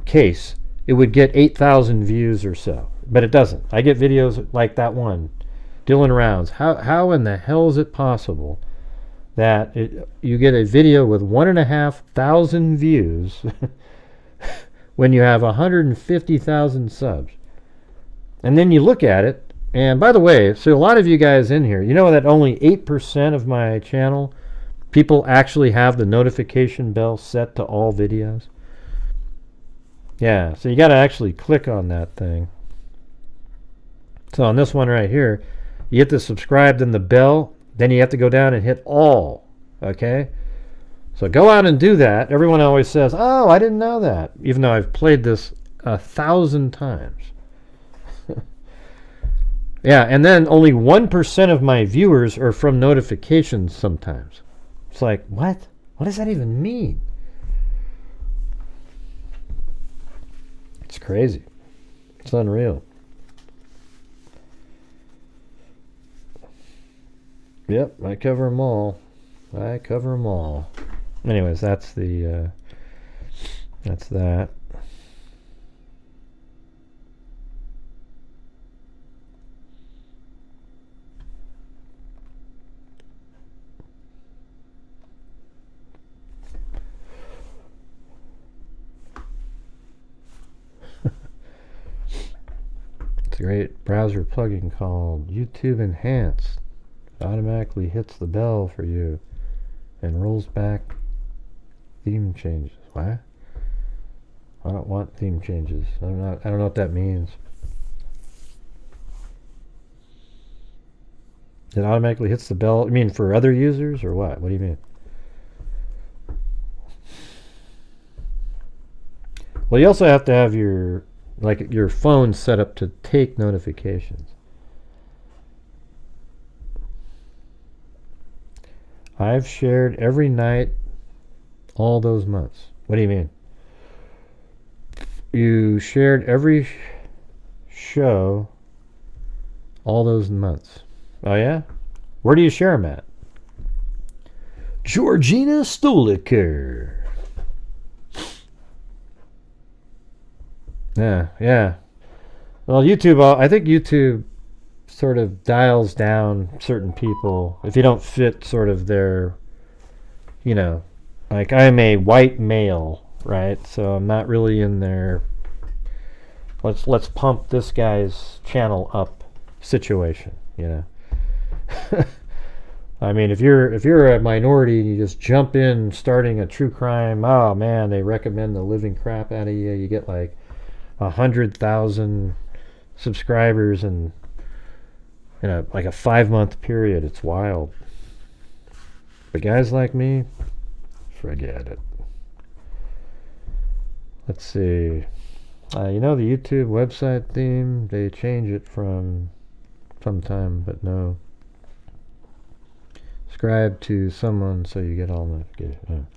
Case, it would get 8,000 views or so. But it doesn't. I get videos like that one, Dylan Rounds. How in the hell is it possible that you get a video with 1,500 views when you have 150,000 subs? And then you look at it, and by the way, so a lot of you guys in here, you know that only 8% of my channel people actually have the notification bell set to all videos? Yeah, so you got to actually click on that thing. So on this one right here, you hit the subscribe, then the bell, then you have to go down and hit all, okay? So go out and do that. Everyone always says, oh, I didn't know that, even though I've played this 1,000 times. Yeah, and then only 1% of my viewers are from notifications sometimes. It's like, what? What does that even mean? It's crazy. It's unreal. Yep, I cover them all. I cover them all. Anyways, that's the that's that. It's a great browser plugin called YouTube Enhance. It automatically hits the bell for you and rolls back theme changes. What? I don't want theme changes. I don't know what that means. It automatically hits the bell. I mean, for other users or what? What do you mean? Well, you also have to have your phone set up to take notifications. I've shared every night all those months. What do you mean? You shared every show all those months. Oh yeah? Where do you share them at? Georgina Stoliker. Yeah. Well, YouTube, I think YouTube sort of dials down certain people if you don't fit sort of their, you know, like I'm a white male, right? So I'm not really in their let's pump this guy's channel up situation, you know. I mean, if you're a minority and you just jump in starting a true crime, oh man, they recommend the living crap out of you. You get like 100,000 subscribers in like a 5-month period. It's wild. But guys like me, forget it. Let's see. You know the YouTube website theme? They change it from sometime, but no. Subscribe to someone so you get all notifications.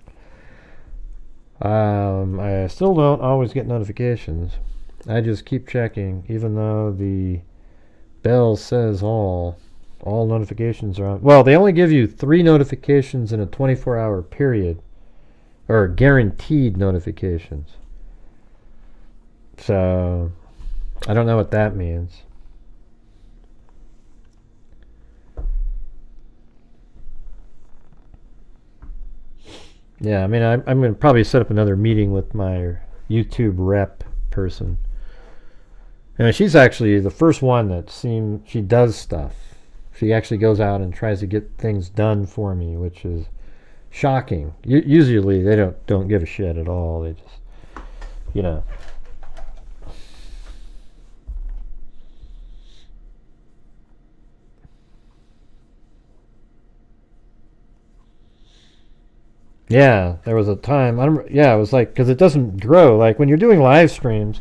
I still don't always get notifications. I just keep checking, even though the bell says all notifications are on. Well, they only give you 3 notifications in a 24-hour period, or guaranteed notifications. So I don't know what that means. Yeah, I mean, I'm going to probably set up another meeting with my YouTube rep person. And she's actually the first one that she does stuff. She actually goes out and tries to get things done for me, which is shocking. Usually they don't give a shit at all. They just, you know. Yeah, there was a time. Yeah, it was like, because it doesn't grow. Like when you're doing live streams,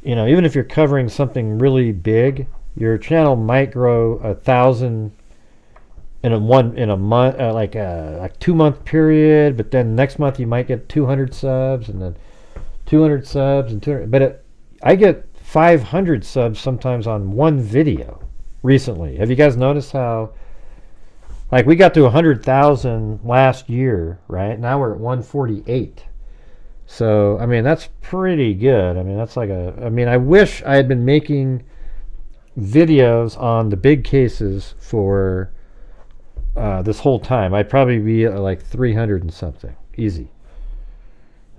you know, even if you're covering something really big, your channel might grow 1,000 in a month, like a 2-month period. But then next month you might get 200 subs, and then 200 subs and 200. But I get 500 subs sometimes on one video. Recently, have you guys noticed how? Like we got to 100,000 last year, right? Now we're at 148. So, I mean, that's pretty good. I mean, that's like I mean, I wish I had been making videos on the big cases for this whole time. I'd probably be at like 300 and something. Easy.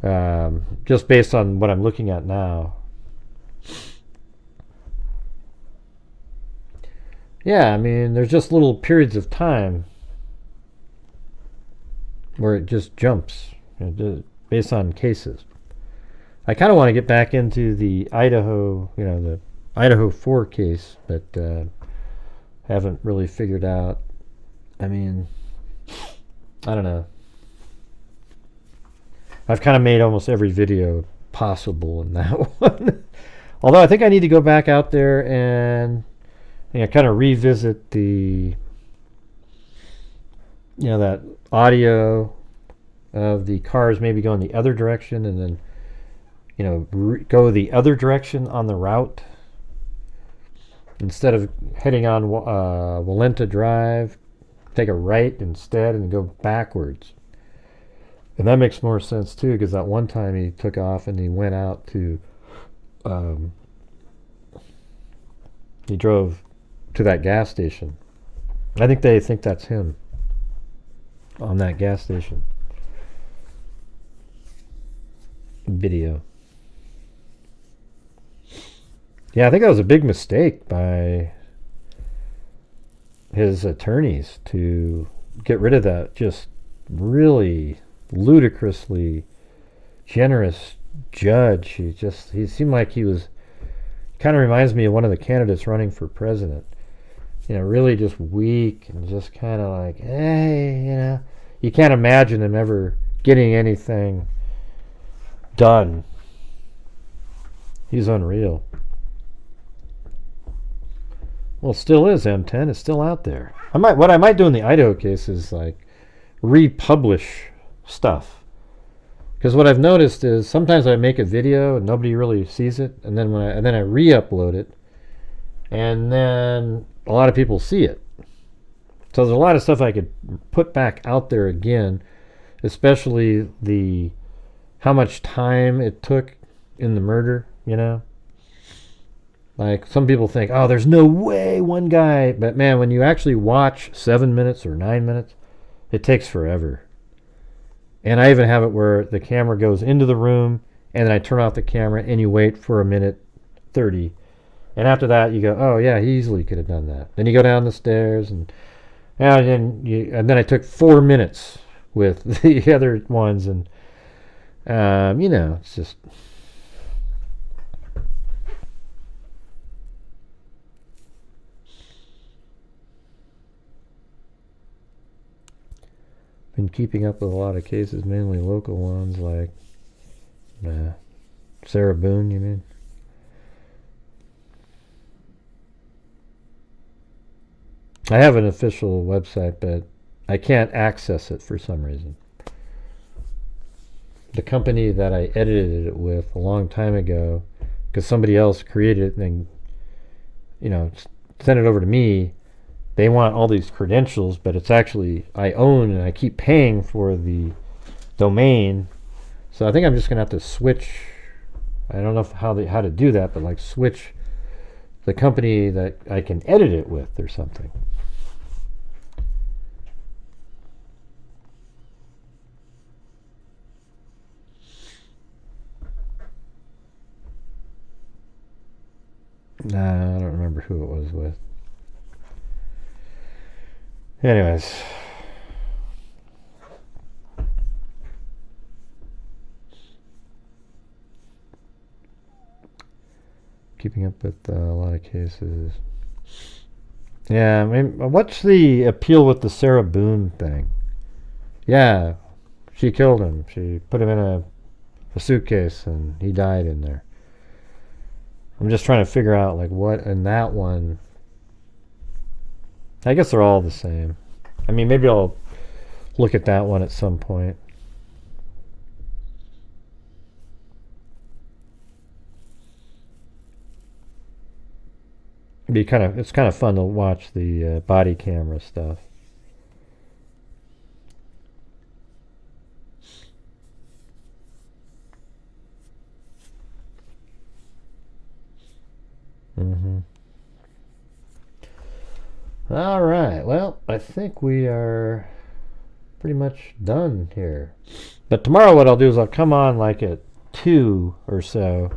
Just based on what I'm looking at now. Yeah, I mean, there's just little periods of time where it just jumps, you know, based on cases. I kind of want to get back into the Idaho, you know, the Idaho 4 case, but haven't really figured out. I mean, I don't know. I've kind of made almost every video possible in that one. Although I think I need to go back out there and kind of revisit the, you know, that audio of the cars maybe going the other direction, and then, you know, go the other direction on the route instead of heading on Walenta Drive. Take a right instead and go backwards. And that makes more sense too, because that one time he took off and he went out to, he drove to that gas station. I think they think that's him on that gas station video. Yeah, I think that was a big mistake by his attorneys to get rid of that just really ludicrously generous judge. He seemed like he was, kind of reminds me of one of the candidates running for president. You know, really just weak and just kind of like, hey, you know, you can't imagine him ever getting anything done. He's unreal. Well, it still is M10. It's still out there. What I might do in the Idaho case is like republish stuff. Because what I've noticed is sometimes I make a video and nobody really sees it, and then I re-upload it, and then a lot of people see it. So there's a lot of stuff I could put back out there again, especially how much time it took in the murder, you know? Like some people think, oh, there's no way one guy, but man, when you actually watch 7 minutes or 9 minutes, it takes forever. And I even have it where the camera goes into the room and then I turn off the camera and you wait for 1:30. And after that you go, oh yeah, he easily could have done that. Then you go down the stairs and then I took 4 minutes with the other ones, and you know, it's just been keeping up with a lot of cases, mainly local ones, like Sarah Boone, you mean? I have an official website, but I can't access it for some reason. The company that I edited it with a long time ago, because somebody else created it and then, you know, sent it over to me, they want all these credentials, but it's actually I own, and I keep paying for the domain. So I think I'm just gonna have to switch. I don't know how to do that, but like switch the company that I can edit it with or something. Nah, I don't remember who it was with. Anyways. Keeping up with a lot of cases. Yeah, I mean, what's the appeal with the Sarah Boone thing? Yeah, She killed him. She put him in a suitcase and he died in there. I'm just trying to figure out like what in that one. I guess they're all the same. I mean, maybe I'll look at that one at some point. It's kind of fun to watch the body camera stuff. All right, well, I think we are pretty much done here. But tomorrow what I'll do is I'll come on like at 2 or so,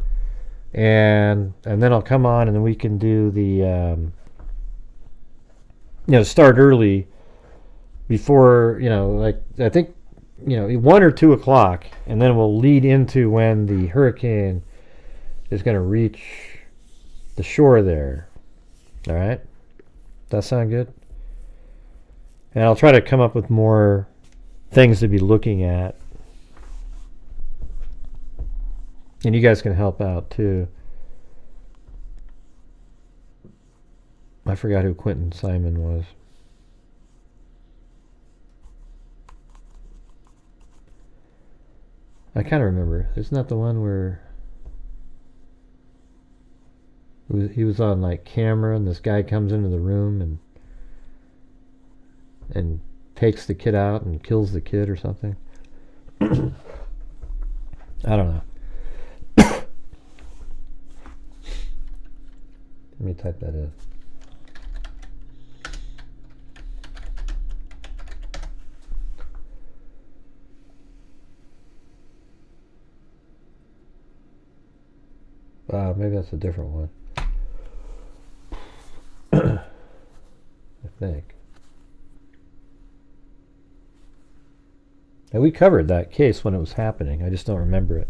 and then I'll come on and then we can do the start early before, like I think 1 or 2 o'clock, and then we'll lead into when the hurricane is going to reach the shore there. All right, that sound good? And I'll try to come up with more things to be looking at, and you guys can help out too. I forgot who Quentin Simon was. I kind of remember. Isn't that the one where he was on like camera and this guy comes into the room and takes the kid out and kills the kid or something? I don't know. Let me type that in. Maybe that's a different one. I think. And we covered that case when it was happening. I just don't remember it.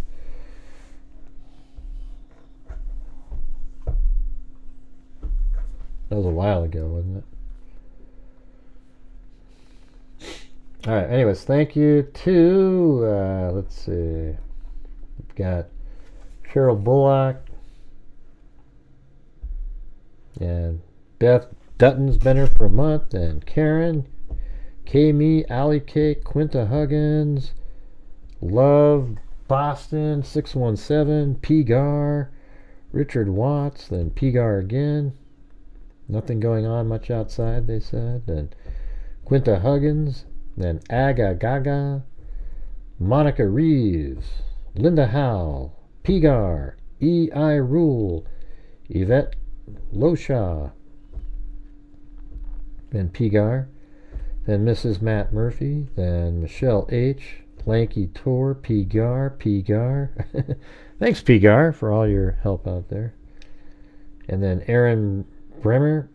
That was a while ago, wasn't it? All right. Anyways, thank you to, let's see. We've got Cheryl Bullock. And Beth Dutton's been here for a month. And Karen, K-Me, Alley Cake, Quinta Huggins, Love, Boston, 617, P-Gar, Richard Watts, then P-Gar again. Nothing going on much outside, they said. Then Quinta Huggins, then Aga Gaga, Monica Reeves, Linda Howell, P-Gar, E.I. Rule, Yvette Loshaw, then P-Gar, then Mrs. Matt Murphy, then Michelle H., Lanky Tor, P-Gar, P-Gar. Thanks, P-Gar, for all your help out there. And then Aaron Bremer.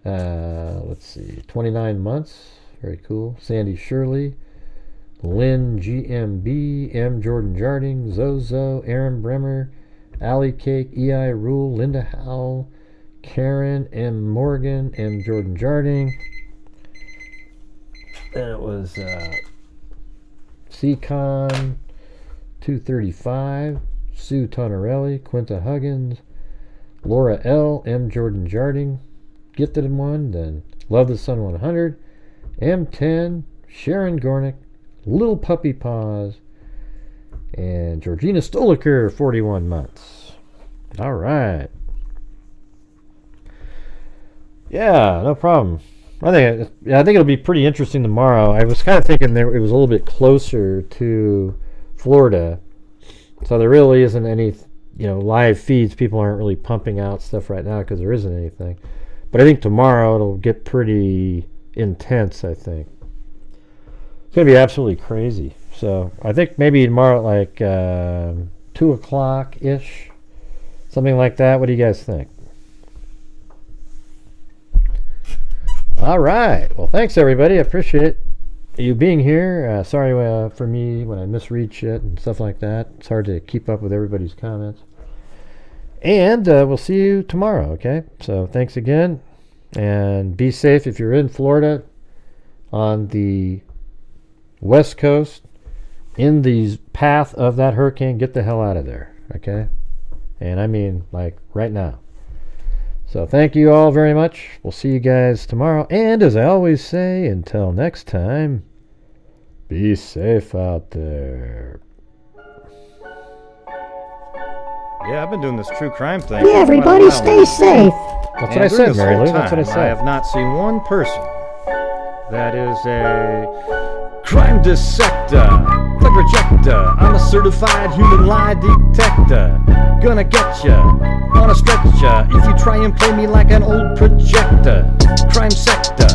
Let's see, 29 months. Very cool. Sandy Shirley, Lynn GMB, M. Jordan Jarding, Zozo, Aaron Bremer, Alley Cake, E.I. Rule, Linda Howell, Karen M. Morgan, M. Jordan Jarding. And it was Ccon 235, Sue Tonarelli, Quinta Huggins, Laura L., M. Jordan Jarding, Gifted in One, then Love the Sun 100, M10, Sharon Gornick, Little Puppy Paws, and Georgina Stoliker, 41 months. All right. Yeah, no problem. I think it'll be pretty interesting tomorrow. I was kind of thinking it was a little bit closer to Florida, so there really isn't any, live feeds. People aren't really pumping out stuff right now because there isn't anything. But I think tomorrow it'll get pretty intense. I think it's gonna be absolutely crazy. So I think maybe tomorrow at like 2 o'clock ish, something like that. What do you guys think? All right. Well, thanks everybody. I appreciate you being here. Sorry for me when I misread shit and stuff like that. It's hard to keep up with everybody's comments. And we'll see you tomorrow, okay? So thanks again. And be safe if you're in Florida. on the west coast in the path of that hurricane, get the hell out of there, okay? And I mean, like, right now. So thank you all very much. We'll see you guys tomorrow. And as I always say, until next time, be safe out there. Yeah, I've been doing this true crime thing. Yeah, everybody stay safe. That's what I said, Mary Lou. That's what I said. I have not seen one person that is a crime dissector, plug rejector. I'm a certified human lie detector. Gonna get ya on a stretcher if you try and play me like an old projector. Crime sector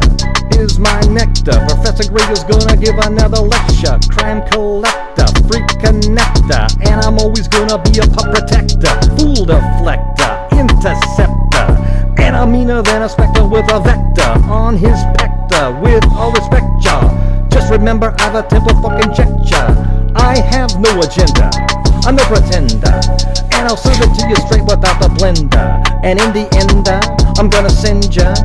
is my nectar. Professor Grader's gonna give another lecture. Crime collector, freak connector, and I'm always gonna be a pup protector. Fool deflector, interceptor, and I'm meaner than a spectre with a vector on his pector. With all respect, y'all, just remember I've a temple fucking checked ya. I have no agenda, I'm no pretender, and I'll serve it to you straight without the blender. And in the end, I'm gonna send ya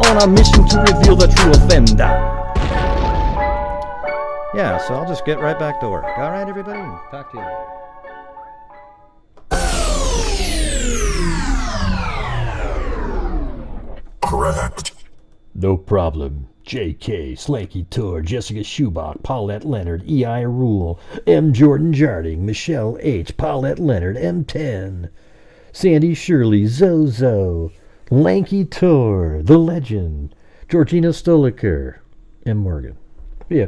on a mission to reveal the true offender. Yeah, so I'll just get right back to work. All right, everybody? Talk to you later. Correct. No problem. J.K., Slanky Tour, Jessica Schubach, Paulette Leonard, E.I. Rule, M. Jordan Jarding, Michelle H., Paulette Leonard, M10, Sandy Shirley, Zozo, Lanky Tour, The Legend, Georgina Stoliker, M. Morgan. Yeah.